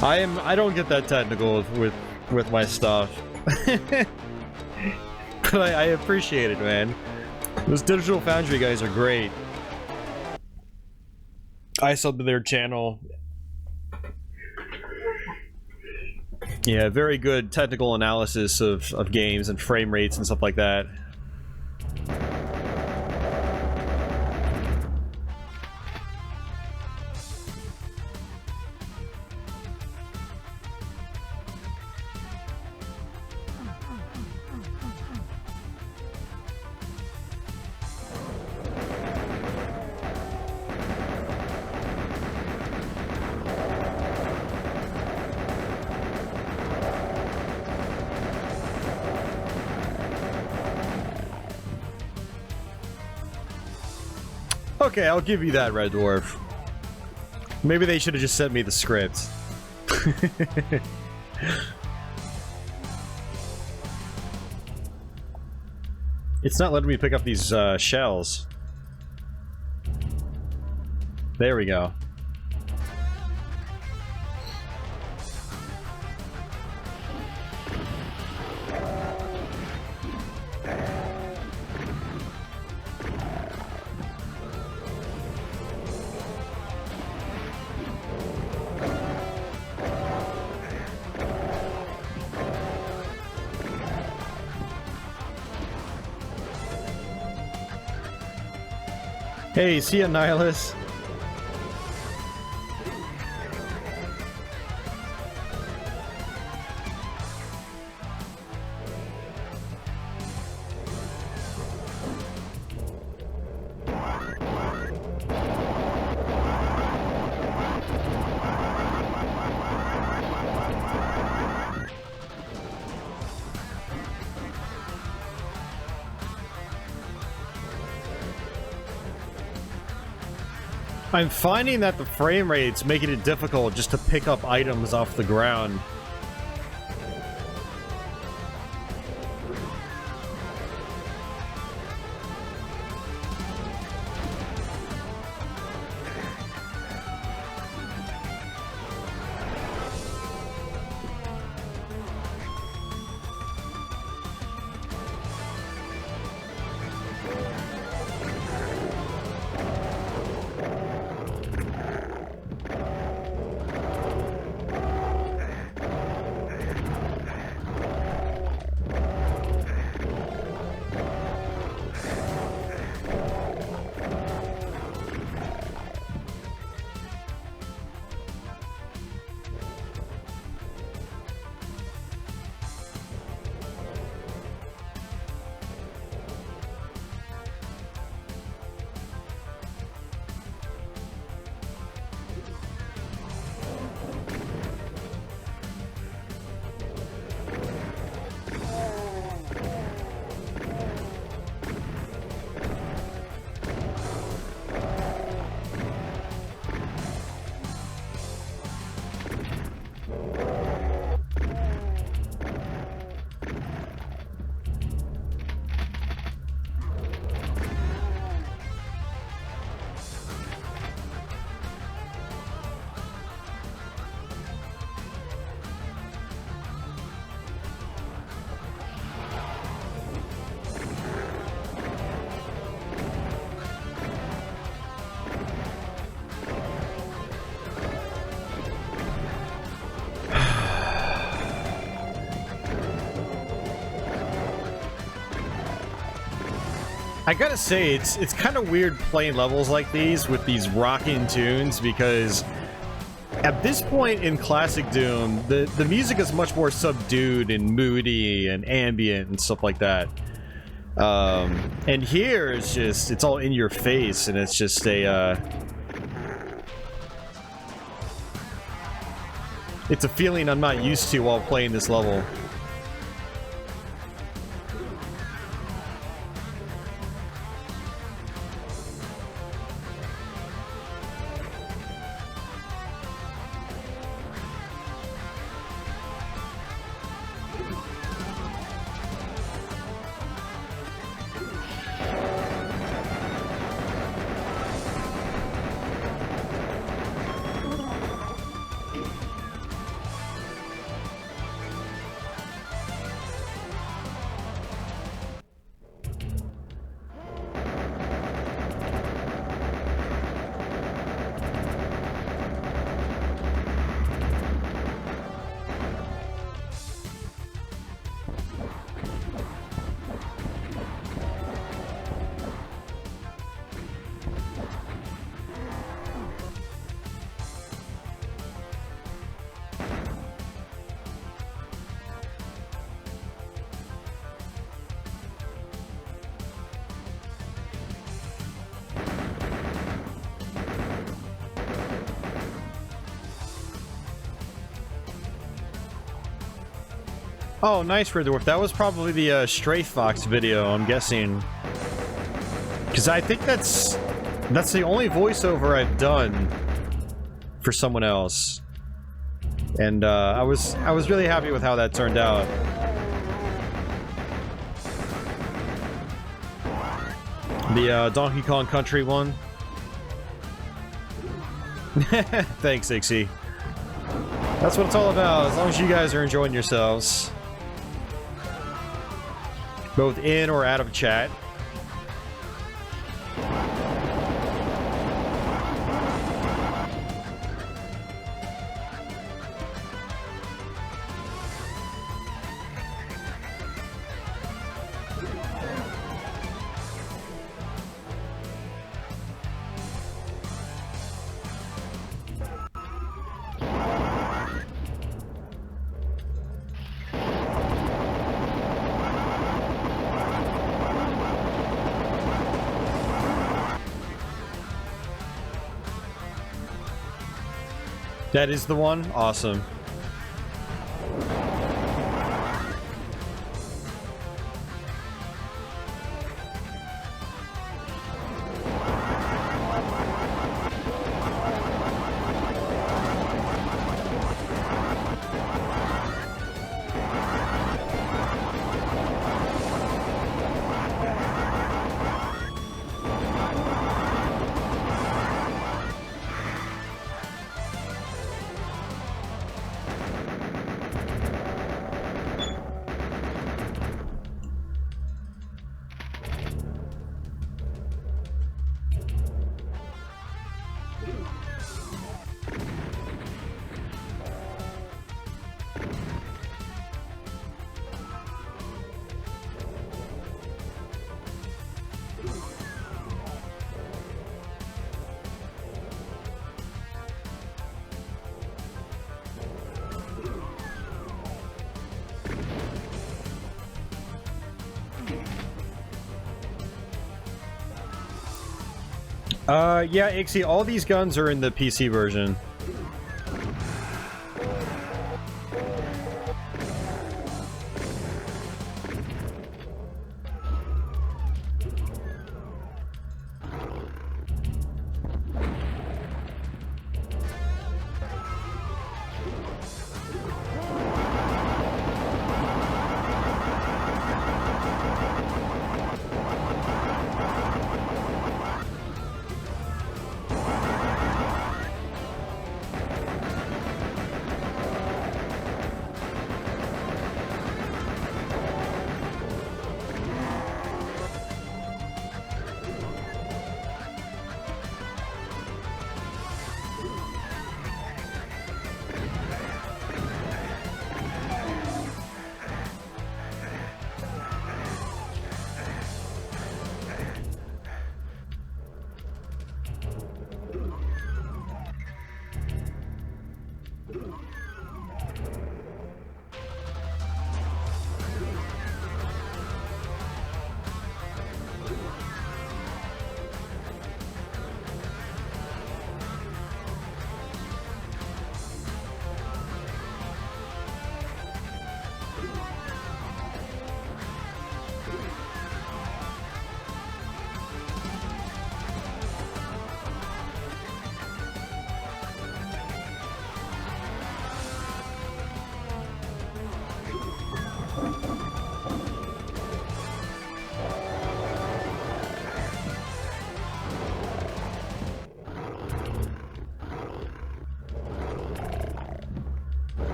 I don't get that technical with my stuff. But I appreciate it, man. Those Digital Foundry guys are great. I subbed to their channel. Yeah, very good technical analysis of games and frame rates and stuff like that. Okay, I'll give you that, Red Dwarf. Maybe they should have just sent me the script. It's not letting me pick up these shells. There we go. Hey, see ya, Nihilus. I'm finding that the frame rate's making it difficult just to pick up items off the ground. I gotta say, it's kind of weird playing levels like these with these rocking tunes, because at this point in classic Doom, the music is much more subdued and moody and ambient and stuff like that. And here it's just, it's all in your face, and it's just a, it's a feeling I'm not used to while playing this level. Oh, nice, Red Dwarf. That was probably the Stray Fox video, I'm guessing. Because I think that's the only voiceover I've done for someone else. And I was really happy with how that turned out. The Donkey Kong Country one. Thanks, Ixie. That's what it's all about, as long as you guys are enjoying yourselves. Both in or out of chat. That is the one? Awesome. Yeah, Ixie, all these guns are in the PC version.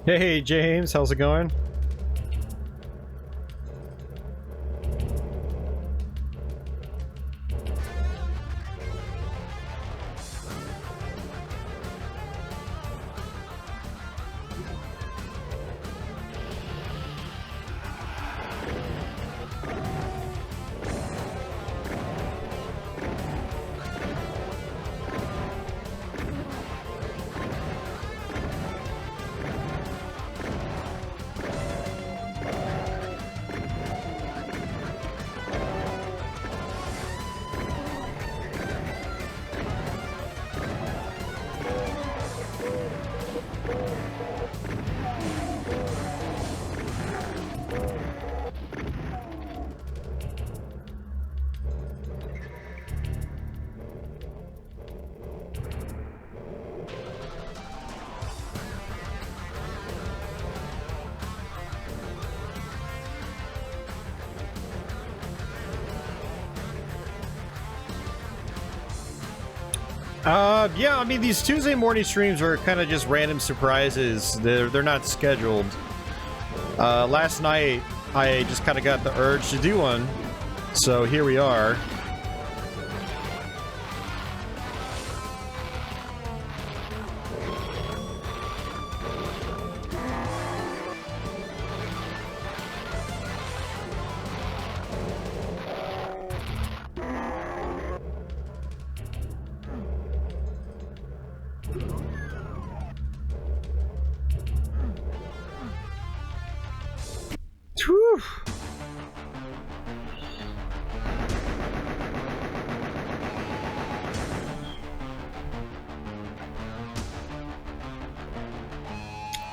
Hey James, how's it going? Yeah, I mean, these Tuesday morning streams are kind of just random surprises. They're not scheduled. Last night, I just kind of got the urge to do one, so here we are. Whew.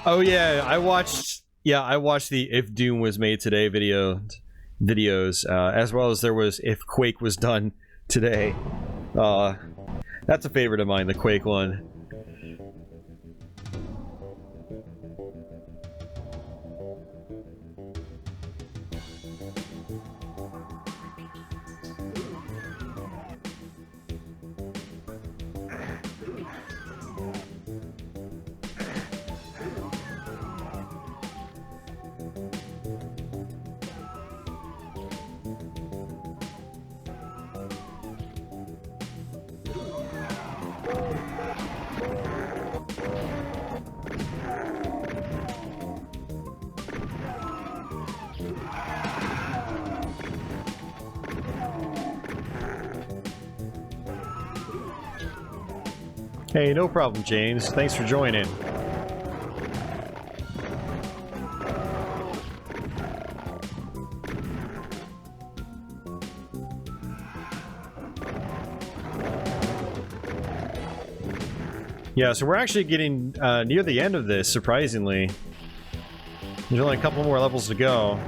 Oh yeah, I watched the If Doom Was Made Today videos, as well as there was If Quake Was Done Today. That's a favorite of mine, the Quake one. Hey, no problem, James. Thanks for joining. Yeah, so we're actually getting near the end of this, surprisingly. There's only a couple more levels to go.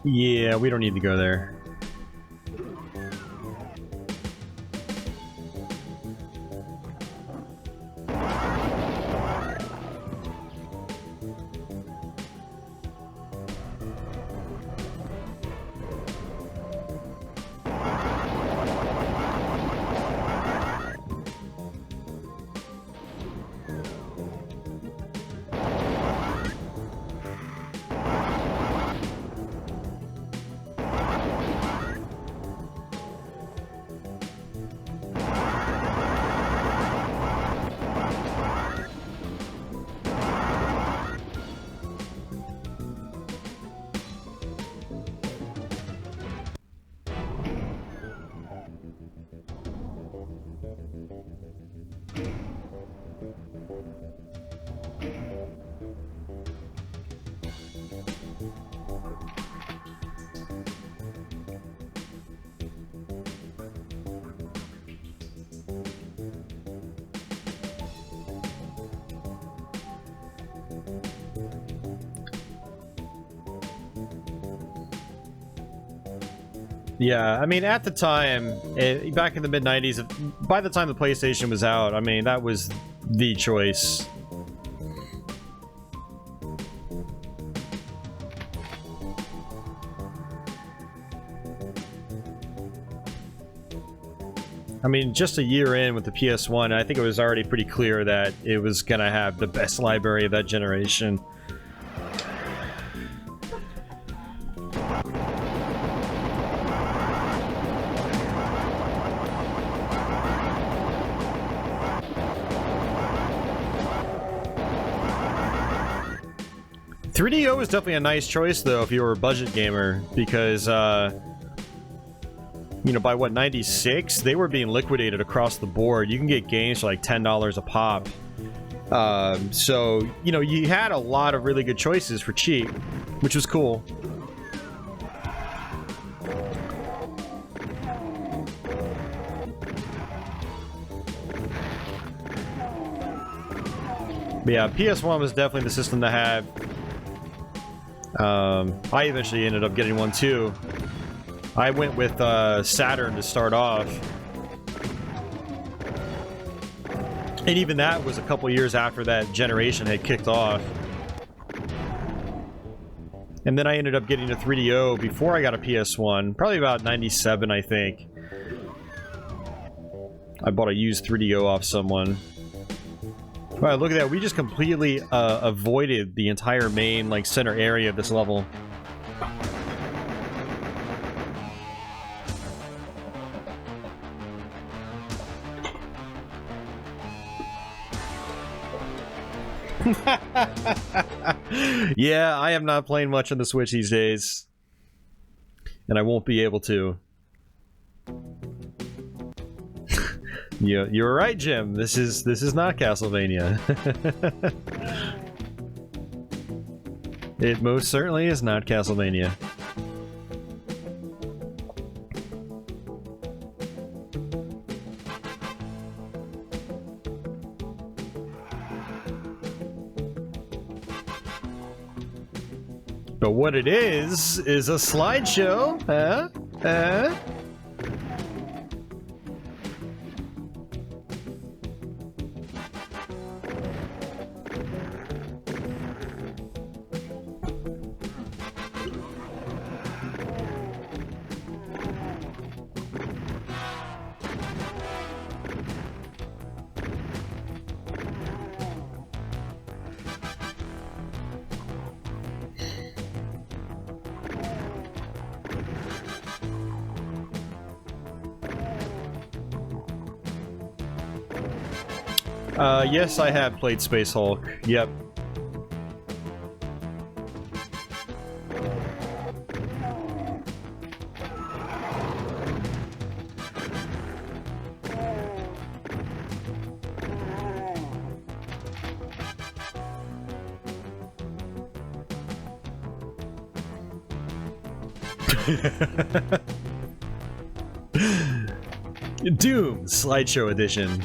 Yeah, we don't need to go there. Yeah, I mean, at the time, back in the mid-90s, by the time the PlayStation was out, I mean, that was the choice. I mean, just a year in with the PS1, I think it was already pretty clear that it was gonna have the best library of that generation. .3DO was definitely a nice choice, though, if you were a budget gamer, because, you know, by what, 96? They were being liquidated across the board. You can get games for like $10 a pop. So, you know, you had a lot of really good choices for cheap, which was cool. But yeah, PS1 was definitely the system to have. I eventually ended up getting one too. I went with Saturn to start off. And even that was a couple years after that generation had kicked off. And then I ended up getting a 3DO before I got a PS1. Probably about 97, I think. I bought a used 3DO off someone. Wow, look at that. We just completely avoided the entire main, like, center area of this level. Yeah, I am not playing much on the Switch these days. And I won't be able to. You're right, Jim. This is not Castlevania. It most certainly is not Castlevania. But what it is a slideshow, huh? Yes, I have played Space Hulk. Yep. Doom Slideshow Edition.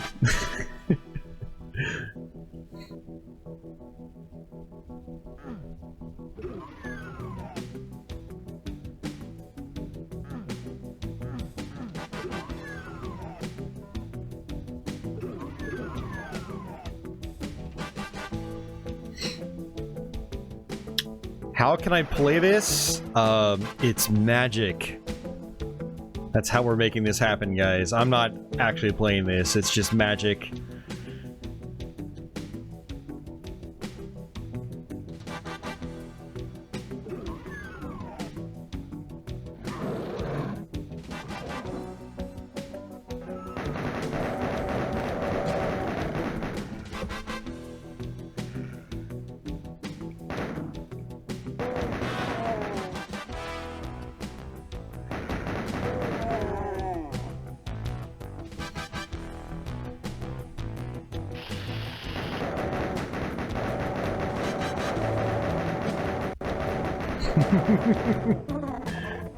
How can I play this? It's magic. That's how we're making this happen, guys. I'm not actually playing this, it's just magic.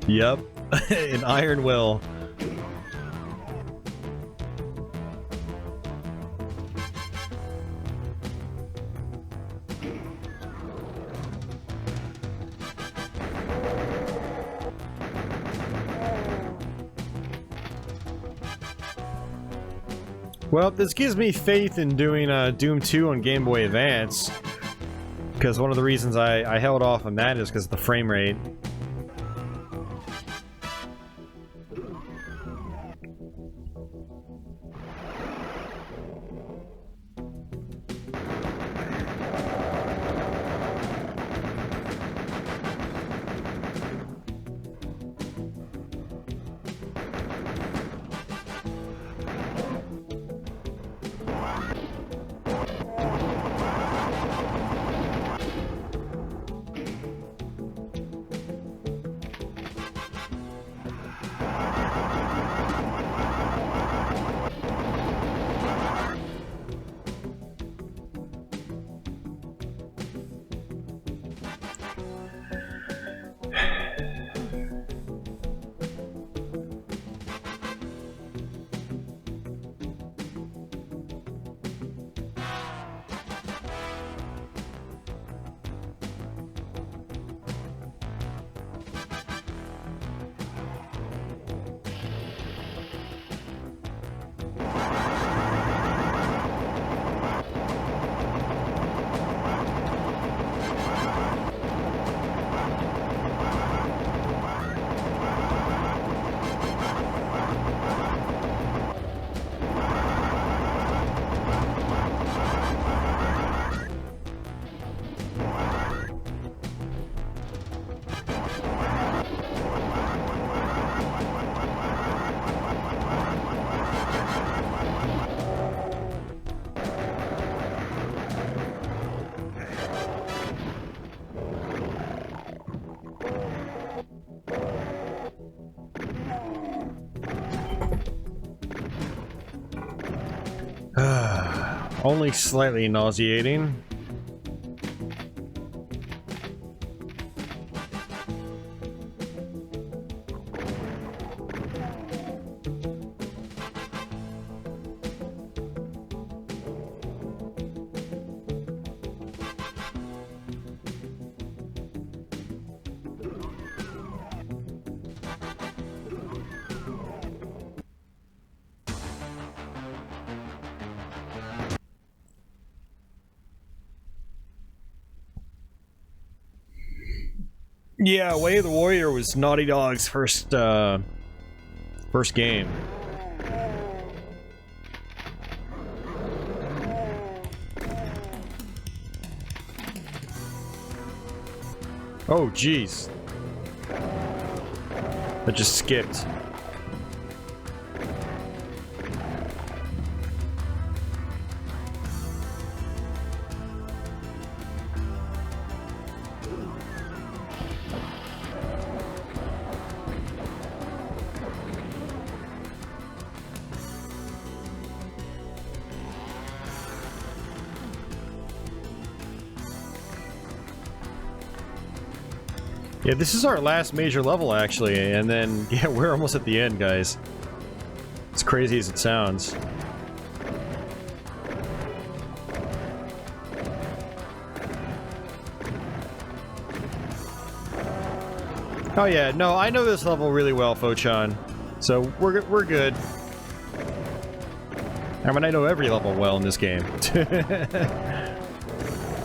Yep, an iron will. Well, this gives me faith in doing Doom 2 on Game Boy Advance. Because one of the reasons I held off on that is because of the frame rate. Only slightly nauseating. Yeah, Way of the Warrior was Naughty Dog's first game. Oh, jeez. That just skipped. Yeah, this is our last major level, actually, and then, yeah, we're almost at the end, guys. As crazy as it sounds. Oh yeah, no, I know this level really well, Phochan. So, we're good. I mean, I know every level well in this game.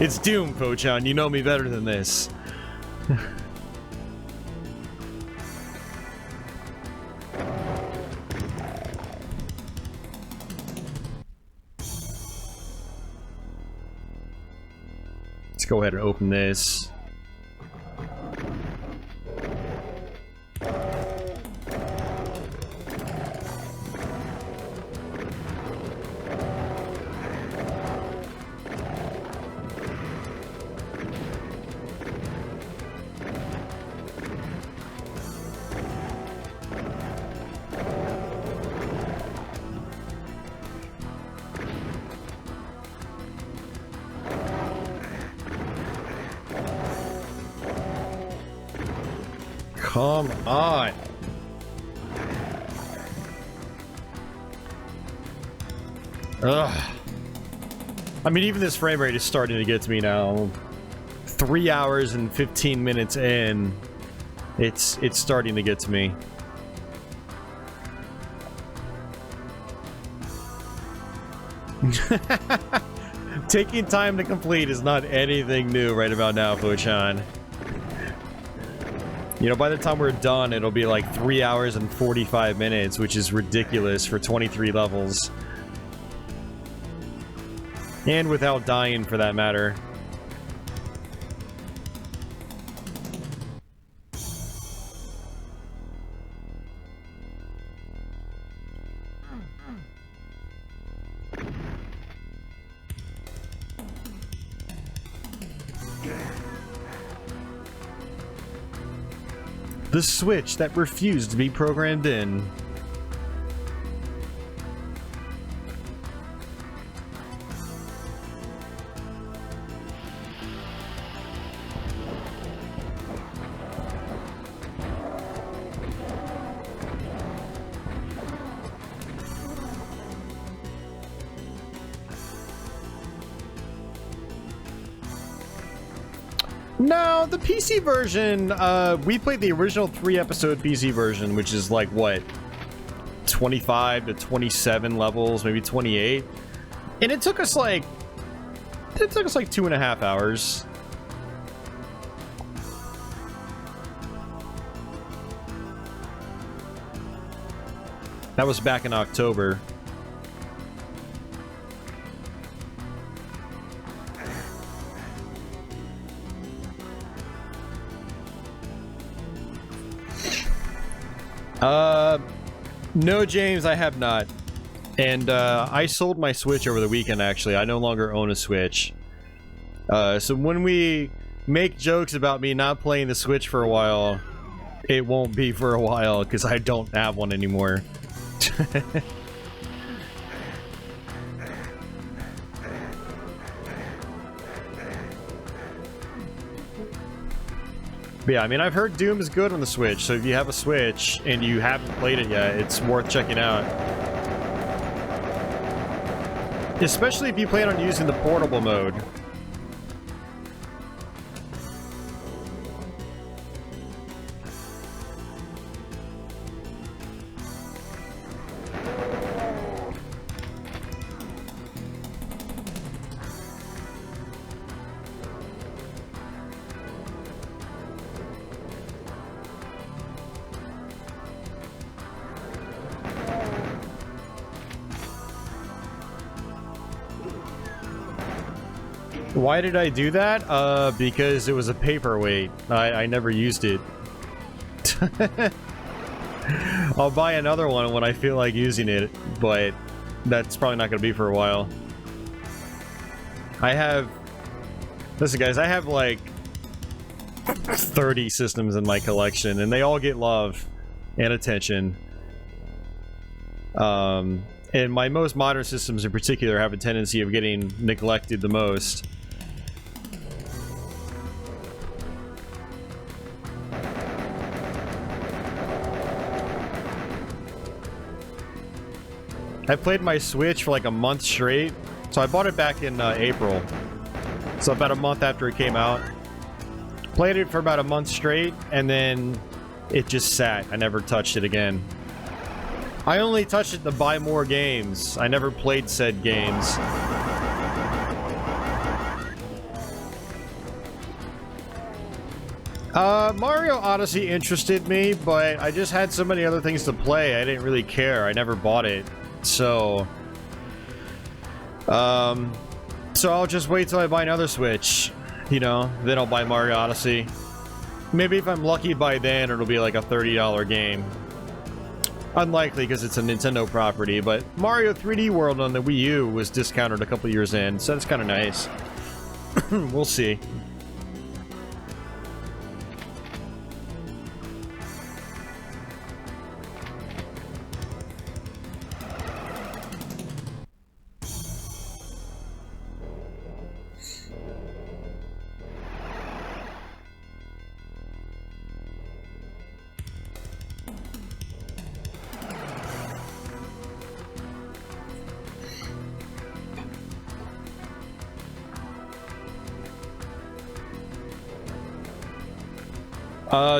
It's Doom, Phochan, you know me better than this. Let's go ahead and open this. Come on. Ugh. I mean, even this frame rate is starting to get to me now. 3 hours and 15 minutes in, it's starting to get to me. Taking time to complete is not anything new right about now, Fochan. You know, by the time we're done, it'll be like 3 hours and 45 minutes, which is ridiculous for 23 levels. And without dying, for that matter. The switch that refused to be programmed in. No, the PC version, we played the original 3-episode PC version, which is like, what, 25 to 27 levels, maybe 28? And it took us like 2.5 hours. That was back in October. No, James, I have not. And, I sold my Switch over the weekend, actually. I no longer own a Switch. So when we make jokes about me not playing the Switch for a while, it won't be for a while, because I don't have one anymore. But yeah, I mean, I've heard Doom is good on the Switch, so if you have a Switch and you haven't played it yet, it's worth checking out. Especially if you plan on using the portable mode. Why did I do that? Because it was a paperweight. I never used it. I'll buy another one when I feel like using it, but that's probably not going to be for a while. Listen guys, I have like 30 systems in my collection, and they all get love and attention. And my most modern systems in particular have a tendency of getting neglected the most. I played my Switch for like a month straight. So I bought it back in April. So about a month after it came out. Played it for about a month straight, and then it just sat. I never touched it again. I only touched it to buy more games. I never played said games. Mario Odyssey interested me, but I just had so many other things to play, I didn't really care. I never bought it. So I'll just wait till I buy another Switch, you know, then I'll buy Mario Odyssey. Maybe if I'm lucky by then, it'll be like a $30 game. Unlikely because it's a Nintendo property, but Mario 3D World on the Wii U was discounted a couple years in, so that's kind of nice. We'll see.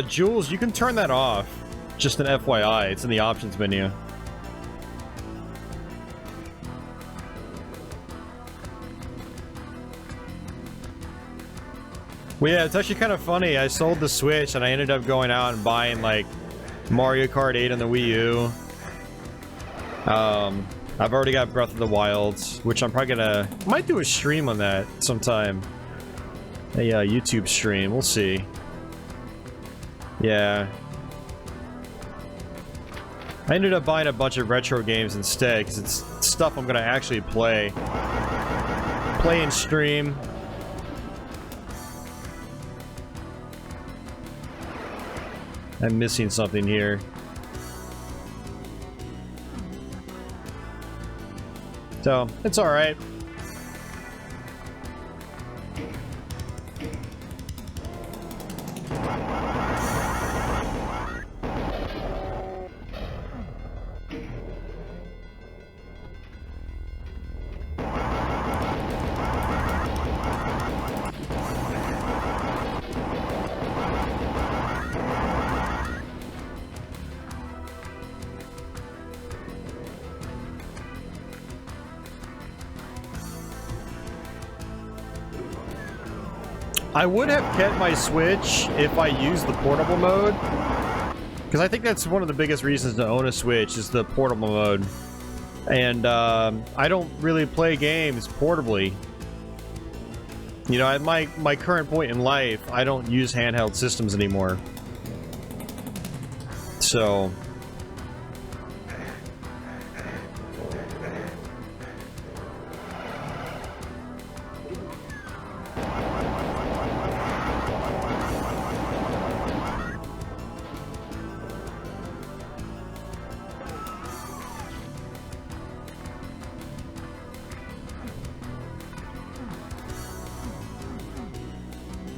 Jules, you can turn that off. Just an FYI, it's in the options menu. Well, yeah, it's actually kind of funny. I sold the Switch and I ended up going out and buying like Mario Kart 8 on the Wii U. I've already got Breath of the Wild, which I'm probably gonna... might do a stream on that sometime. A YouTube stream, we'll see. Yeah. I ended up buying a bunch of retro games instead, because it's stuff I'm gonna actually play. Play and stream. I'm missing something here. So, it's alright. I would have kept my Switch if I used the portable mode, because I think that's one of the biggest reasons to own a Switch is the portable mode. And I don't really play games portably. You know, at my current point in life, I don't use handheld systems anymore. So...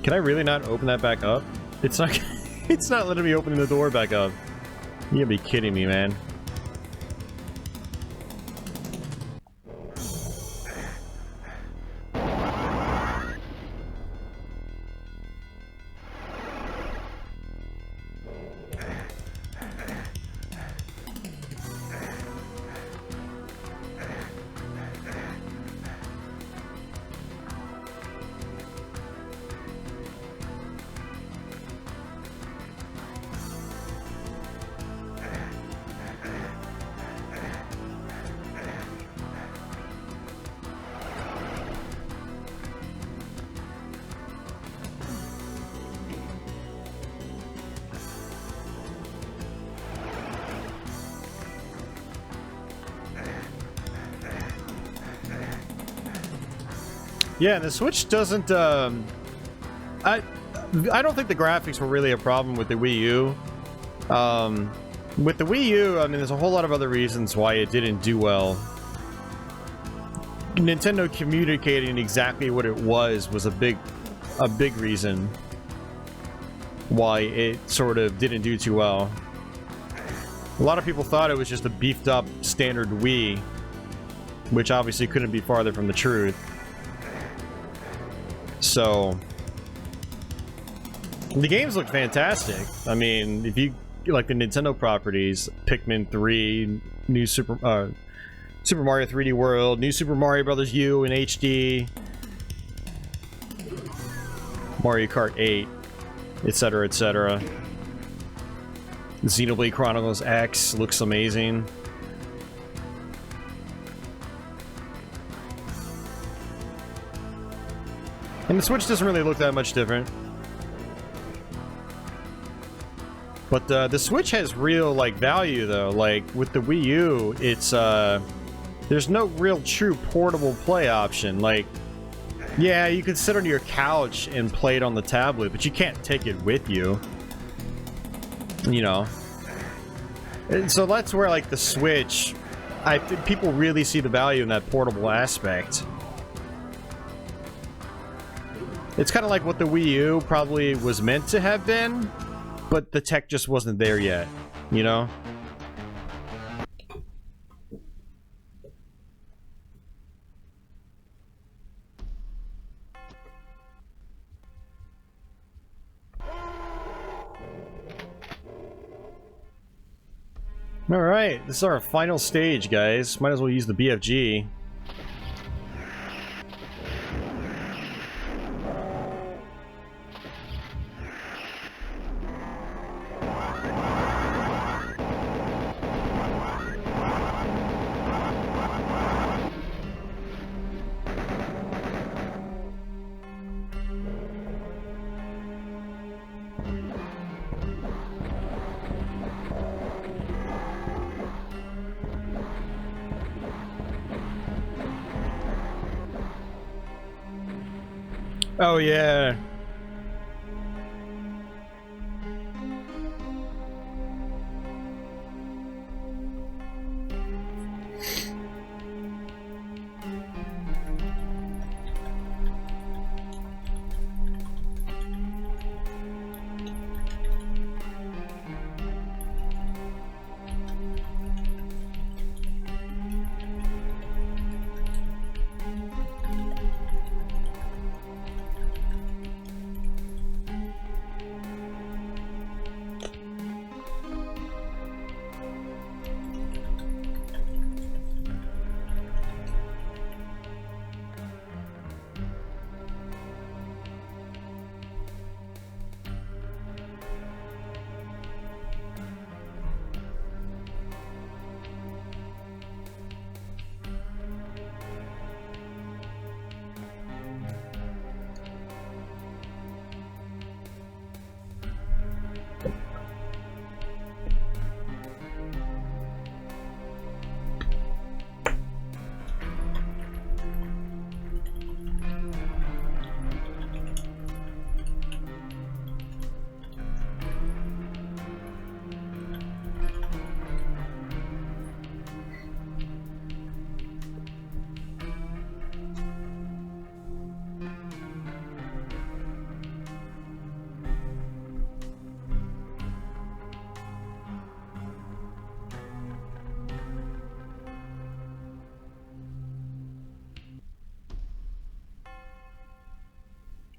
Can I really not open that back up? It's not it's not letting me open the door back up. You gotta be kidding me, man. Yeah, and the Switch doesn't, I don't think the graphics were really a problem with the Wii U. With the Wii U, I mean, there's a whole lot of other reasons why it didn't do well. Nintendo communicating exactly what it was a big reason why it sort of didn't do too well. A lot of people thought it was just a beefed up standard Wii, which obviously couldn't be farther from the truth. So, the games look fantastic. I mean, if you like the Nintendo properties, Pikmin 3, new Super Mario 3D World, new Super Mario Bros. U in HD, Mario Kart 8. etc., etc. Xenoblade Chronicles X looks amazing. And the Switch doesn't really look that much different. But the Switch has real, like, value, though. Like, with the Wii U, it's, there's no real true portable play option. Like, yeah, you could sit on your couch and play it on the tablet, but you can't take it with you. You know. And so that's where, like, the Switch, people really see the value in that portable aspect. It's kind of like what the Wii U probably was meant to have been, but the tech just wasn't there yet, you know? Alright, this is our final stage, guys. Might as well use the BFG. Oh, yeah.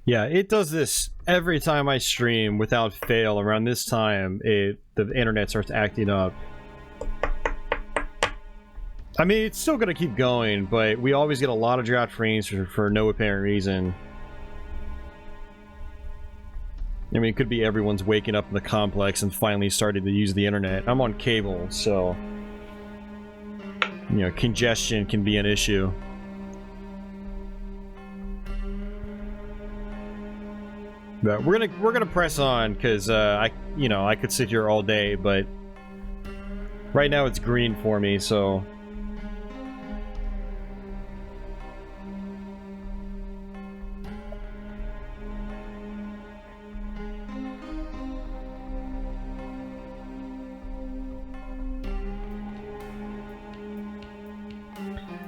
Yeah, it does this every time I stream without fail. Around this time, the internet starts acting up. I mean, it's still gonna keep going, but we always get a lot of drop frames for no apparent reason. I mean, it could be everyone's waking up in the complex and finally started to use the internet. I'm on cable, so you know, congestion can be an issue. But we're gonna press on because I could sit here all day, but right now it's green for me, so.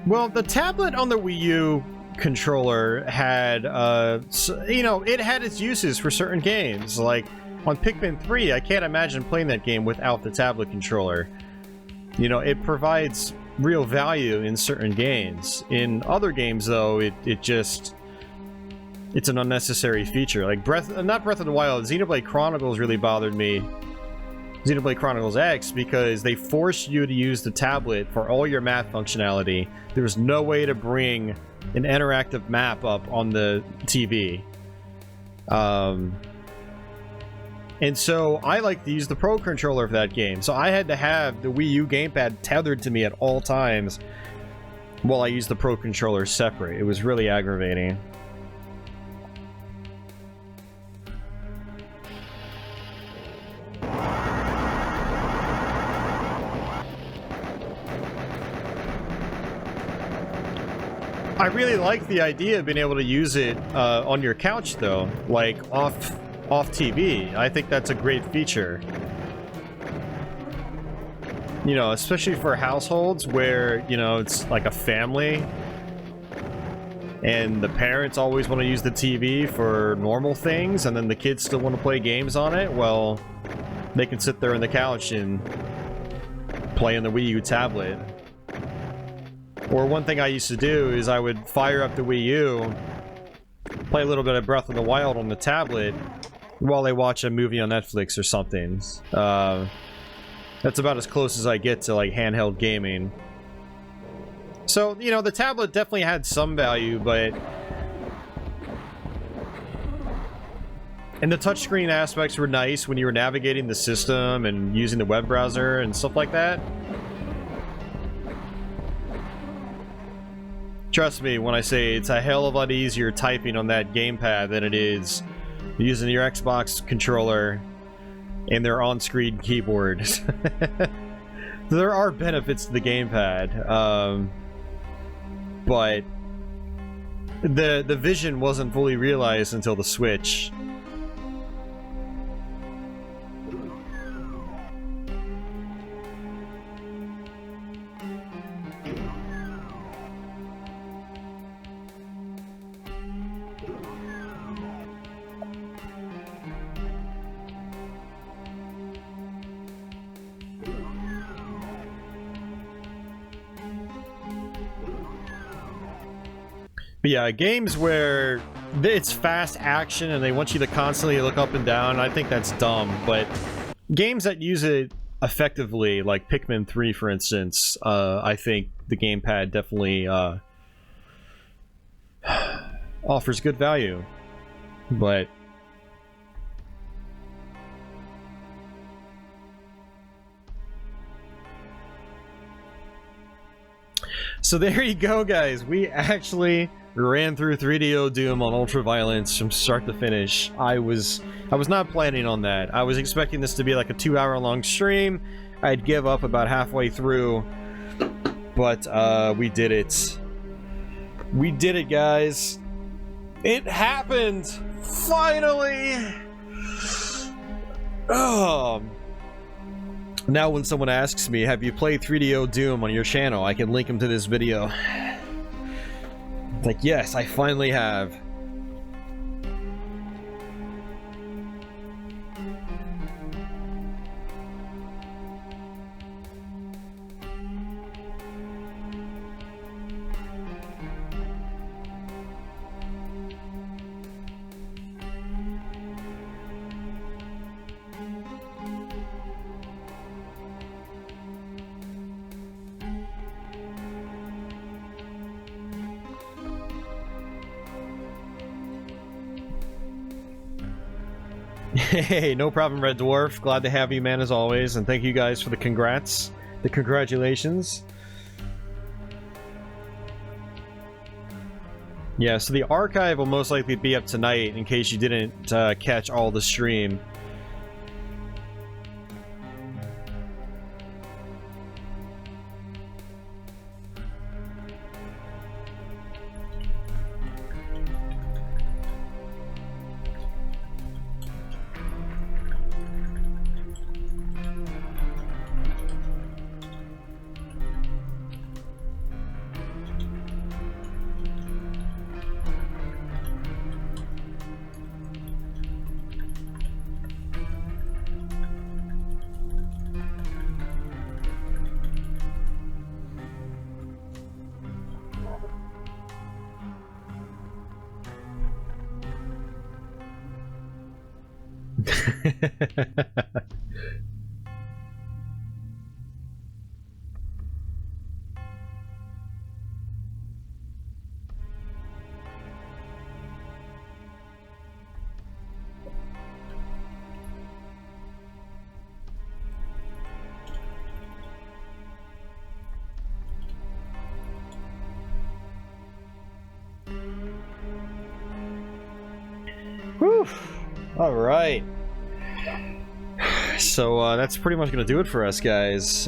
Well, the tablet on the Wii U controller had, you know, it had its uses for certain games. Like, on Pikmin 3, I can't imagine playing that game without the tablet controller. You know, it provides real value in certain games. In other games, though, it's an unnecessary feature. Like, not Breath of the Wild, Xenoblade Chronicles really bothered me. Xenoblade Chronicles X, because they forced you to use the tablet for all your map functionality. There was no way to bring an interactive map up on the TV. And so I like to use the Pro Controller for that game. So I had to have the Wii U gamepad tethered to me at all times while I used the Pro Controller separate. It was really aggravating. I really like the idea of being able to use it on your couch, though, like off TV. I think that's a great feature. You know, especially for households where, you know, it's like a family and the parents always want to use the TV for normal things and then the kids still want to play games on it. Well, they can sit there on the couch and play on the Wii U tablet. Or one thing I used to do is I would fire up the Wii U, play a little bit of Breath of the Wild on the tablet while I watch a movie on Netflix or something. That's about as close as I get to like handheld gaming. So, you know, the tablet definitely had some value, but... And the touchscreen aspects were nice when you were navigating the system and using the web browser and stuff like that. Trust me when I say it's a hell of a lot easier typing on that gamepad than it is using your Xbox controller and their on-screen keyboard. There are benefits to the gamepad, but the vision wasn't fully realized until the Switch. But yeah, games where it's fast action and they want you to constantly look up and down, I think that's dumb. But games that use it effectively, like Pikmin 3, for instance, I think the gamepad definitely offers good value. But so there you go, guys. We actually ran through 3DO Doom on Ultraviolence from start to finish. I was not planning on that. I was expecting this to be like a 2-hour-long stream. I'd give up about halfway through, but we did it. We did it, guys. It happened! Finally! Oh. Now when someone asks me, have you played 3DO Doom on your channel, I can link them to this video. It's like, yes, I finally have. Hey, no problem, Red Dwarf. Glad to have you, man, as always. And thank you guys for the congrats. The congratulations. Yeah, so the archive will most likely be up tonight in case you didn't catch all the stream. Whew. All right. So that's pretty much going to do it for us, guys.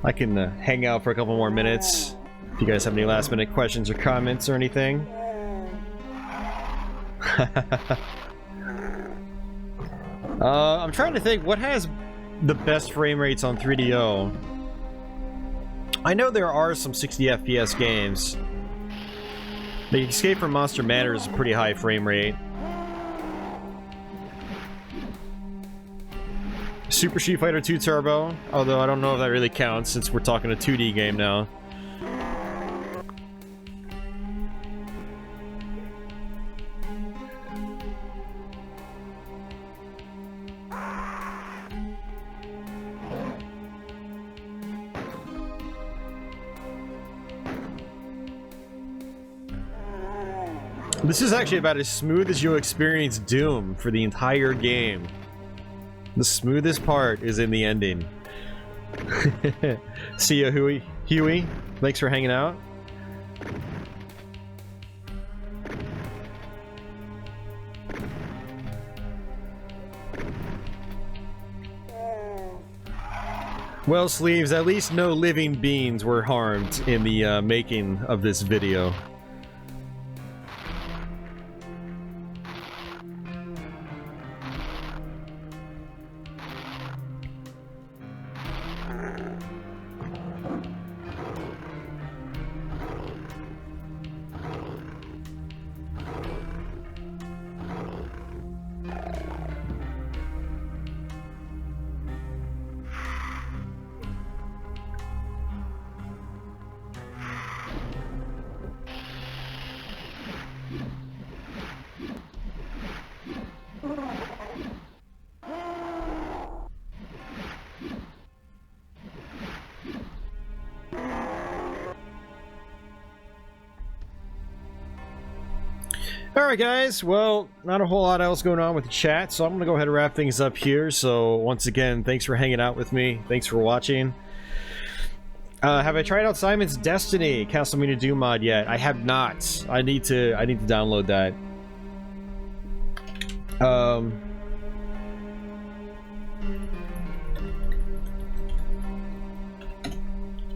I can hang out for a couple more minutes. If you guys have any last-minute questions or comments or anything. I'm trying to think, what has the best frame rates on 3DO? I know there are some 60 FPS games. The Escape from Monster Manor is a pretty high frame rate. Super Street Fighter 2 Turbo, although I don't know if that really counts since we're talking a 2D game now. This is actually about as smooth as you'll experience Doom for the entire game. The smoothest part is in the ending. See ya, Huey. Thanks for hanging out. Well, Sleeves, at least no living beings were harmed in the making of this video. Alright guys, well, not a whole lot else going on with the chat, so I'm going to go ahead and wrap things up here. So once again, thanks for hanging out with me, thanks for watching. Have I tried out Simon's Destiny Castlevania Doom mod yet? I have not. I need to download that.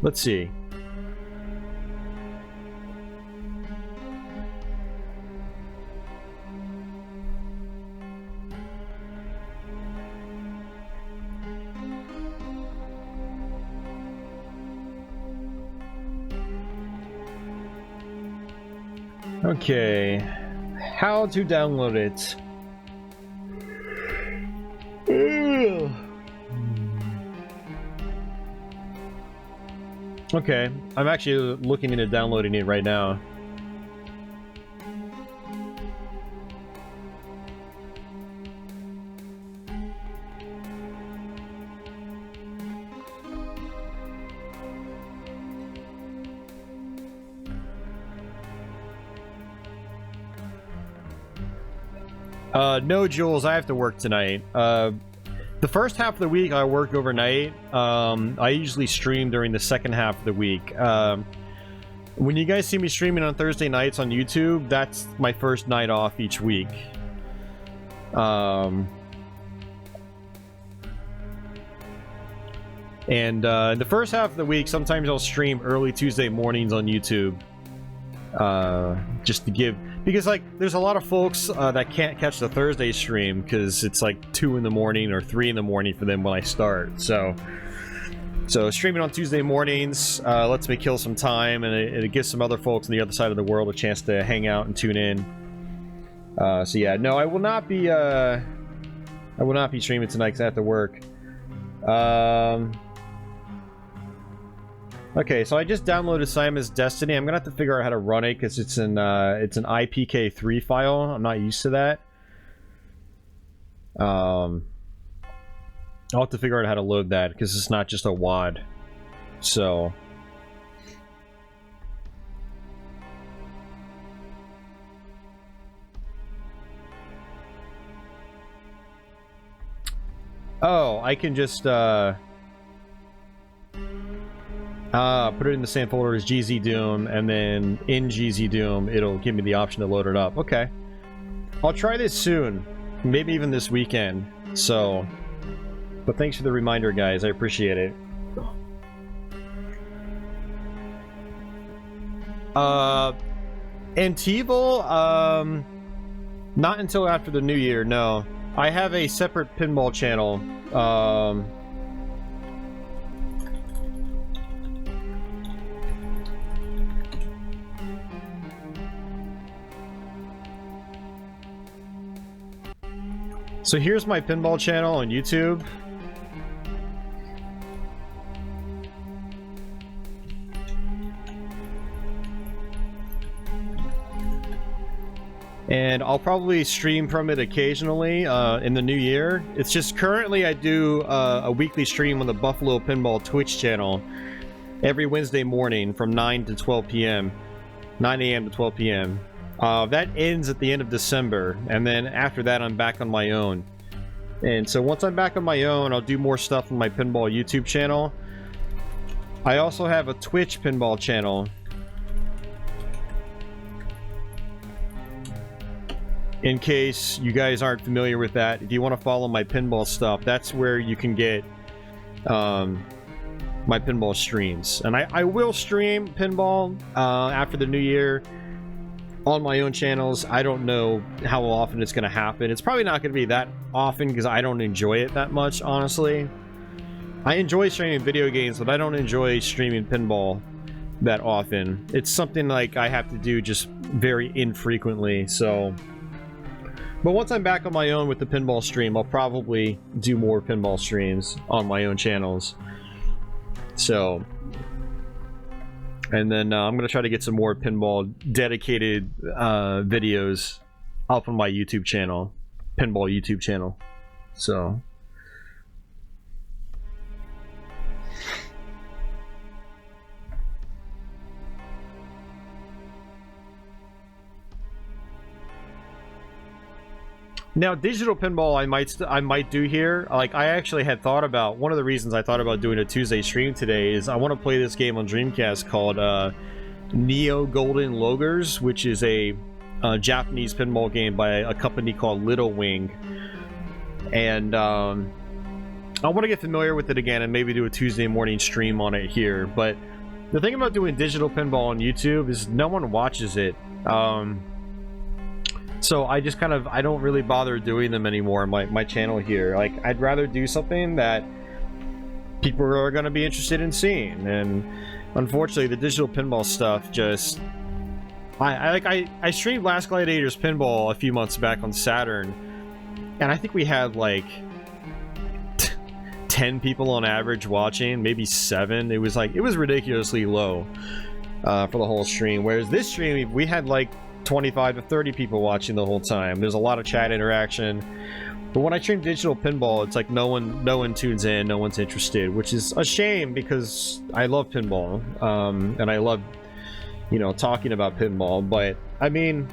Let's see. Okay, how to download it? Okay, I'm actually looking into downloading it right now. No, Jules, I have to work tonight. The first half of the week I work overnight. I usually stream during the second half of the week. When you guys see me streaming on Thursday nights on YouTube, that's my first night off each week. And the first half of the week, sometimes I'll stream early Tuesday mornings on YouTube. Just to give... Because, like, there's a lot of folks that can't catch the Thursday stream because it's like 2 in the morning or 3 in the morning for them when I start. So streaming on Tuesday mornings lets me kill some time, and it gives some other folks on the other side of the world a chance to hang out and tune in. So yeah, no, I will not be streaming tonight because I have to work. Okay, so I just downloaded Simon's Destiny. I'm gonna have to figure out how to run it because it's an IPK3 file. I'm not used to that. I'll have to figure out how to load that because it's not just a WAD. So. Oh, I can just Put it in the same folder as GZ Doom, and then in GZ Doom, it'll give me the option to load it up. Okay. I'll try this soon. Maybe even this weekend. So, but thanks for the reminder, guys. I appreciate it. Antival, not until after the new year, no. I have a separate pinball channel. So here's my pinball channel on YouTube. And I'll probably stream from it occasionally in the new year. It's just currently I do a weekly stream on the Buffalo Pinball Twitch channel every Wednesday morning from 9 to 12 p.m. 9 a.m. to 12 p.m. That ends at the end of December, and then after that I'm back on my own. And so once I'm back on my own, I'll do more stuff on my pinball YouTube channel. I also have a Twitch pinball channel. In case you guys aren't familiar with that, if you want to follow my pinball stuff, that's where you can get my pinball streams. And I will stream pinball after the new year on my own channels. I don't know how often it's going to happen. It's probably not going to be that often because I don't enjoy it that much, honestly. I enjoy streaming video games, but I don't enjoy streaming pinball that often. It's something like I have to do just very infrequently, so... But once I'm back on my own with the pinball stream, I'll probably do more pinball streams on my own channels. So... And then I'm going to try to get some more pinball dedicated videos up on my YouTube channel. Pinball YouTube channel. So... Now, digital pinball I might do here. Like, I actually had thought about, one of the reasons I thought about doing a Tuesday stream today is I want to play this game on Dreamcast called Neo Golden Logers, which is a Japanese pinball game by a company called Little Wing. And I want to get familiar with it again and maybe do a Tuesday morning stream on it here. But the thing about doing digital pinball on YouTube is no one watches it. So I just kind of, I don't really bother doing them anymore, my channel here. Like, I'd rather do something that people are going to be interested in seeing. And unfortunately, the digital pinball stuff just... I streamed Last Gladiators Pinball a few months back on Saturn. And I think we had like 10 people on average watching, maybe 7. It was ridiculously low for the whole stream. Whereas this stream, we had like 25 to 30 people watching the whole time. There's a lot of chat interaction. But when I stream digital pinball, it's like no one tunes in, no one's interested, which is a shame because I love pinball. And I love, you know, talking about pinball. But I mean,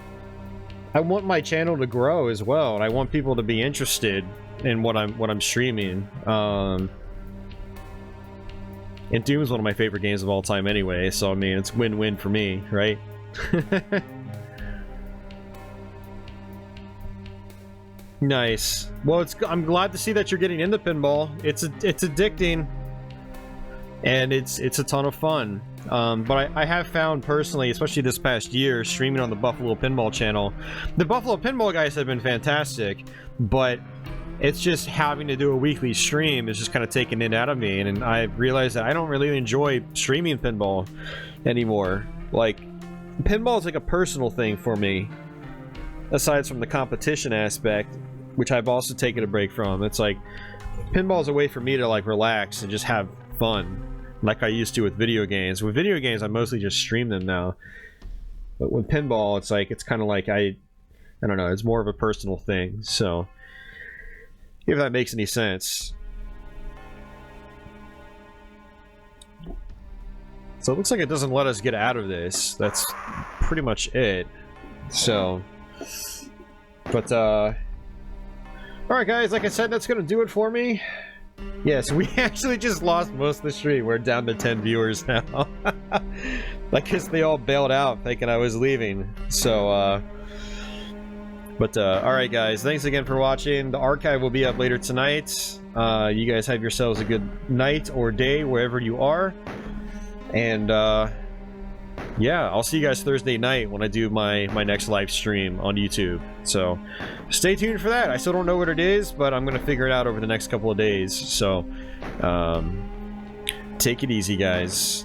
I want my channel to grow as well, and I want people to be interested in what I'm streaming. And Doom is one of my favorite games of all time anyway, so I mean, it's win-win for me, right? Nice. Well, I'm glad to see that you're getting into pinball. It's addicting, and it's a ton of fun. But I have found personally, especially this past year, streaming on the Buffalo Pinball channel, the Buffalo Pinball guys have been fantastic, but it's just having to do a weekly stream is just kind of taking it out of me, and I realized that I don't really enjoy streaming pinball anymore. Like, pinball is like a personal thing for me, aside from the competition aspect, which I've also taken a break from. It's like, pinball is a way for me to like relax and just have fun, like I used to with video games. With video games, I mostly just stream them now. But with pinball, it's like, it's kind of like, I don't know, it's more of a personal thing. So, if that makes any sense. So it looks like it doesn't let us get out of this. That's pretty much it. So, but, alright guys, like I said, that's gonna do it for me. Yes, we actually just lost most of the stream. We're down to 10 viewers now. Like, cause they all bailed out thinking I was leaving. So, alright guys, thanks again for watching. The archive will be up later tonight. You guys have yourselves a good night or day, wherever you are. And, yeah, I'll see you guys Thursday night when I do my next live stream on YouTube. So, stay tuned for that. I still don't know what it is, but I'm gonna figure it out over the next couple of days. So, take it easy, guys.